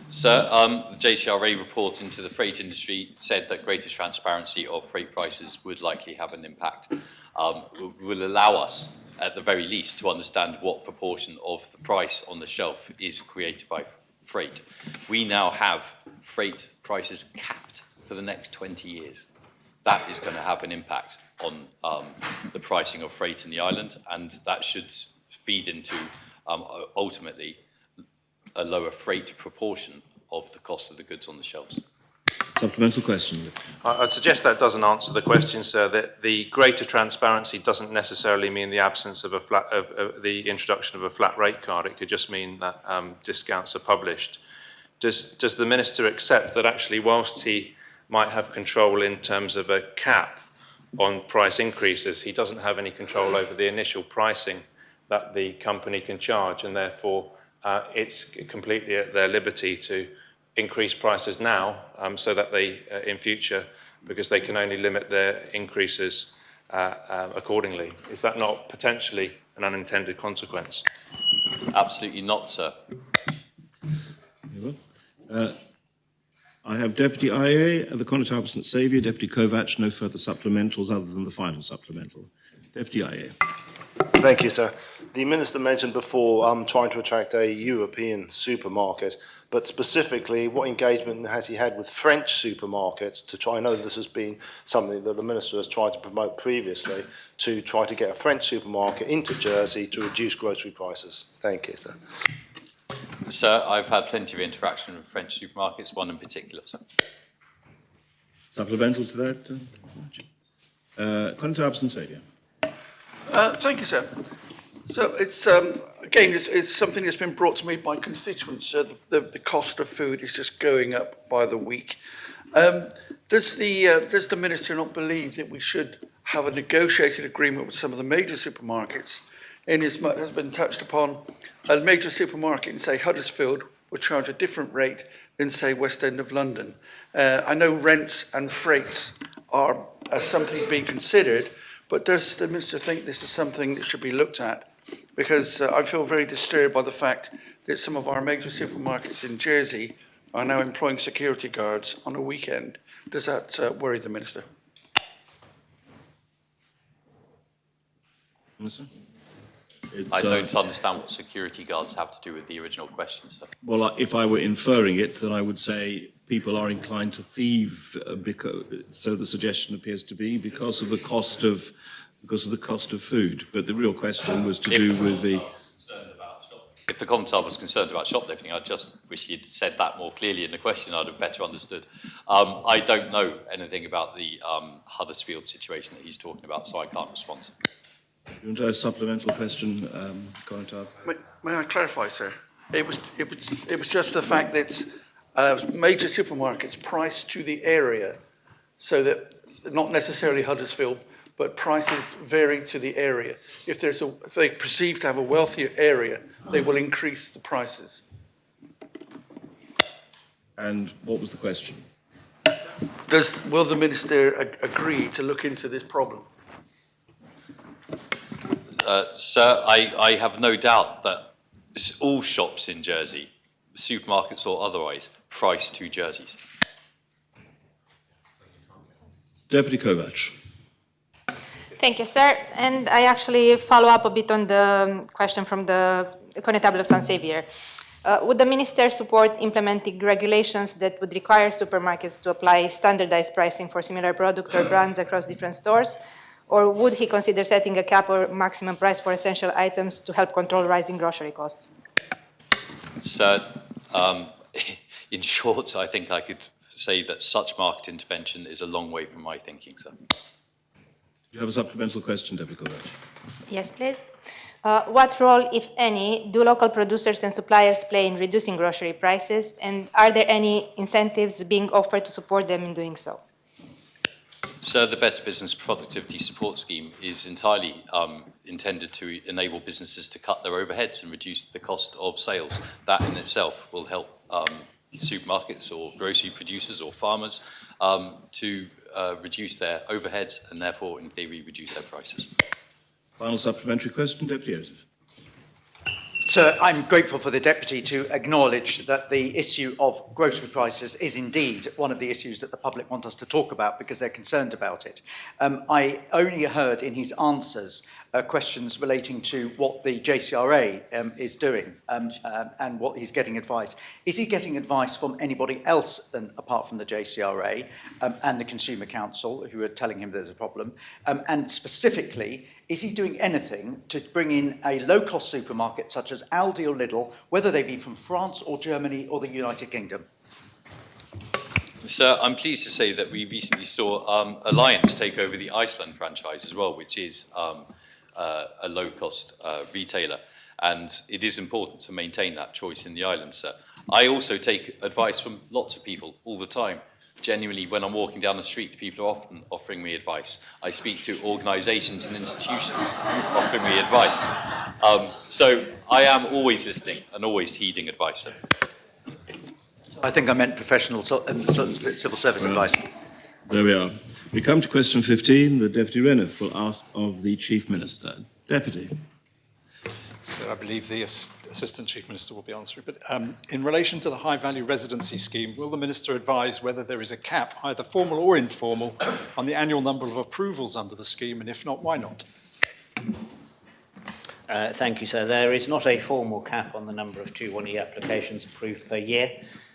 Sir, the JCRA report into the freight industry said that greater transparency of freight prices would likely have an impact. Will allow us, at the very least, to understand what proportion of the price on the shelf is created by freight. We now have freight prices capped for the next 20 years. That is going to have an impact on the pricing of freight in the island, and that should feed into ultimately a lower freight proportion of the cost of the goods on the shelves. Supplemental question. I'd suggest that doesn't answer the question, sir, that the greater transparency doesn't necessarily mean the absence of the introduction of a flat rate card. It could just mean that discounts are published. Does the Minister accept that actually, whilst he might have control in terms of a cap on price increases, he doesn't have any control over the initial pricing that the company can charge, and therefore it's completely at their liberty to increase prices now so that they, in future, because they can only limit their increases accordingly. Is that not potentially an unintended consequence? Absolutely not, sir. I have Deputy IA, the Conotable St Saviour, Deputy Kovac, no further supplementals other than the final supplemental. Deputy IA. Thank you, sir. The Minister mentioned before trying to attract a European supermarket, but specifically, what engagement has he had with French supermarkets to try? I know this has been something that the Minister has tried to promote previously, to try to get a French supermarket into Jersey to reduce grocery prices. Thank you, sir. Sir, I've had plenty of interaction with French supermarkets, one in particular, sir. Supplemental to that? Conotable St Saviour. Thank you, sir. So it's again, it's something that's been brought to me by constituents. The cost of food is just going up by the week. Does the Minister not believe that we should have a negotiated agreement with some of the major supermarkets, in as much as been touched upon? A major supermarket in, say, Huddersfield would charge a different rate than, say, West End of London. I know rents and freights are something to be considered, but does the Minister think this is something that should be looked at? Because I feel very disturbed by the fact that some of our major supermarkets in Jersey are now employing security guards on a weekend. Does that worry the Minister? Minister? I don't understand what security guards have to do with the original question, sir. Well, if I were inferring it, then I would say people are inclined to thieve, so the suggestion appears to be because of the cost of food. But the real question was to do with the. If the Conotable was concerned about shoplifting, I just wish he'd said that more clearly in the question. I'd have better understood. I don't know anything about the Huddersfield situation that he's talking about, so I can't respond. You want a supplemental question, Conotable? May I clarify, sir? It was just the fact that major supermarkets price to the area, so that not necessarily Huddersfield, but prices vary to the area. If they perceive to have a wealthier area, they will increase the prices. And what was the question? Will the Minister agree to look into this problem? Sir, I have no doubt that all shops in Jersey, supermarkets or otherwise, price to jerseys. Deputy Kovac. Thank you, sir. And I actually follow up a bit on the question from the Conotable of St Saviour. Would the Minister support implementing regulations that would require supermarkets to apply standardized pricing for similar products or brands across different stores? Or would he consider setting a cap or maximum price for essential items to help control rising grocery costs? Sir, in short, I think I could say that such market intervention is a long way from my thinking, sir. Do you have a supplemental question, Deputy Kovac? Yes, please. What role, if any, do local producers and suppliers play in reducing grocery prices? And are there any incentives being offered to support them in doing so? Sir, the Better Business Productivity Support Scheme is entirely intended to enable businesses to cut their overheads and reduce the cost of sales. That in itself will help supermarkets or grocery producers or farmers to reduce their overheads and therefore, in theory, reduce their prices. Final supplementary question, Deputy Joseph. Sir, I'm grateful for the Deputy to acknowledge that the issue of grocery prices is indeed one of the issues that the public want us to talk about because they're concerned about it. I only heard in his answers questions relating to what the JCRA is doing and what he's getting advice. Is he getting advice from anybody else apart from the JCRA and the Consumer Council, who are telling him there's a problem? And specifically, is he doing anything to bring in a low-cost supermarket such as Aldi or Lidl, whether they be from France or Germany or the United Kingdom? Sir, I'm pleased to say that we recently saw Alliance take over the Iceland franchise as well, which is a low-cost retailer. And it is important to maintain that choice in the island, sir. I also take advice from lots of people all the time. Genuinely, when I'm walking down the street, people are often offering me advice. I speak to organisations and institutions offering me advice. So I am always listening and always heeding advice. So. I think I meant professional civil service advice. There we are. We come to question 15. The Deputy Reniff will ask of the Chief Minister. Deputy. So I believe the Assistant Chief Minister will be answering. But in relation to the High Value Residency Scheme, will the Minister advise whether there is a cap, either formal or informal, on the annual number of approvals under the scheme, and if not, why not? Thank you, sir. There is not a formal cap on the number of 2-1E applications approved per year.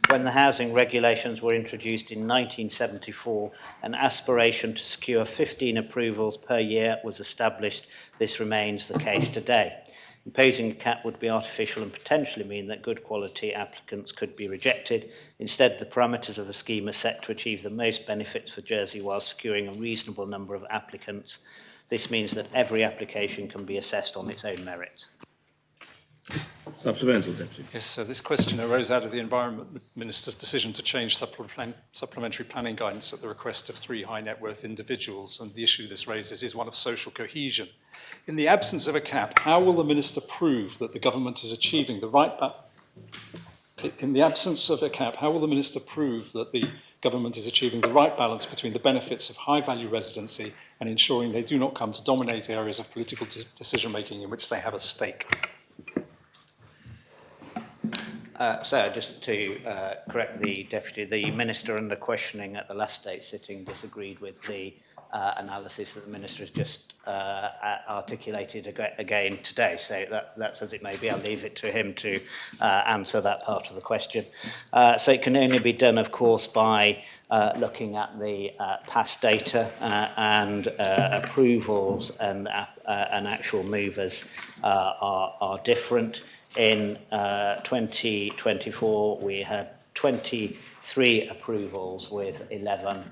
When the housing regulations were introduced in 1974, an aspiration to secure 15 approvals per year was established. This remains the case today. Imposing a cap would be artificial and potentially mean that good quality applicants could be rejected. Instead, the parameters of the scheme are set to achieve the most benefits for Jersey while securing a reasonable number of applicants. This means that every application can be assessed on its own merits. Supplemental, Deputy. Yes, so this question arose out of the Environment Minister's decision to change supplementary planning guidance at the request of 3 high net worth individuals, and the issue this raises is one of social cohesion. In the absence of a cap, how will the Minister prove that the government is achieving the right In the absence of a cap, how will the Minister prove that the government is achieving the right balance between the benefits of high-value residency and ensuring they do not come to dominate areas of political decision-making in which they have a stake? So, just to correct the Deputy, the Minister under questioning at the last state sitting disagreed with the analysis that the Minister has just articulated again today. So that's as it may be. I'll leave it to him to answer that part of the question. So it can only be done, of course, by looking at the past data and approvals and actual movers are different. In 2024, we had 23 approvals with 11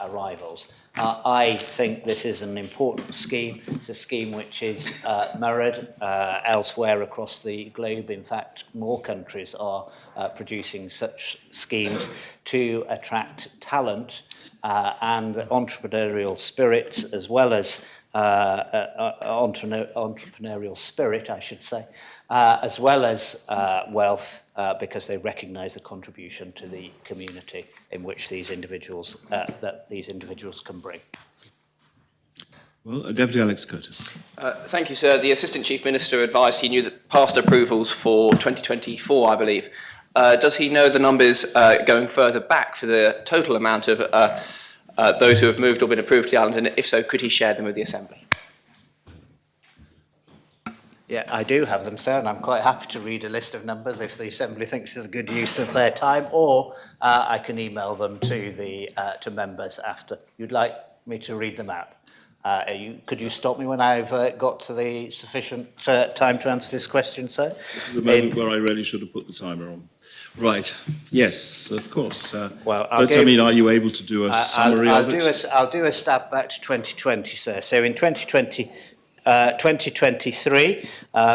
arrivals. I think this is an important scheme. It's a scheme which is mirrored elsewhere across the globe. In fact, more countries are producing such schemes to attract talent and entrepreneurial spirits, as well as entrepreneurial spirit, I should say, as well as wealth, because they recognise the contribution to the community in which these individuals can bring. Well, Deputy Alex Curtis. Thank you, sir. The Assistant Chief Minister advised he knew that past approvals for 2024, I believe. Does he know the numbers going further back for the total amount of those who have moved or been approved to the island, and if so, could he share them with the Assembly? Yeah, I do have them, sir, and I'm quite happy to read a list of numbers if the Assembly thinks it's a good use of their time, or I can email them to the to members after. You'd like me to read them out? Could you stop me when I've got to the sufficient time to answer this question, sir? This is a moment where I really should have put the timer on. Right. Yes, of course. Well, I mean, are you able to do a summary of it? I'll do a stab back to 2020, sir. So in 2023,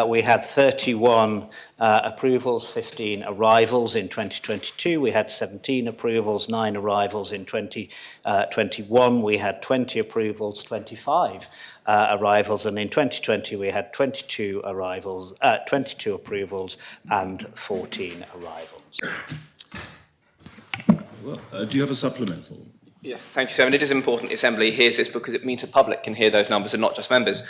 we had 31 approvals, 15 arrivals. In 2022, we had 17 approvals, 9 arrivals. In 2021, we had 20 approvals, 25 arrivals. And in 2020, we had 22 arrivals, 22 approvals and 14 arrivals. Well, do you have a supplemental? Yes, thank you, sir. And it is important the Assembly hears this because it means the public can hear those numbers and not just members.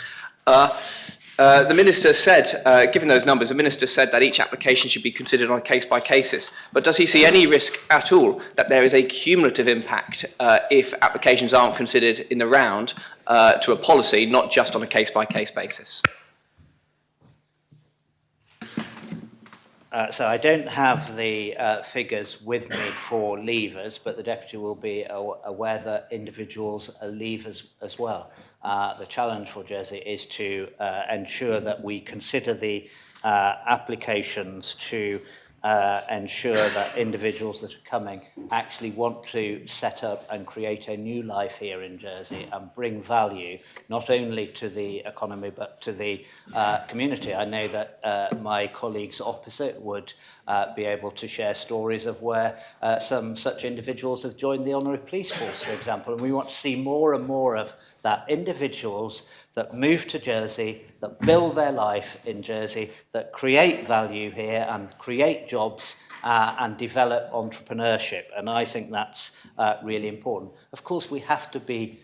The Minister said, given those numbers, the Minister said that each application should be considered on a case-by-case basis. But does he see any risk at all that there is a cumulative impact if applications aren't considered in the round to a policy, not just on a case-by-case basis? So I don't have the figures with me for leavers, but the Deputy will be aware that individuals are leavers as well. The challenge for Jersey is to ensure that we consider the applications to ensure that individuals that are coming actually want to set up and create a new life here in Jersey and bring value not only to the economy but to the community. I know that my colleagues opposite would be able to share stories of where some such individuals have joined the Honorary Police Force, for example, and we want to see more and more of that individuals that move to Jersey, that build their life in Jersey, that create value here and create jobs and develop entrepreneurship. And I think that's really important. Of course, we have to be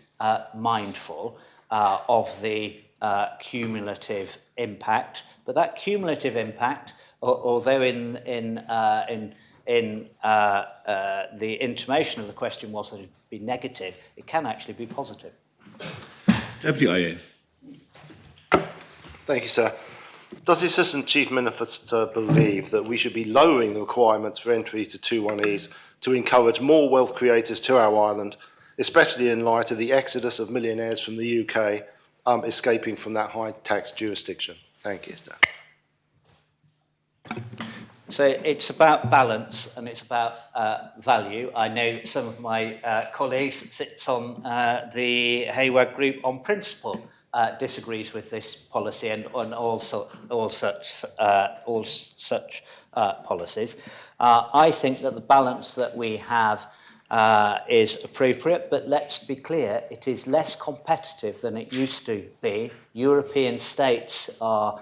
mindful of the cumulative impact, but that cumulative impact, although in the intimation of the question was that it would be negative, it can actually be positive. Deputy IA. Thank you, sir. Does the Assistant Chief Minister believe that we should be lowering the requirements for entry to 21Es to encourage more wealth creators to our island, especially in light of the exodus of millionaires from the UK escaping from that high tax jurisdiction? Thank you, sir. So it's about balance and it's about value. I know some of my colleagues that sits on the Hayward Group on principle disagrees with this policy and on all such policies. I think that the balance that we have is appropriate, but let's be clear, it is less competitive than it used to be. European states are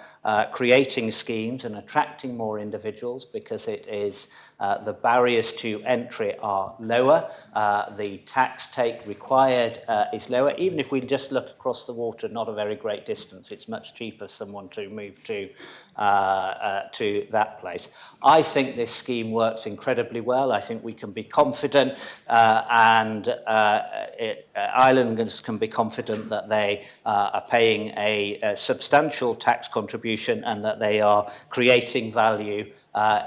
creating schemes and attracting more individuals because it is the barriers to entry are lower, the tax take required is lower. Even if we just look across the water, not a very great distance, it's much cheaper for someone to move to that place. I think this scheme works incredibly well. I think we can be confident islanders can be confident that they are paying a substantial tax contribution and that they are creating value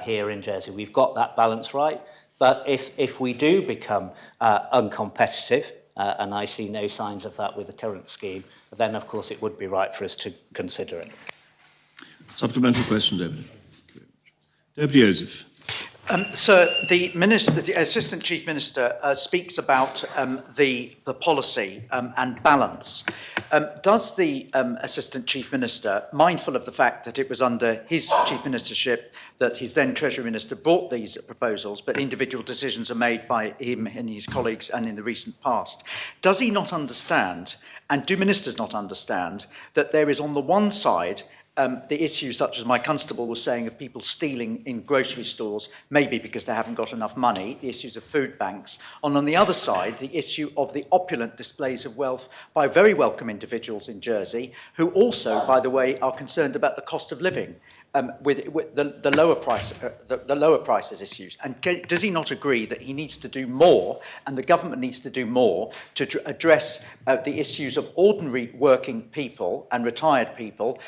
here in Jersey. We've got that balance right, but if we do become uncompetitive, and I see no signs of that with the current scheme, then of course it would be right for us to consider it. Supplementary question, David. Deputy Joseph. Sir, the Assistant Chief Minister speaks about the policy and balance. Does the Assistant Chief Minister, mindful of the fact that it was under his Chief Ministership that his then Treasury Minister brought these proposals, but individual decisions are made by him and his colleagues and in the recent past, does he not understand, and do ministers not understand, that there is on the one side the issues such as my constable was saying of people stealing in grocery stores, maybe because they haven't got enough money, the issues of food banks, and on the other side, the issue of the opulent displays of wealth by very welcome individuals in Jersey, who also, by the way, are concerned about the cost of living with the lower prices issues. And does he not agree that he needs to do more, and the government needs to do more to address the issues of ordinary working people and retired people,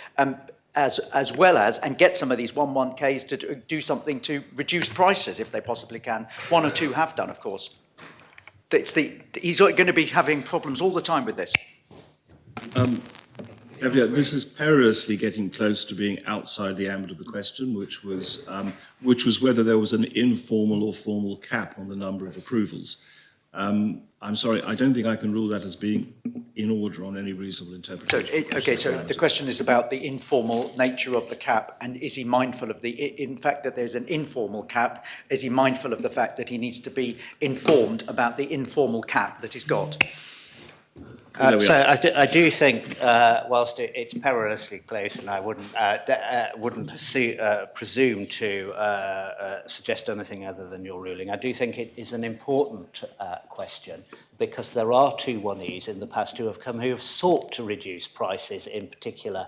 as well as, and get some of these 11Ks to do something to reduce prices if they possibly can? One or two have done, of course. He's going to be having problems all the time with this. This is perilously getting close to being outside the ambit of the question, which was whether there was an informal or formal cap on the number of approvals. I'm sorry, I don't think I can rule that as being in order on any reasonable interpretation. So the question is about the informal nature of the cap, and is he mindful of in fact that there's an informal cap? Is he mindful of the fact that he needs to be informed about the informal cap that he's got? So I do think, whilst it's perilously close, and I wouldn't presume to suggest anything other than your ruling, I do think it is an important question, because there are 21Es in the past who have sought to reduce prices in particular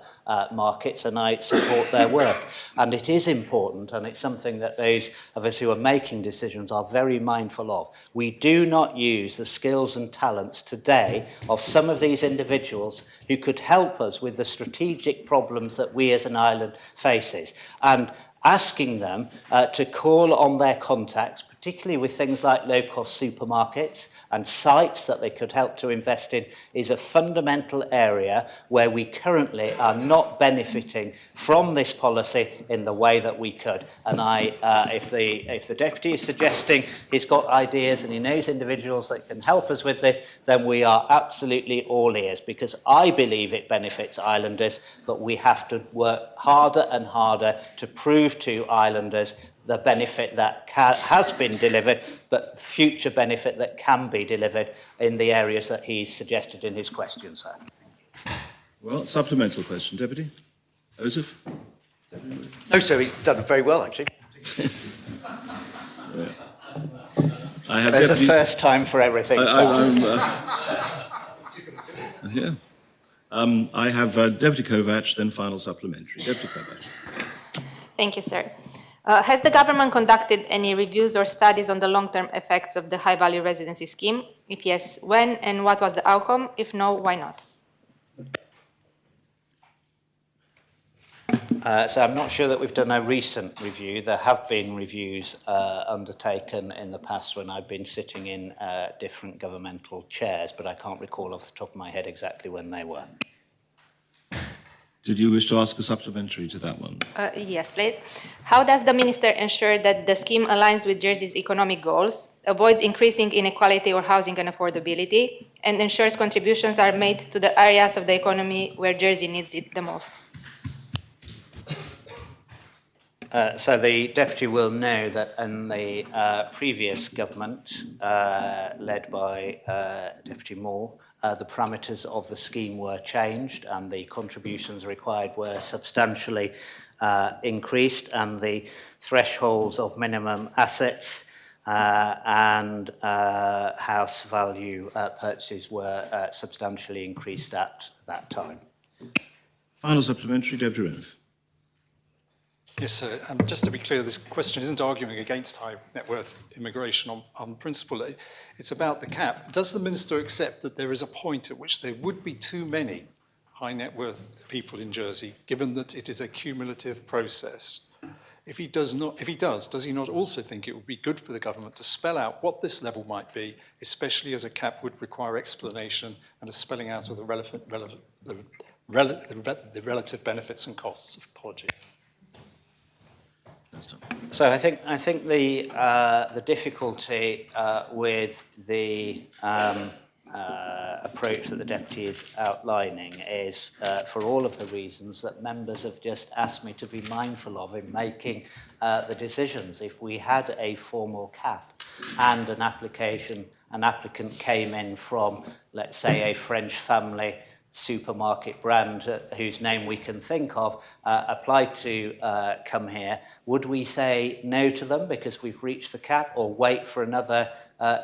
markets, and I support their work. And it is important, and it's something that those of us who are making decisions are very mindful of. We do not use the skills and talents today of some of these individuals who could help us with the strategic problems that we as an island faces. And asking them to call on their contacts, particularly with things like low-cost supermarkets and sites that they could help to invest in, is a fundamental area where we currently are not benefiting from this policy in the way that we could. And if the Deputy is suggesting he's got ideas and he knows individuals that can help us with this, then we are absolutely all ears, because I believe it benefits islanders, but we have to work harder and harder to prove to islanders the benefit that has been delivered, but future benefit that can be delivered in the areas that he's suggested in his question, sir. Well, supplemental question, Deputy. Joseph? No, sir, he's done it very well, actually. I have There's Deputy... a first time for everything, Yeah. I have Deputy Kovac, then final supplementary. Deputy Kovac. Thank you, sir. Has the government conducted any reviews or studies on the long-term effects of the high-value residency scheme? If yes, when and what was the outcome? If no, why not? So I'm not sure that we've done a recent review. There have been reviews undertaken in the past when I've been sitting in different governmental chairs, but I can't recall off the top of my head exactly when they were. Did you wish to ask a supplementary to that one? Yes, please. How does the minister ensure that the scheme aligns with Jersey's economic goals, avoids increasing inequality or housing unaffordability, and ensures contributions are made to the areas of the economy where Jersey needs it the most? So the Deputy will know that in the previous government, led by Deputy Moore, the parameters of the scheme were changed and the contributions required were substantially increased, and the thresholds of minimum assets and house value purchases were substantially increased at that time. Final supplementary, Deputy Renniff. Yes, sir. Just to be clear, this question isn't arguing against high net worth immigration on principle. It's about the cap. Does the minister accept that there is a point at which there would be too many high net worth people in Jersey, given that it is a cumulative process? If he does, does he not also think it would be good for the government to spell out what this level might be, especially as a cap would require explanation and a spelling out of the relative benefits and costs? Apologies. So I think the difficulty with the approach that the Deputy is outlining is for all of the reasons that members have just asked me to be mindful of in making the decisions. If we had a formal cap and an applicant came in from, let's say, a French family supermarket brand whose name we can think of applied to come here, would we say no to them because we've reached the cap, or wait for another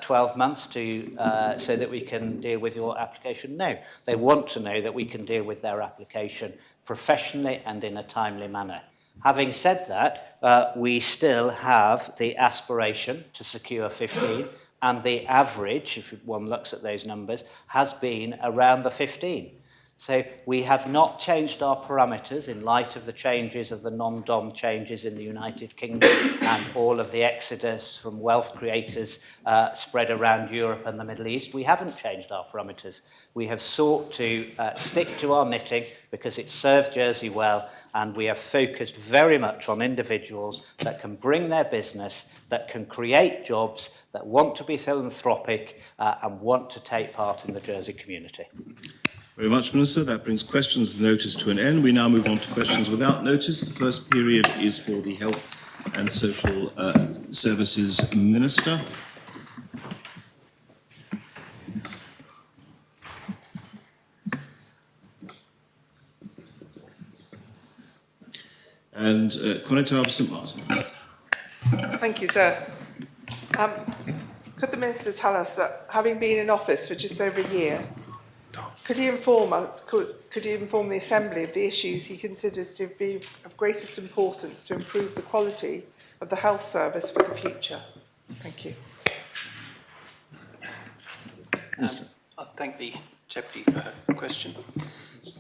12 months to so that we can deal with your application? No, they want to know that we can deal with their application professionally and in a timely manner. Having said that, we still have the aspiration to secure 15, and the average, if one looks at those numbers, has been around the 15. So we have not changed our parameters in light of the changes of the non-dom changes in the United Kingdom and all of the exodus from wealth creators spread around Europe and the Middle East. We haven't changed our parameters. We have sought to stick to our knitting because it served Jersey well, and we have focused very much on individuals that can bring their business, that can create jobs, that want to be philanthropic and want to take part in the Jersey community. Very much, Minister. That brings questions with notice to an end. We now move on to questions without notice. The first period is for the Health and Social Services Minister. And Connetab St Martin. Thank you, sir. Could the Minister tell us that, having been in office for just over a year, could he inform us, could he inform the Assembly of the issues he considers to be of greatest importance to improve the quality of the health service for the future? Thank you. I thank the Deputy for her question.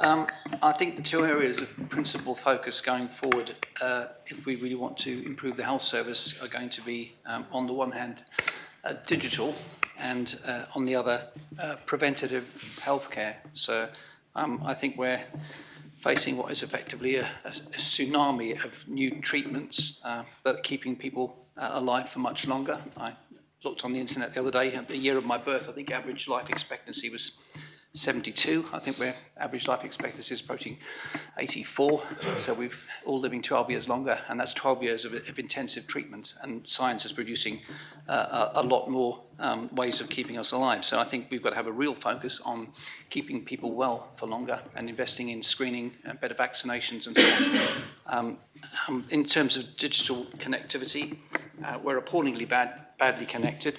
I think the two areas of principal focus going forward, if we really want to improve the health service, are going to be, on the one hand, digital, and on the other, preventative healthcare. So I think we're facing what is effectively a tsunami of new treatments that are keeping people alive for much longer. I looked on the internet the other day, at the year of my birth, I think average life expectancy was 72. I think we're average life expectancy is approaching 84. So we've all living 12 years longer, and that's 12 years of intensive treatment. And science is producing a lot more ways of keeping us alive. So I think we've got to have a real focus on keeping people well for longer and investing in screening and better vaccinations and so on. In terms of digital connectivity, we're appallingly badly connected.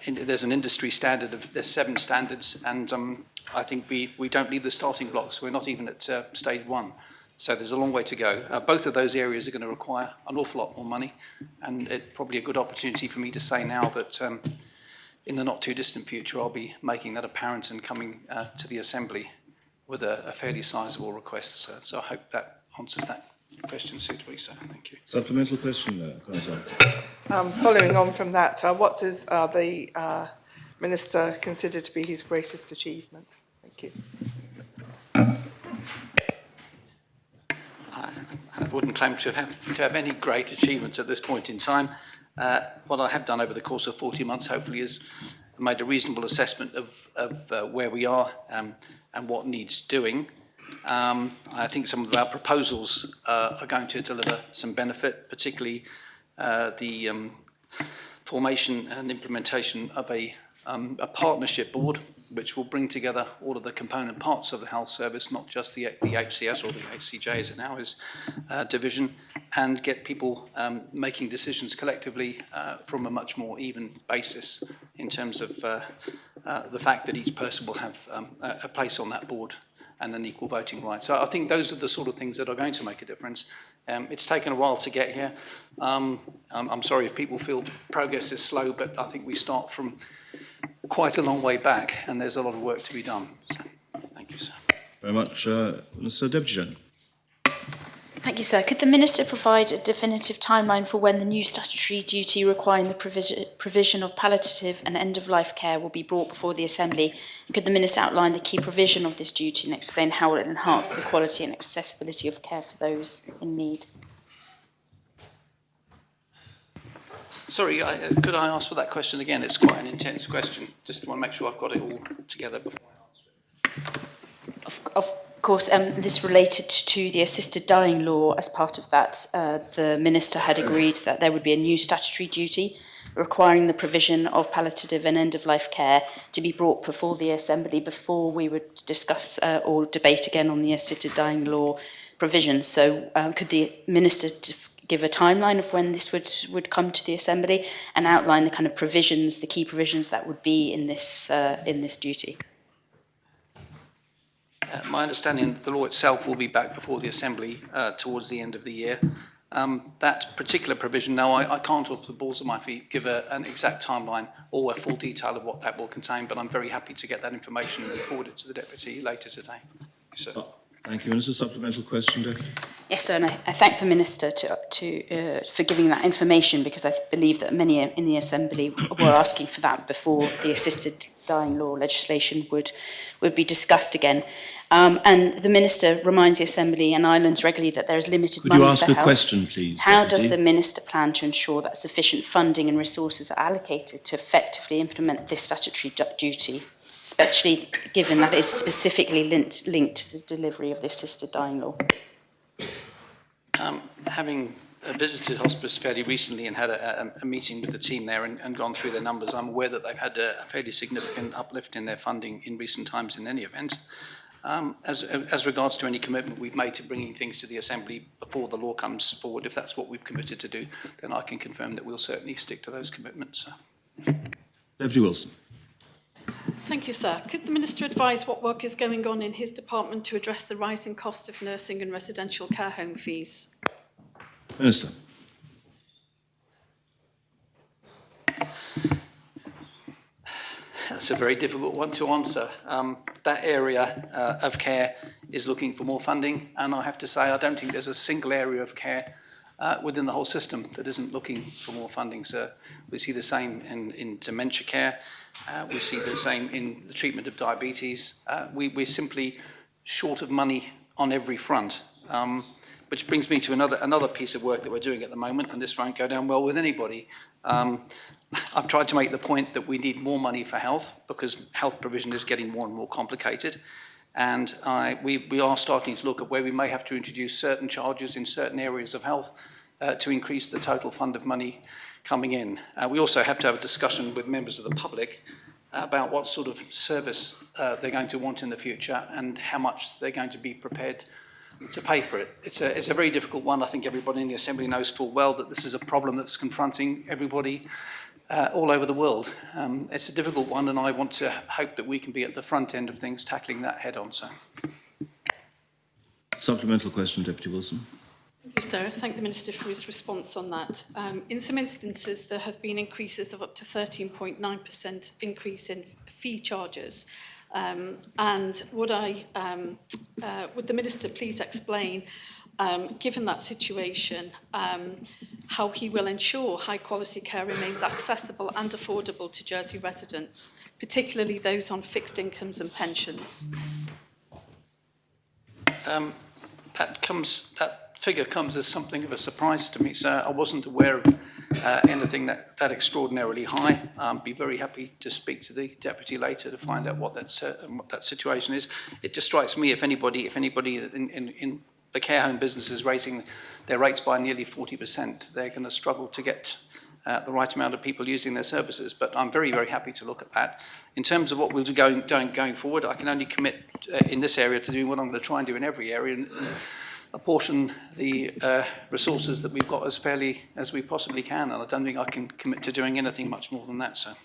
There's an industry standard there's 7 standards, and I think we don't leave the starting blocks. We're not even at stage 1. So there's a long way to go. Both of those areas are going to require an awful lot more money, and it's probably a good opportunity for me to say now that in the not too distant future, I'll be making that apparent and coming to the Assembly with a fairly sizable request. So I hope that answers that question suitably, sir. Thank you. Supplemental question, Carolyn. Following on from that, what does the Minister consider to be his greatest achievement? Thank you. I wouldn't claim to have any great achievements at this point in time. What I have done over the course of 40 months, hopefully, is made a reasonable assessment of where we are and what needs doing. I think some of our proposals are going to deliver some benefit, particularly the formation and implementation of a partnership board, which will bring together all of the component parts of the health service, not just the HCS or the HCJ as it now is division, and get people making decisions collectively from a much more even basis in terms of the fact that each person will have a place on that board and an equal voting right. So I think those are the sort of things that are going to make a difference. It's taken a while to get here. I'm sorry if people feel progress is slow, but I think we start from quite a long way back, and there's a lot of work to be done. So, thank you, sir. Very much, Mr. Deputy General. Thank you, sir. Could the Minister provide a definitive timeline for when the new statutory duty requiring the provision of palliative and end-of-life care will be brought before the Assembly? And could the Minister outline the key provision of this duty and explain how it will enhance the quality and accessibility of care for those in need? Sorry, could I ask for that question again? It's quite an intense question. Just want to make sure I've got it all together before I answer it. Of course, this related to the assisted dying law. As part of that, the Minister had agreed that there would be a new statutory duty requiring the provision of palliative and end-of-life care to be brought before the Assembly before we would discuss or debate again on the assisted dying law provisions. So could the Minister give a timeline of when this would come to the Assembly and outline the kind of provisions, the key provisions that would be in this duty? My understanding, the law itself will be back before the Assembly towards the end of the year. That particular provision, no, I can't off the balls of my feet give an exact timeline or a full detail of what that will contain, but I'm very happy to get that information and forward it to the Deputy later today. Sir. Thank you, Minister. Supplemental question, Deputy. Yes, sir, and I thank the Minister for giving that information, because I believe that many in the Assembly were asking for that before the assisted dying law legislation would be discussed again. And the Minister reminds the Assembly and Islands regularly that there is limited money for health. Could you ask a question, please, How Deputy? does the Minister plan to ensure that sufficient funding and resources are allocated to effectively implement this statutory duty, especially given that it is specifically linked to the delivery of the assisted dying law? Having visited hospice fairly recently and had a meeting with the team there and gone through their numbers, I'm aware that they've had a fairly significant uplift in their funding in recent times in any event. As regards to any commitment we've made to bringing things to the Assembly before the law comes forward, if that's what we've committed to do, then I can confirm that we'll certainly stick to those commitments. Deputy Wilson. Thank you, sir. Could the Minister advise what work is going on in his department to address the rising cost of nursing and residential care home fees? Minister. That's a very difficult one to answer. That area of care is looking for more funding, and I have to say I don't think there's a single area of care within the whole system that isn't looking for more funding. So we see the same in dementia care. We see the same in the treatment of diabetes. We're simply short of money on every front. which brings me to another piece of work that we're doing at the moment, and this won't go down well with anybody. I've tried to make the point that we need more money for health because health provision is getting more and more complicated. And we are starting to look at where we may have to introduce certain charges in certain areas of health to increase the total fund of money coming in. We also have to have a discussion with members of the public about what sort of service they're going to want in the future and how much they're going to be prepared to pay for it. It's a very difficult one. I think everybody in the Assembly knows full well that this is a problem that's confronting everybody all over the world. It's a difficult one, and I want to hope that we can be at the front end of things tackling that head on. So. Supplemental question, Deputy Wilson. Thank you, sir. Thank the Minister for his response on that. In some instances, there have been increases of up to 13.9% increase in fee charges. And would the Minister please explain, given that situation, how he will ensure high quality care remains accessible and affordable to Jersey residents, particularly those on fixed incomes and pensions? That figure comes as something of a surprise to me, sir. I wasn't aware of anything that extraordinarily high. Be very happy to speak to the deputy later to find out what that situation is. It just strikes me if anybody in the care home business is raising their rates by nearly 40%, they're going to struggle to get the right amount of people using their services. But I'm very, very happy to look at that. In terms of what we'll do going forward, I can only commit in this area to doing what I'm going to try and do in every area and apportion the resources that we've got as fairly as we possibly can. And I don't think I can commit to doing anything much more than that, sir.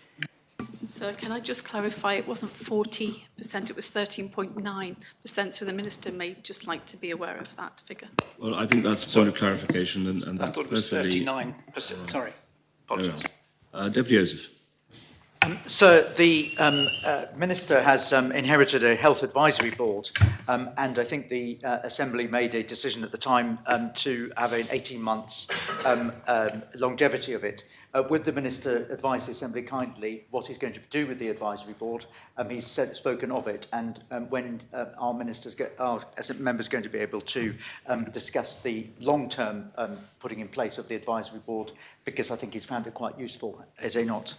So can I just clarify, it wasn't 40%, it was 13.9%, so the Minister may just like to be aware of that figure. Well, I think that's a point of clarification, and that's I thought it was perfectly... 39%, sorry, apologise. Deputy Joseph. Sir, the Minister has inherited a health advisory board, and I think the Assembly made a decision at the time to have an 18 months longevity of it. Would the Minister advise the Assembly kindly what he's going to do with the advisory board? He's spoken of it, and when our members going to be able to discuss the long-term putting in place of the advisory board, because I think he's found it quite useful, is he not?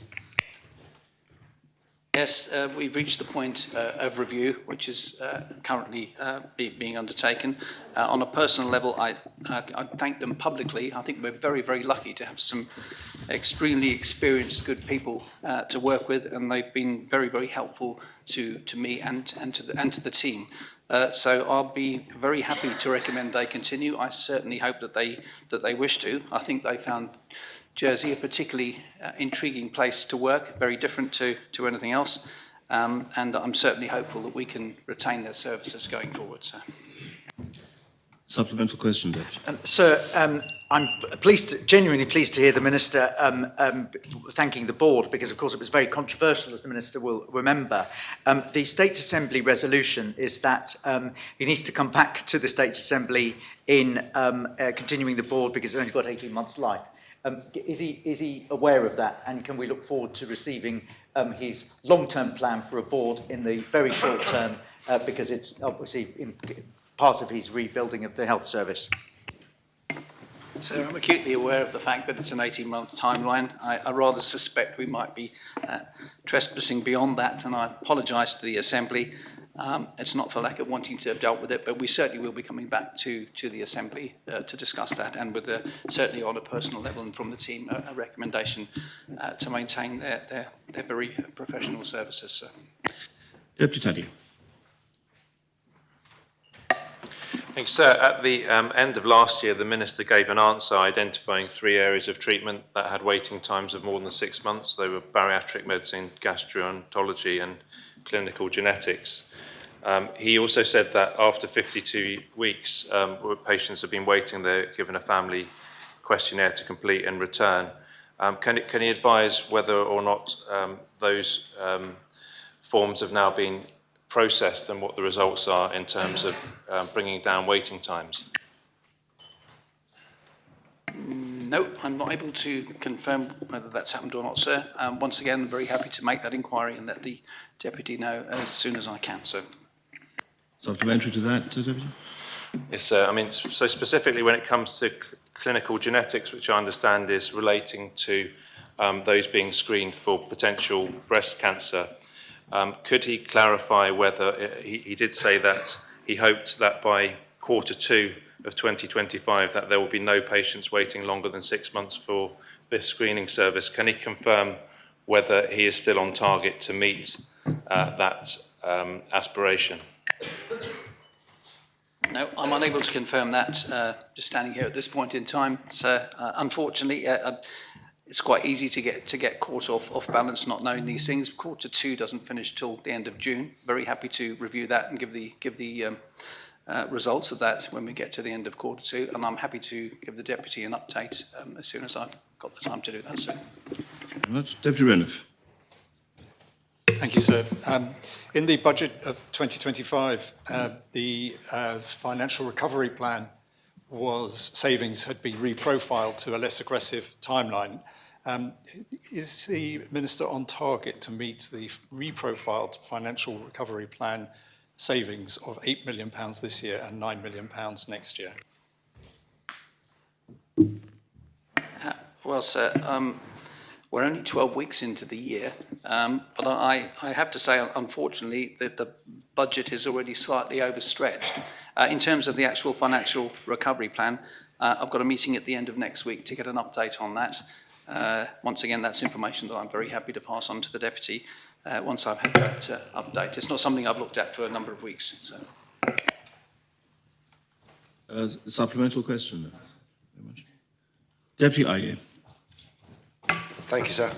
Yes, we've reached the point of review, which is currently being undertaken. On a personal level, I thank them publicly. I think we're very, very lucky to have some extremely experienced, good people to work with, and they've been very, very helpful to me and to the team. So I'll be very happy to recommend they continue. I certainly hope that they wish to. I think they found Jersey a particularly intriguing place to work, very different to anything else, and I'm certainly hopeful that we can retain their services going forward. So. Supplemental question, Deputy. Sir, I'm genuinely pleased to hear the Minister thanking the board, because of course it was very controversial, as the Minister will remember. The State Assembly resolution is that he needs to come back to the State Assembly in continuing the board because it's only got 18 months life. Is he aware of that, and can we look forward to receiving his long-term plan for a board in the very short term, because it's obviously part of his rebuilding of the health service? So I'm acutely aware of the fact that it's an 18-month timeline. I rather suspect we might be trespassing beyond that, and I apologise to the Assembly. It's not for lack of wanting to have dealt with it, but we certainly will be coming back to the Assembly to discuss that, and with certainly on a personal level and from the team, a recommendation to maintain their very professional services. So. Deputy Taddy. Thank you, sir. At the end of last year, the Minister gave an answer identifying 3 areas of treatment that had waiting times of more than 6 months. They were bariatric medicine, gastroenterology and clinical genetics. He also said that after 52 weeks, patients have been waiting, they're given a family questionnaire to complete and return. Can he advise whether or not those forms have now been processed and what the results are in terms of bringing down waiting times? No, I'm not able to confirm whether that's happened or not, sir. Once again, I'm very happy to make that inquiry and let the Deputy know as soon as I can. So. Supplementary to that, Deputy? Yes, sir. I mean, so specifically when it comes to clinical genetics, which I understand is relating to those being screened for potential breast cancer, could he clarify whether, he did say that he hoped that by Q2 of 2025 that there will be no patients waiting longer than 6 months for this screening service. Can he confirm whether he is still on target to meet that aspiration? No, I'm unable to confirm that, just standing here at this point in time. So, unfortunately, it's quite easy to get caught off balance not knowing these things. Q2 doesn't finish till the end of June. Very happy to review that and give the results of that when we get to the end of Q2, and I'm happy to give the Deputy an update as soon as I've got the time to do that. So. Deputy Renouf. Thank you, sir. In the budget of 2025, the financial recovery plan savings had been reprofiled to a less aggressive timeline. Is the Minister on target to meet the reprofiled financial recovery plan savings of £8 million this year and £9 million next year? Well, sir, we're only 12 weeks into the year, but I have to say, unfortunately, that the budget is already slightly overstretched. In terms of the actual financial recovery plan, I've got a meeting at the end of next week to get an update on that. Once again, that's information that I'm very happy to pass on to the Deputy once I've had that update. It's not something I've looked at for a number of weeks. So. Supplemental question. Very much. Deputy Aye. Thank you, sir.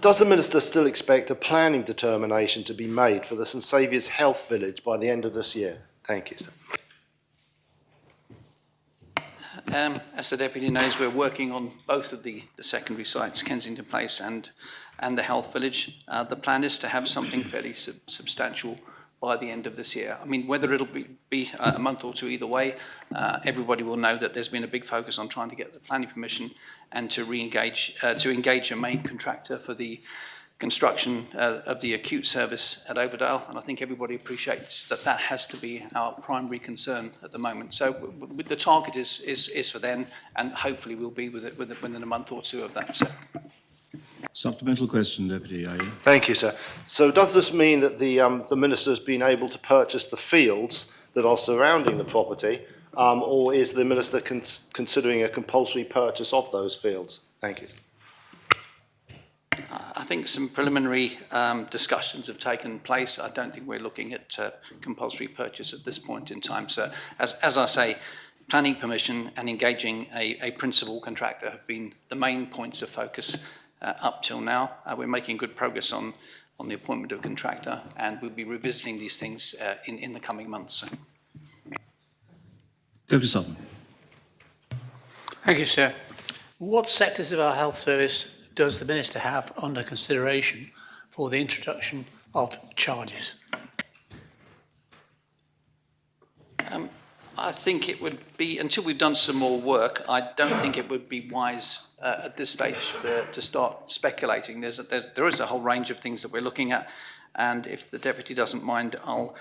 Does the Minister still expect a planning determination to be made for the St Saviour's Health Village by the end of this year? Thank you, sir. As the Deputy knows, we're working on both of the secondary sites, Kensington Place and the Health Village. The plan is to have something fairly substantial by the end of this year. I mean, whether it'll be a month or two either way, everybody will know that there's been a big focus on trying to get the planning permission and to engage a main contractor for the construction of the acute service at Overdale, and I think everybody appreciates that that has to be our primary concern at the moment. So the target is for then, and hopefully we'll be with it within a month or two of that. So. Supplemental question, Deputy Aye. Thank you, sir. So does this mean that the Minister has been able to purchase the fields that are surrounding the property, or is the Minister considering a compulsory purchase of those fields? Thank you. I think some preliminary discussions have taken place. I don't think we're looking at compulsory purchase at this point in time. So, as I say, planning permission and engaging a principal contractor have been the main points of focus up till now. We're making good progress on the appointment of a contractor, and we'll be revisiting these things in the coming months. So. Deputy Sutton. Thank you, sir. What sectors of our health service does the Minister have under consideration for the introduction of charges? I think it would be, until we've done some more work, I don't think it would be wise at this stage to start speculating. There is a whole range of things that we're looking at, and if the Deputy doesn't mind, I'll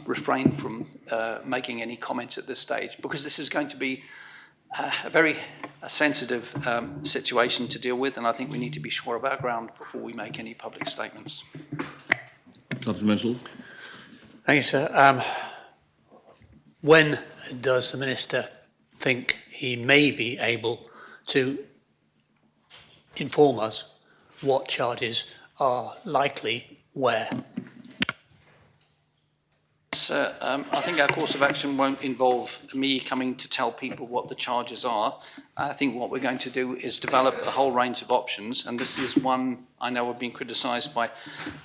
refrain from making any comments at this stage, because this is going to be a very sensitive situation to deal with, and I think we need to be sure of our ground before we make any public statements. Supplemental. Thank you, sir. When does the Minister think he may be able to inform us what charges are likely where? Sir, I think our course of action won't involve me coming to tell people what the charges are. I think what we're going to do is develop a whole range of options, and this is one I know I've been criticised by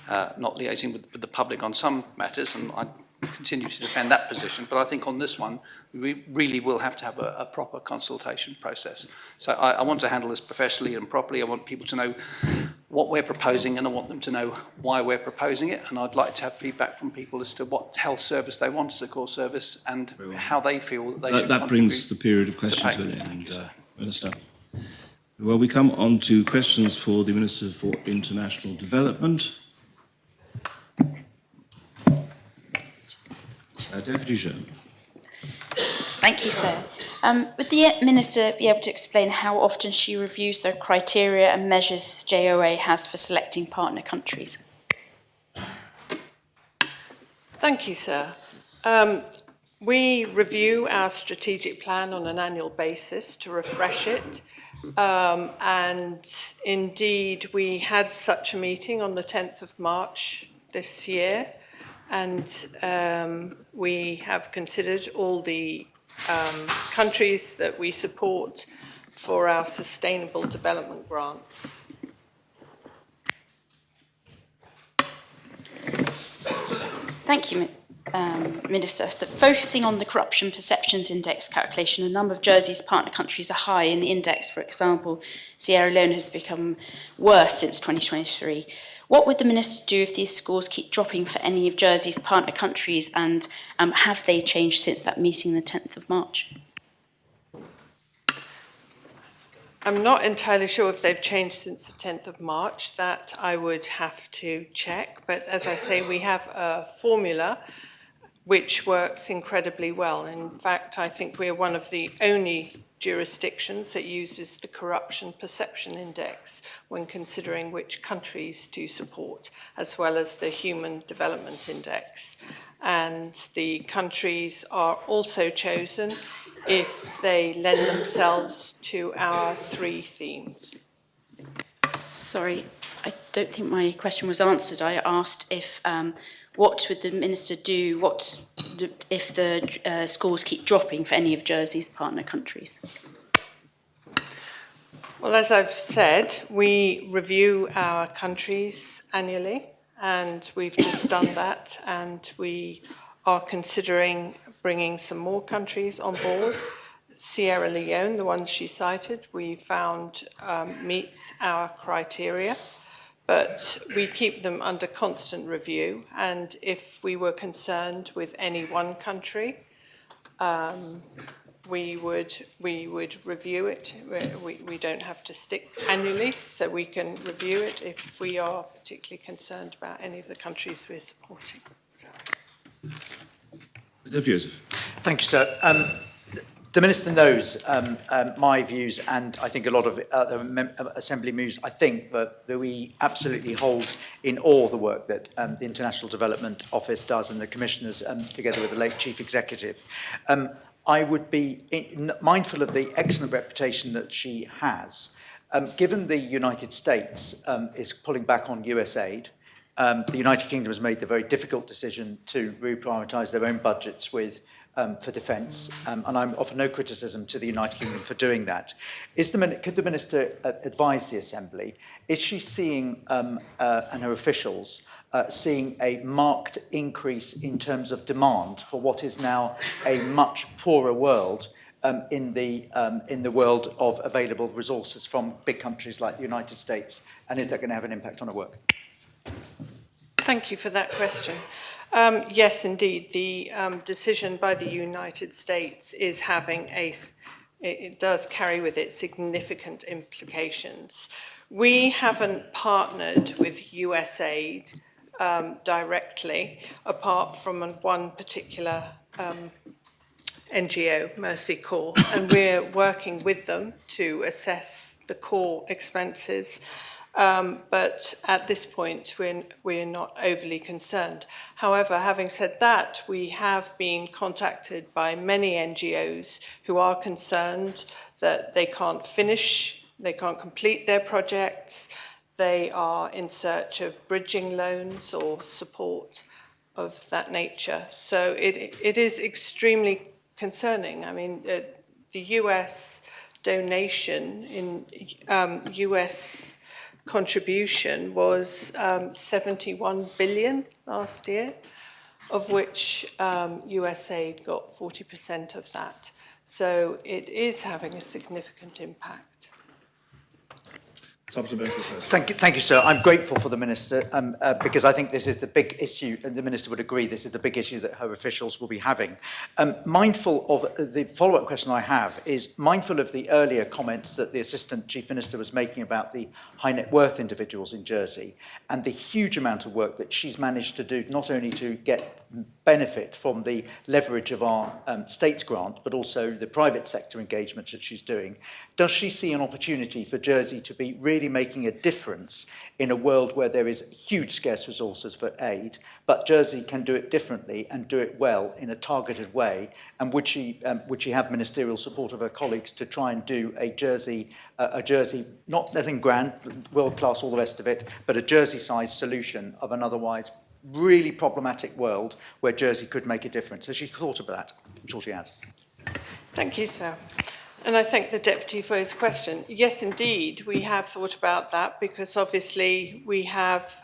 not liaising with the public on some matters, and I continue to defend that position, but I think on this one we really will have to have a proper consultation process. So I want to handle this professionally and properly. I want people to know what we're proposing, and I want them to know why we're proposing it, and I'd like to have feedback from people as to what health service they want as a core service and how they feel that they should That brings the period of questions to an end, Minister. Well, we come on to questions for the Minister for International Development. Deputy Jean. Thank you, sir. Would the Minister be able to explain how often she reviews the criteria and measures JOA has for selecting partner countries? Thank you, sir. We review our strategic plan on an annual basis to refresh it. And indeed, we had such a meeting on the 10th of March this year. And we have considered all the countries that we support for our sustainable development grants. Thank you, Minister. So focusing on the Corruption Perceptions Index calculation, a number of Jersey's partner countries are high in the index. For example, Sierra Leone has become worse since 2023. What would the Minister do if these scores keep dropping for any of Jersey's partner countries, and have they changed since that meeting the 10th of March? I'm not entirely sure if they've changed since the 10th of March. That I would have to check. But as I say, we have a formula which works incredibly well. In fact, I think we're one of the only jurisdictions that uses the Corruption Perception Index when considering which countries to support, as well as the Human Development Index. And the countries are also chosen if they lend themselves to our 3 themes. Sorry, I don't think my question was answered. I asked if what would the Minister do if the scores keep dropping for any of Jersey's partner countries? Well, as I've said, we review our countries annually, and we've just done that, and we are considering bringing some more countries on board. Sierra Leone, the one she cited, we found meets our criteria, but we keep them under constant review. And if we were concerned with any one country, we would review it. We don't have to stick annually, so we can review it if we are particularly concerned about any of the countries we're supporting. So. Joseph. Thank you, sir. The Minister knows my views, and I think a lot of other Assembly views. I think that we absolutely hold in awe the work that the International Development Office does, and the Commissioners, together with the late Chief Executive. I would be mindful of the excellent reputation that she has. Given the United States is pulling back on US aid, the United Kingdom has made the very difficult decision to reprioritise their own budgets for defence, and I offer no criticism to the United Kingdom for doing that. Could the Minister advise the Assembly, is she seeing, and her officials, seeing a marked increase in terms of demand for what is now a much poorer world in the world of available resources from big countries like the United States, and is that going to have an impact on her work? Thank you for that question. Yes, indeed, the decision by the United States is having it does carry with it significant implications. We haven't partnered with USAID directly, apart from one particular NGO, Mercy Corps, and we're working with them to assess the core expenses. But at this point, we're not overly concerned. However, having said that, we have been contacted by many NGOs who are concerned that they can't complete their projects. They are in search of bridging loans or support of that nature. So it is extremely concerning. I mean, the US donation in US contribution was 71 billion last year, of which USAID got 40% of that. So it is having a significant impact. Supplementary question. Thank you, sir. I'm grateful for the Minister because I think this is the big issue, and the Minister would agree this is the big issue that her officials will be having. Mindful of the follow-up question I have is mindful of the earlier comments that the Assistant Chief Minister was making about the high net worth individuals in Jersey and the huge amount of work that she's managed to do, not only to get benefit from the leverage of our states grant, but also the private sector engagements that she's doing. Does she see an opportunity for Jersey to be really making a difference in a world where there is huge scarce resources for aid, but Jersey can do it differently and do it well in a targeted way? And would she have ministerial support of her colleagues to try and do a Jersey, not nothing grand, world class, all the rest of it, but a Jersey-sized solution of an otherwise really problematic world where Jersey could make a difference? Has she thought about that? I'm sure she has. Thank you, sir. And I thank the Deputy for his question. Yes, indeed, we have thought about that because obviously we have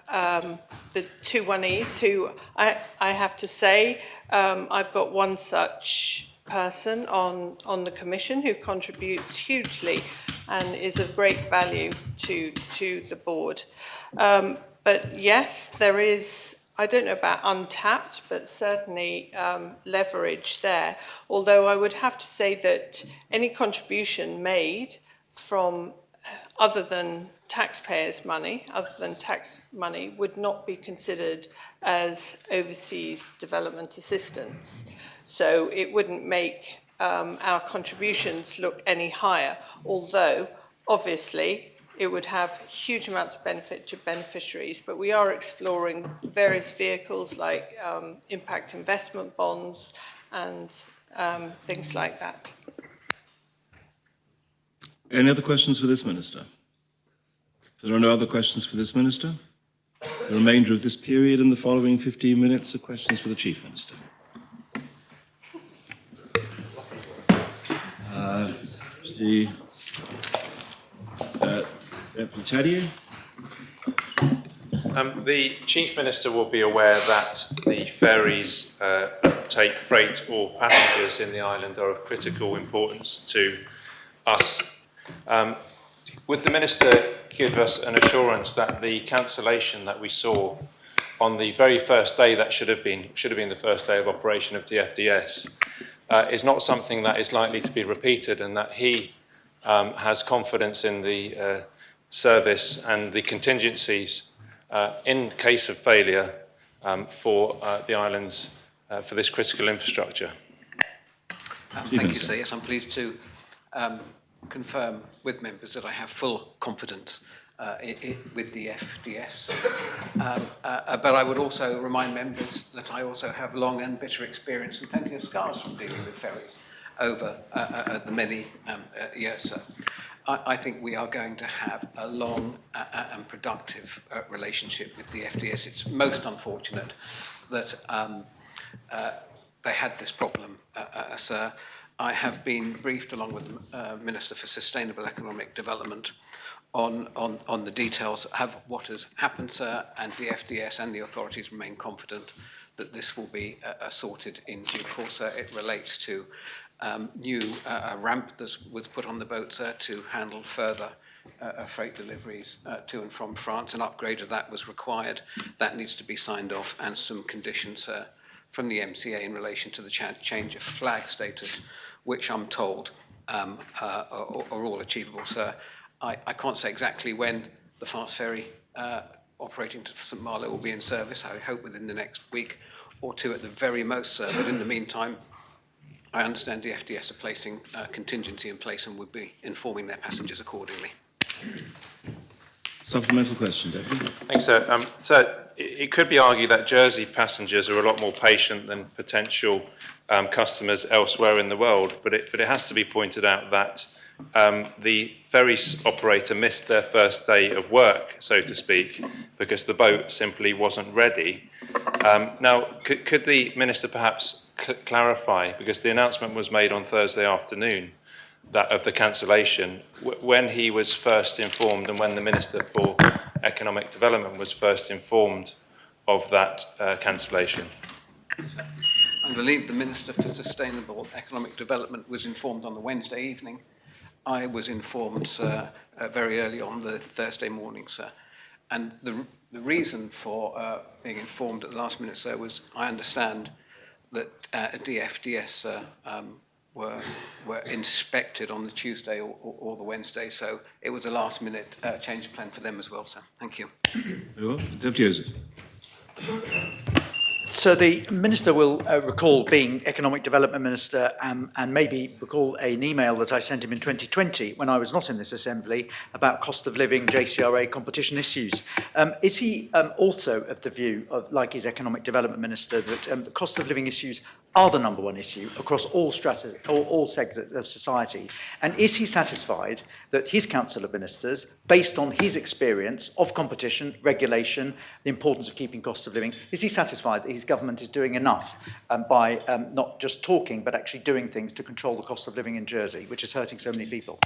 the 21Es who I have to say, I've got one such person on the Commission who contributes hugely and is of great value to the board. But yes, there is, I don't know about untapped, but certainly leverage there. Although I would have to say that any contribution made from other than taxpayers' money, other than tax money, would not be considered as overseas development assistance. So it wouldn't make our contributions look any higher, although obviously it would have huge amounts of benefit to beneficiaries, but we are exploring various vehicles like impact investment bonds and things like that. Any other questions for this Minister? If there are no other questions for this Minister, the remainder of this period and the following 15 minutes are questions for the Chief Minister. Deputy Tadier. The Chief Minister will be aware that the ferries take freight or passengers in the island are of critical importance to us. Would the Minister give us an assurance that the cancellation that we saw on the very first day that should have been the first day of operation of the FDS is not something that is likely to be repeated, and that he has confidence in the service and the contingencies in case of failure for the islands for this critical infrastructure? Thank you, sir. Yes, I'm pleased to confirm with members that I have full confidence with the FDS. But I would also remind members that I also have long and bitter experience and plenty of scars from dealing with ferries over the many years, sir. I think we are going to have a long and productive relationship with the FDS. It's most unfortunate that they had this problem, sir. I have been briefed along with the Minister for Sustainable Economic Development on the details of what has happened, sir, and the FDS and the authorities remain confident that this will be sorted in due course, sir. It relates to new ramp that was put on the boat, sir, to handle further freight deliveries to and from France. An upgrade of that was required. That needs to be signed off, and some conditions from the MCA in relation to the change of flag status, which I'm told are all achievable, sir. I can't say exactly when the fast ferry operating to St Malo will be in service. I hope within the next week or two at the very most, sir. But in the meantime, I understand the FDS are placing contingency in place and would be informing their passengers accordingly. Supplemental question, Deputy. Thanks, sir. So it could be argued that Jersey passengers are a lot more patient than potential customers elsewhere in the world, but it has to be pointed out that the ferry operator missed their first day of work, so to speak, because the boat simply wasn't ready. Now, could the Minister perhaps clarify, because the announcement was made on Thursday afternoon, that of the cancellation, when he was first informed and when the Minister for Economic Development was first informed of that cancellation? I believe the Minister for Sustainable Economic Development was informed on the Wednesday evening, I was informed, sir, very early on the Thursday morning, sir. And the reason for being informed at the last minute, sir, was I understand that DFDS were inspected on the Tuesday or the Wednesday, so it was a last-minute change of plan for them as well, sir. Thank you. Very well. Deputy Osis. So the Minister will recall being Economic Development Minister and maybe recall an email that I sent him in 2020 when I was not in this Assembly about cost of living, JCRA competition issues. Is he also of the view of, like his Economic Development Minister, that the cost of living issues are the number one issue across all segments of society? And is he satisfied that his Council of Ministers, based on his experience of competition, regulation, the importance of keeping cost of living, is he satisfied that his government is doing enough by not just talking but actually doing things to control the cost of living in Jersey, which is hurting so many people?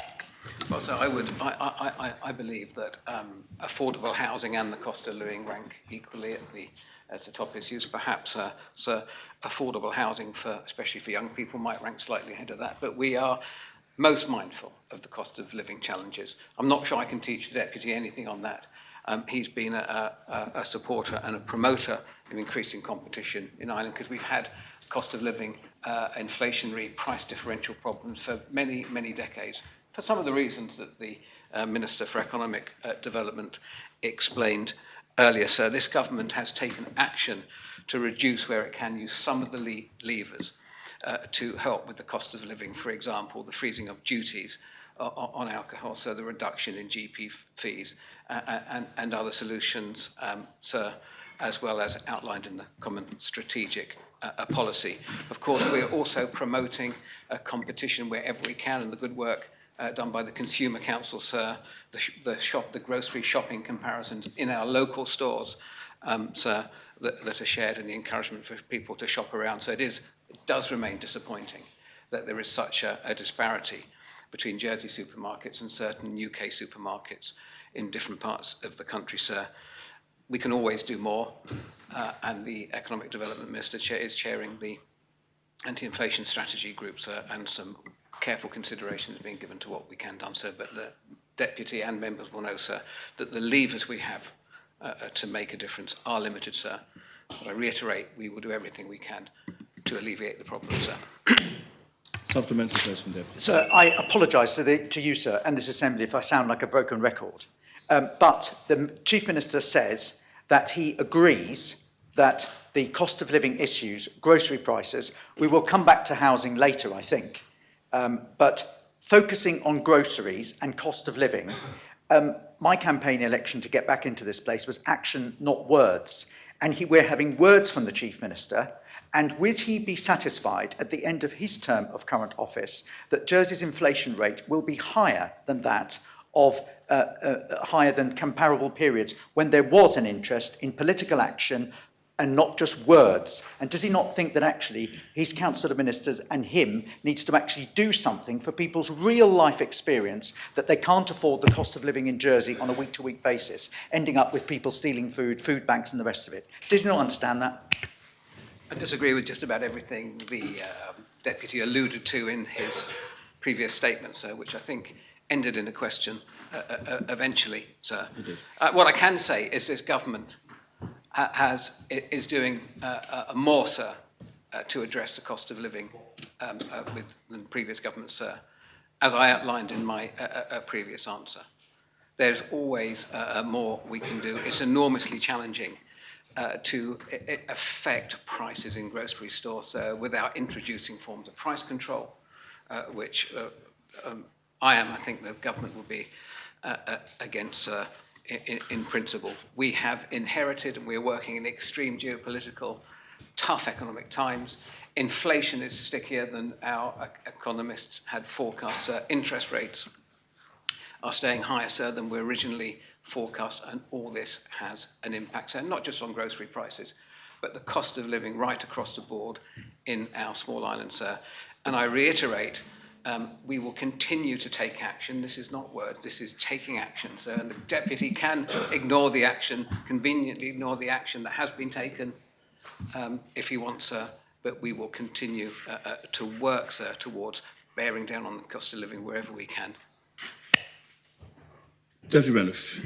Well, so I believe that affordable housing and the cost of living rank equally at the top issues. Perhaps affordable housing, especially for young people, might rank slightly ahead of that. But we are most mindful of the cost of living challenges. I'm not sure I can teach the Deputy anything on that. He's been a supporter and a promoter of increasing competition in Ireland because we've had cost of living, inflationary price differential problems for many, many decades, for some of the reasons that the Minister for Economic Development explained earlier. So this government has taken action to reduce where it can use some of the levers to help with the cost of living. For example, the freezing of duties on alcohol, so the reduction in GP fees and other solutions, sir, as well as outlined in the common strategic policy. Of course, we're also promoting competition wherever we can, and the good work done by the Consumer Council, sir, the grocery shopping comparisons in our local stores, sir, that are shared, and the encouragement for people to shop around. So it does remain disappointing that there is such a disparity between Jersey supermarkets and certain UK supermarkets in different parts of the country, sir. We can always do more, and the Economic Development Minister is chairing the anti-inflation strategy group, sir, and some careful consideration is being given to what we can do, sir. But the Deputy and members will know, sir, that the levers we have to make a difference are limited, sir. But I reiterate, we will do everything we can to alleviate the problem, sir. Supplementary question, Deputy. Sir, I apologise to you, sir, and this Assembly if I sound like a broken record. But the Chief Minister says that he agrees that the cost of living issues, grocery prices, we will come back to housing later, I think, but focusing on groceries and cost of living, my campaign election to get back into this place was action, not words. And we're having words from the Chief Minister. And would he be satisfied at the end of his term of current office that Jersey's inflation rate will be higher than that of higher than comparable periods when there was an interest in political action and not just words? And does he not think that actually his Council of Ministers and him needs to actually do something for people's real life experience that they can't afford the cost of living in Jersey on a week-to-week basis, ending up with people stealing food banks and the rest of it? Does he not understand that? I disagree with just about everything the Deputy alluded to in his previous statement, sir, which I think ended in a question eventually, sir. What I can say is this government is doing more, sir, to address the cost of living than previous governments, sir, as I outlined in my previous answer. There's always more we can do. It's enormously challenging to affect prices in grocery stores without introducing forms of price control, which I think the government will be against in principle. We have inherited, and we're working in extreme geopolitical, tough economic times. Inflation is stickier than our economists had forecast. Interest rates are staying higher, sir, than were originally forecast, and all this has an impact, sir, not just on grocery prices, but the cost of living right across the board in our small island, sir. And I reiterate, we will continue to take action. This is not words, this is taking action, sir. And the Deputy can ignore the action, conveniently ignore the action that has been taken if he wants, sir. But we will continue to work, sir, towards bearing down on the cost of living wherever we can. Deputy Renouf.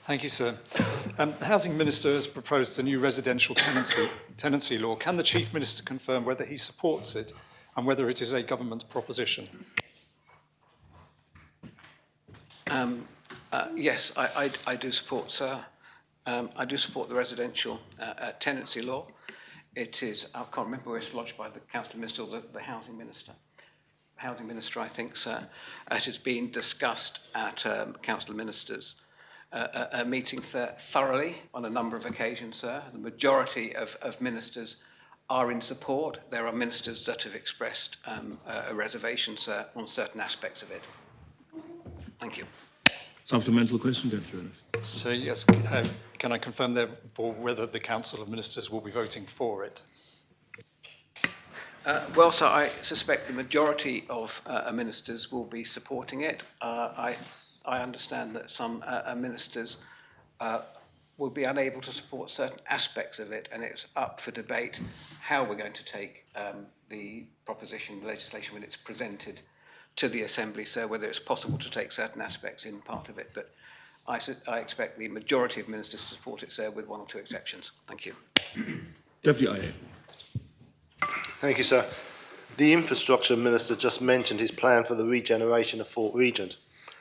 Thank you, sir. The Housing Minister has proposed a new residential tenancy law. Can the Chief Minister confirm whether he supports it and whether it is a government proposition? Yes, I do support, sir. I do support the residential tenancy law. It is, I can't remember where it's lodged by the Council Minister or the Housing Minister. Housing Minister, I think, sir. It has been discussed at Council of Ministers meeting thoroughly on a number of occasions, sir. The majority of ministers are in support. There are ministers that have expressed a reservation, sir, on certain aspects of it. Thank you. Supplemental question, Deputy Renouf. So, yes, can I confirm therefore whether the Council of Ministers will be voting for it? Well, sir, I suspect the majority of ministers will be supporting it. I understand that some ministers will be unable to support certain aspects of it, and it's up for debate how we're going to take the proposition, the legislation, when it's presented to the Assembly, sir, whether it's possible to take certain aspects in part of it. But I expect the majority of ministers to support it, sir, with one or two exceptions. Thank you. Deputy IA. Thank you, sir. The Infrastructure Minister just mentioned his plan for the regeneration of Fort Regent.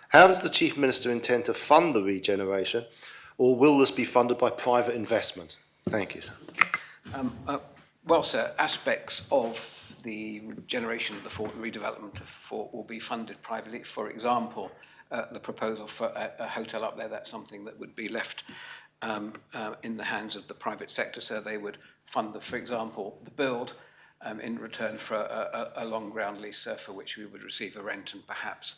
How does the Chief Minister intend to fund the regeneration, or will this be funded by private investment? Thank you, sir. Well, sir, aspects of the regeneration of the fort, redevelopment of fort, will be funded privately. For example, the proposal for a hotel up there, that's something that would be left in the hands of the private sector. So they would fund, for example, the build in return for a long ground lease for which we would receive a rent and perhaps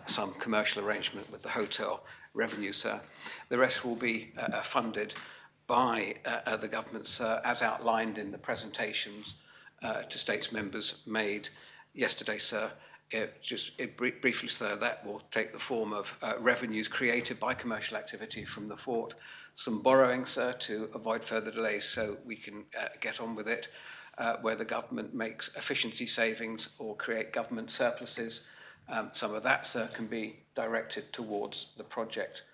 some commercial arrangement with the hotel revenue, sir. The rest will be funded by the government, sir, as outlined in the presentations to States members made yesterday, sir. Briefly, sir, that will take the form of revenues created by commercial activity from the fort, some borrowing, sir, to avoid further delays so we can get on with it, where the government makes efficiency savings or create government surpluses. Some of that, sir, can be directed towards the project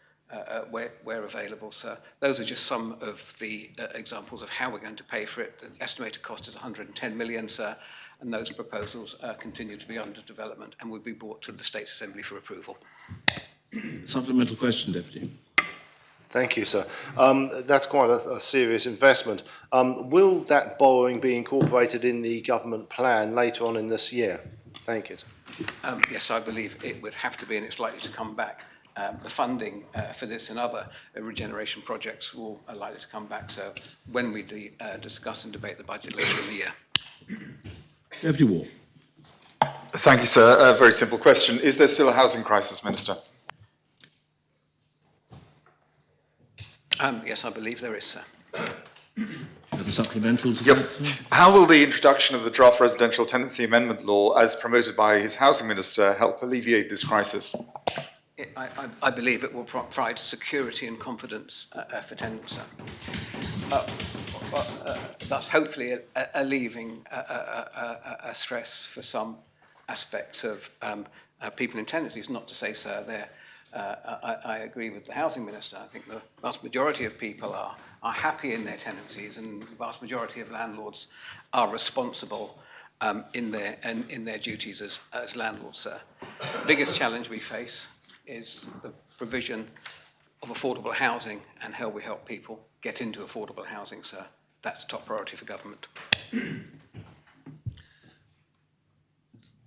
where available, sir. Those are just some of the examples of how we're going to pay for it. The estimated cost is 110 million, sir, and those proposals continue to be under development and will be brought to the States Assembly for approval. Supplemental question, Deputy. Thank you, sir. That's quite a serious investment. Will that borrowing be incorporated in the government plan later on in this year? Thank you. Yes, I believe it would have to be, and it's likely to come back. The funding for this and other regeneration projects will likely to come back. So when we discuss and debate the budget later in the year. Deputy Wall. Thank you, sir. A very simple question. Is there still a housing crisis, Minister? Yes, I believe there is, sir. Have a supplemental to Yep. that, sir? How will the introduction of the draft residential tenancy amendment law, as promoted by his housing minister, help alleviate this crisis? I believe it will provide security and confidence for tenants, sir. Thus, hopefully, alleviating a stress for some aspects of people in tenancies. Not to say, sir, I agree with the housing minister. I think the vast majority of people are happy in their tenancies, and the vast majority of landlords are responsible in their duties as landlords, sir. The biggest challenge we face is the provision of affordable housing and how we help people get into affordable housing, sir. That's a top priority for government.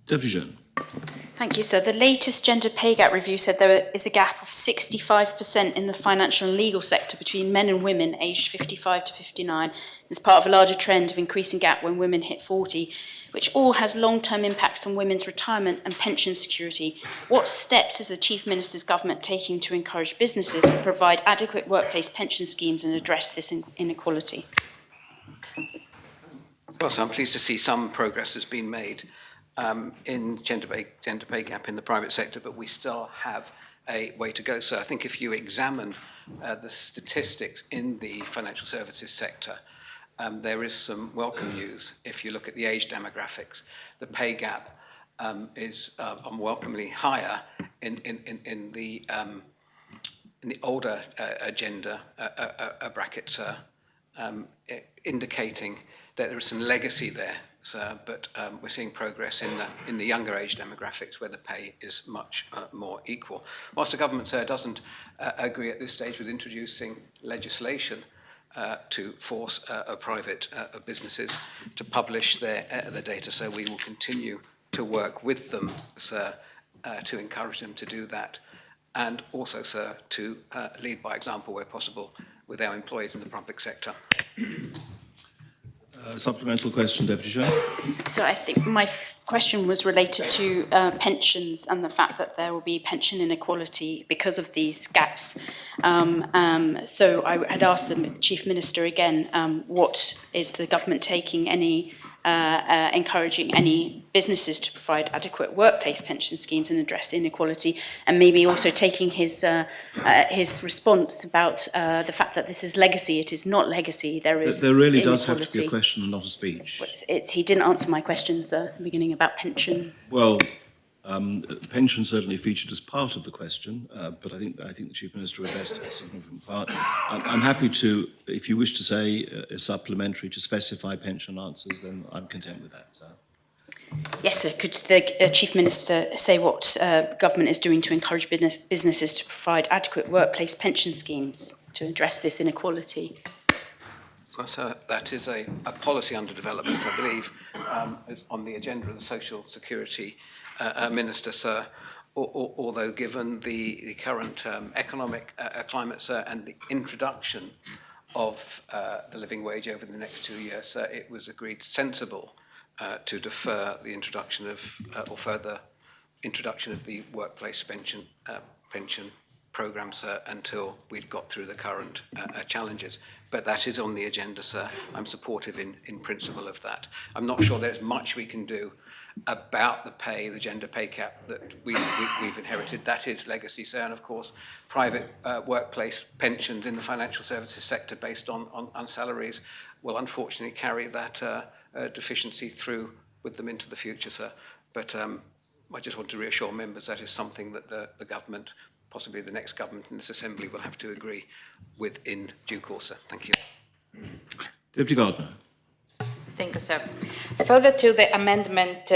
Deputy Jeune. Thank you, sir. The latest gender pay gap review said there is a gap of 65% in the financial and legal sector between men and women aged 55 to 59 as part of a larger trend of increasing gap when women hit 40, which all has long-term impacts on women's retirement and pension security. What steps is the Chief Minister's government taking to encourage businesses to provide adequate workplace pension schemes and address this inequality? Well, so I'm pleased to see some progress has been made in gender pay gap in the private sector, but we still have a way to go. So I think if you examine the statistics in the financial services sector, there is some welcome news if you look at the age demographics. The pay gap is unwelcomely higher in the older gender brackets, indicating that there is some legacy there, sir, but we're seeing progress in the younger age demographics where the pay is much more equal. Whilst the government, sir, doesn't agree at this stage with introducing legislation to force private businesses to publish their data, so we will continue to work with them, sir, to encourage them to do that, and also, sir, to lead by example where possible with our employees in the public sector. Supplemental question, Deputy Chair. So I think my question was related to pensions and the fact that there will be pension inequality because of these gaps. So I had asked the Chief Minister again, what is the government taking any encouraging any businesses to provide adequate workplace pension schemes and address inequality, and maybe also taking his response about the fact that this is legacy. It is not legacy. There really does have to be a question and not a speech. He didn't answer my questions at the beginning about pension. Well, pension certainly featured as part of the question, but I think the Chief Minister addressed a significant part. I'm happy to, if you wish to say a supplementary to specify pension answers, then I'm content with that, sir. Yes, sir. Could the Chief Minister say what government is doing to encourage businesses to provide adequate workplace pension schemes to address this inequality? Well, sir, that is a policy under development, I believe, is on the agenda of the Social Security Minister, sir, although given the current economic climate, sir, and the introduction of the living wage over the next 2 years, sir, it was agreed sensible to defer the introduction of, or further introduction of the workplace pension programme, sir, until we'd got through the current challenges. But that is on the agenda, sir. I'm supportive in principle of that. I'm not sure there's much we can do about the gender pay gap that we've inherited. That is legacy, sir. And of course, private workplace pensions in the financial services sector based on salaries will unfortunately carry that deficiency through with them into the future, sir. But I just want to reassure members that is something that the government, possibly the next government in this Assembly, will have to agree with in due course, sir. Thank you. Deputy Gardner. Thank you, sir. Further to the amendment,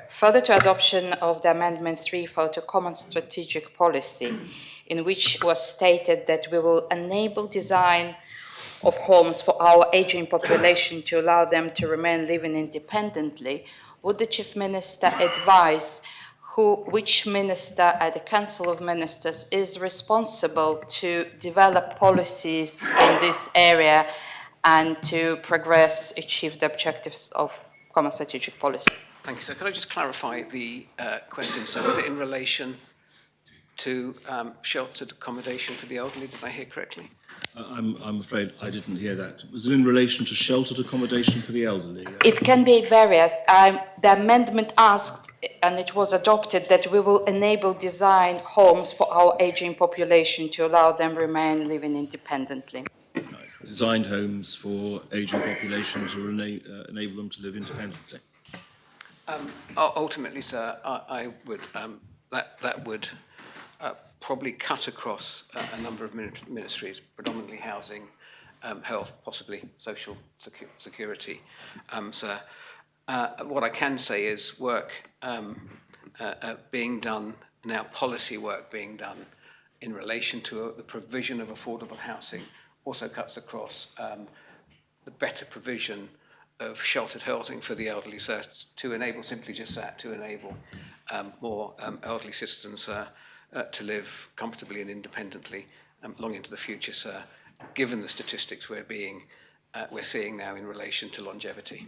further to adoption of the Amendment 3 for the Common Strategic Policy, in which was stated that we will enable design of homes for our aging population to allow them to remain living independently, would the Chief Minister advise which minister at the Council of Ministers is responsible to develop policies in this area and to achieve the objectives of Common Strategic Policy? Thank you, sir. Could I just clarify the question, sir? Was it in relation to sheltered accommodation for the elderly? Did I hear correctly? I'm afraid I didn't hear that. Was it in relation to sheltered accommodation for the elderly? It can be various. The amendment asked, and it was adopted, that we will enable design homes for our aging population to allow them remain living independently. Designed homes for aging populations to enable them to live independently. Ultimately, sir, I would that would probably cut across a number of ministries, predominantly housing, health, possibly social security. Sir, what I can say is work being done now, policy work being done in relation to the provision of affordable housing also cuts across the better provision of sheltered housing for the elderly, sir, to enable simply just that, to enable more elderly citizens to live comfortably and independently long into the future, sir, given the statistics we're seeing now in relation to longevity.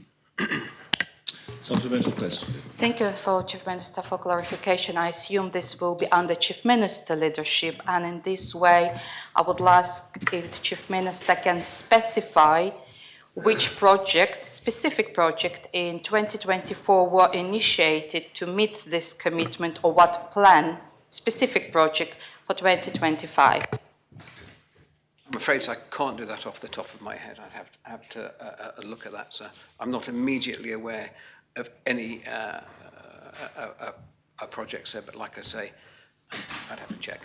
Supplemental question. Thank you, Chief Minister, for clarification. I assume this will be under Chief Minister leadership, and in this way, I would ask if the Chief Minister can specify which specific project in 2024 were initiated to meet this commitment, or what specific project for 2025? I'm afraid I can't do that off the top of my head. I'd have to look at that, sir. I'm not immediately aware of any project, sir, but like I say, I'd have to check.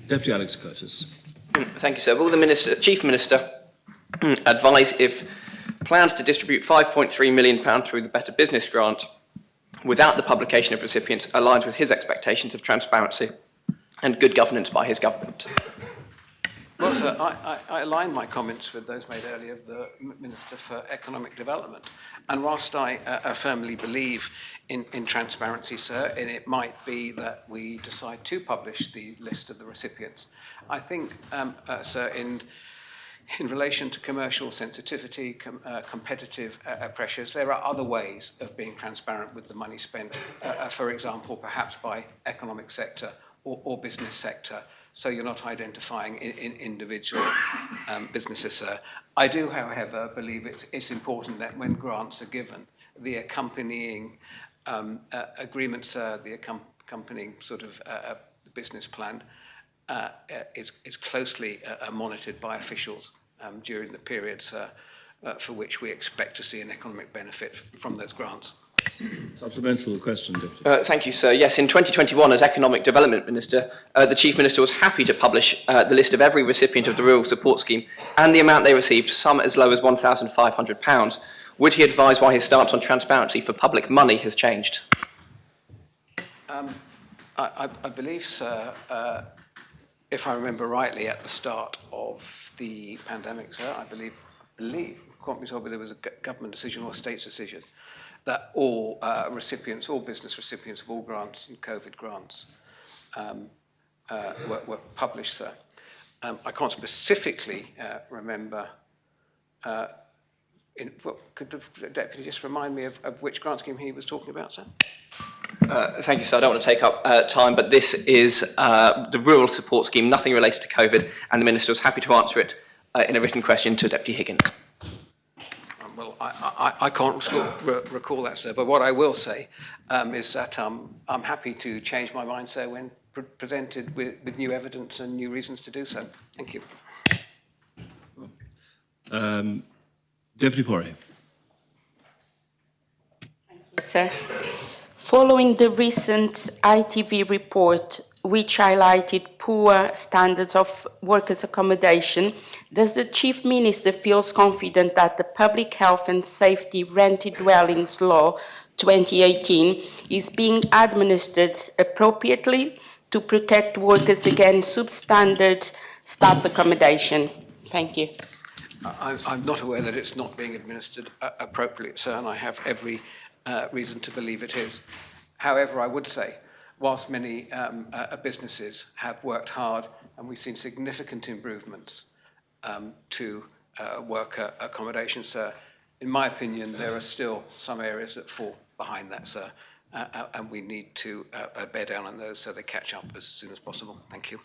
Deputy Alex Curtis. Thank you, sir. Will the Chief Minister advise if plans to distribute £5.3 million through the Better Business Grant without the publication of recipients aligns with his expectations of transparency and good governance by his government? Well, sir, I align my comments with those made earlier of the Minister for Economic Development. And whilst I firmly believe in transparency, sir, and it might be that we decide to publish the list of the recipients, I think, sir, in relation to commercial sensitivity, competitive pressures, there are other ways of being transparent with the money spent, for example, perhaps by economic sector or business sector, so you're not identifying in individual businesses, sir. I do, however, believe it's important that when grants are given, the accompanying agreements, sir, the accompanying sort of business plan is closely monitored by officials during the periods for which we expect to see an economic benefit from those grants. Supplemental question, Deputy. Thank you, sir. Yes, in 2021, as Economic Development Minister, the Chief Minister was happy to publish the list of every recipient of the Rural Support Scheme and the amount they received, some as low as £1,500. Would he advise why his stance on transparency for public money has changed? I believe, sir, if I remember rightly, at the start of the pandemic, sir, I believe, can't be told whether there was a government decision or a state's decision, that all recipients, all business recipients of all grants and COVID grants were published, sir. I can't specifically remember. Could the Deputy just remind me of which grant scheme he was talking about, sir? Thank you, sir. I don't want to take up time, but this is the Rural Support Scheme, nothing related to COVID, and the Minister was happy to answer it in a written question to Deputy Higgins. Well, I can't recall that, sir, but what I will say is that I'm happy to change my mind, sir, when presented with new evidence and new reasons to do so. Thank you. Deputy Porrier. Sir, following the recent ITV report, which highlighted poor standards of workers' accommodation, does the Chief Minister feel confident that the Public Health and Safety Rented Dwellings Law 2018 is being administered appropriately to protect workers against substandard staff accommodation? Thank you. I'm not aware that it's not being administered appropriately, sir, and I have every reason to believe it is. However, I would say, whilst many businesses have worked hard and we've seen significant improvements to worker accommodation, sir, in my opinion, there are still some areas that fall behind that, sir, and we need to bear down on those so they catch up as soon as possible. Thank you.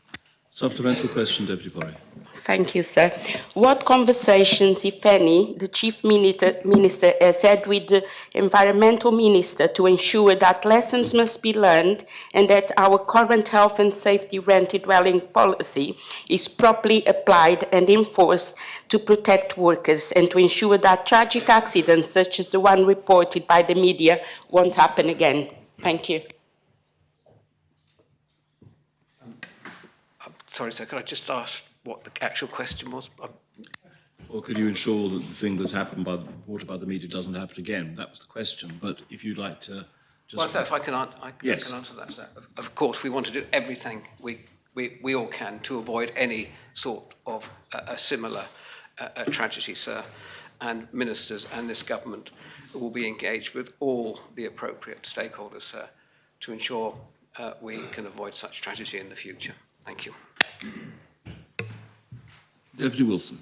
Supplemental question, Deputy Porrier. Thank you, sir. What conversations, if any, the Chief Minister has had with the Environmental Minister to ensure that lessons must be learned and that our current health and safety rented dwelling policy is properly applied and enforced to protect workers and to ensure that tragic accidents such as the one reported by the media won't happen again? Thank you. Sorry, sir, could I just ask what the actual question was? Or could you ensure that the thing that's happened by the report about the media doesn't happen again? That was the question. But if you'd like to just... Well, sir, if I can yes. answer that, sir. Of course, we want to do everything we all can to avoid any sort of a similar tragedy, sir. And ministers and this government will be engaged with all the appropriate stakeholders, sir, to ensure we can avoid such tragedy in the future. Thank you. Deputy Wilson.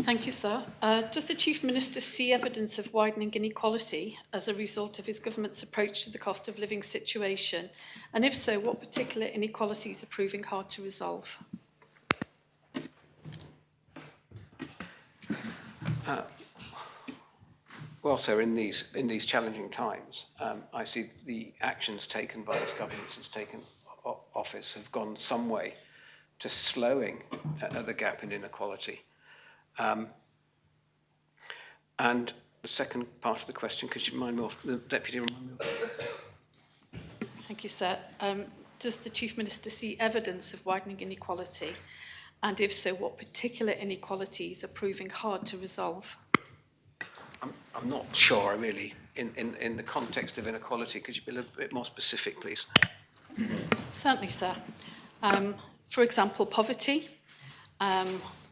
Thank you, sir. Does the Chief Minister see evidence of widening inequality as a result of his government's approach to the cost of living situation? And if so, what particular inequalities are proving hard to resolve? Well, sir, in these challenging times, I see the actions taken by this government since taken office have gone some way to slowing the gap in inequality? And the second part of the question, could you remind me of the Deputy? Thank you, sir. Does the Chief Minister see evidence of widening inequality? And if so, what particular inequalities are proving hard to resolve? I'm not sure, really, in the context of inequality. Could you be a little bit more specific, please? Certainly, sir. For example, poverty,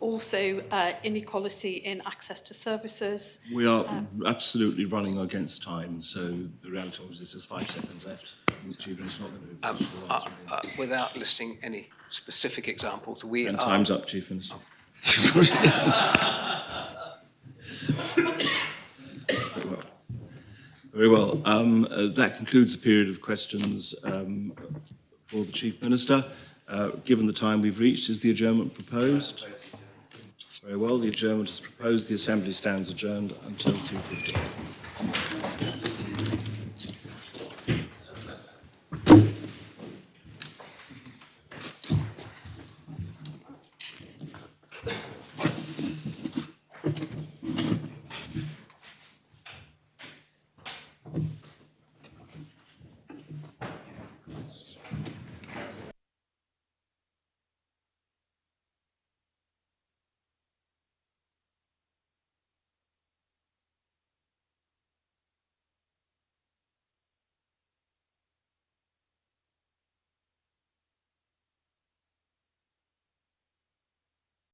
also inequality in access to services. We are absolutely running against time, so the reality is there's 5 seconds left. It's not going to be without listing any specific examples, and time's up, Chief Minister. Very well. That concludes the period of questions for the Chief Minister. Given the time we've reached, is the adjournment proposed? Very well. The adjournment is proposed. The Assembly stands adjourned until 2:15.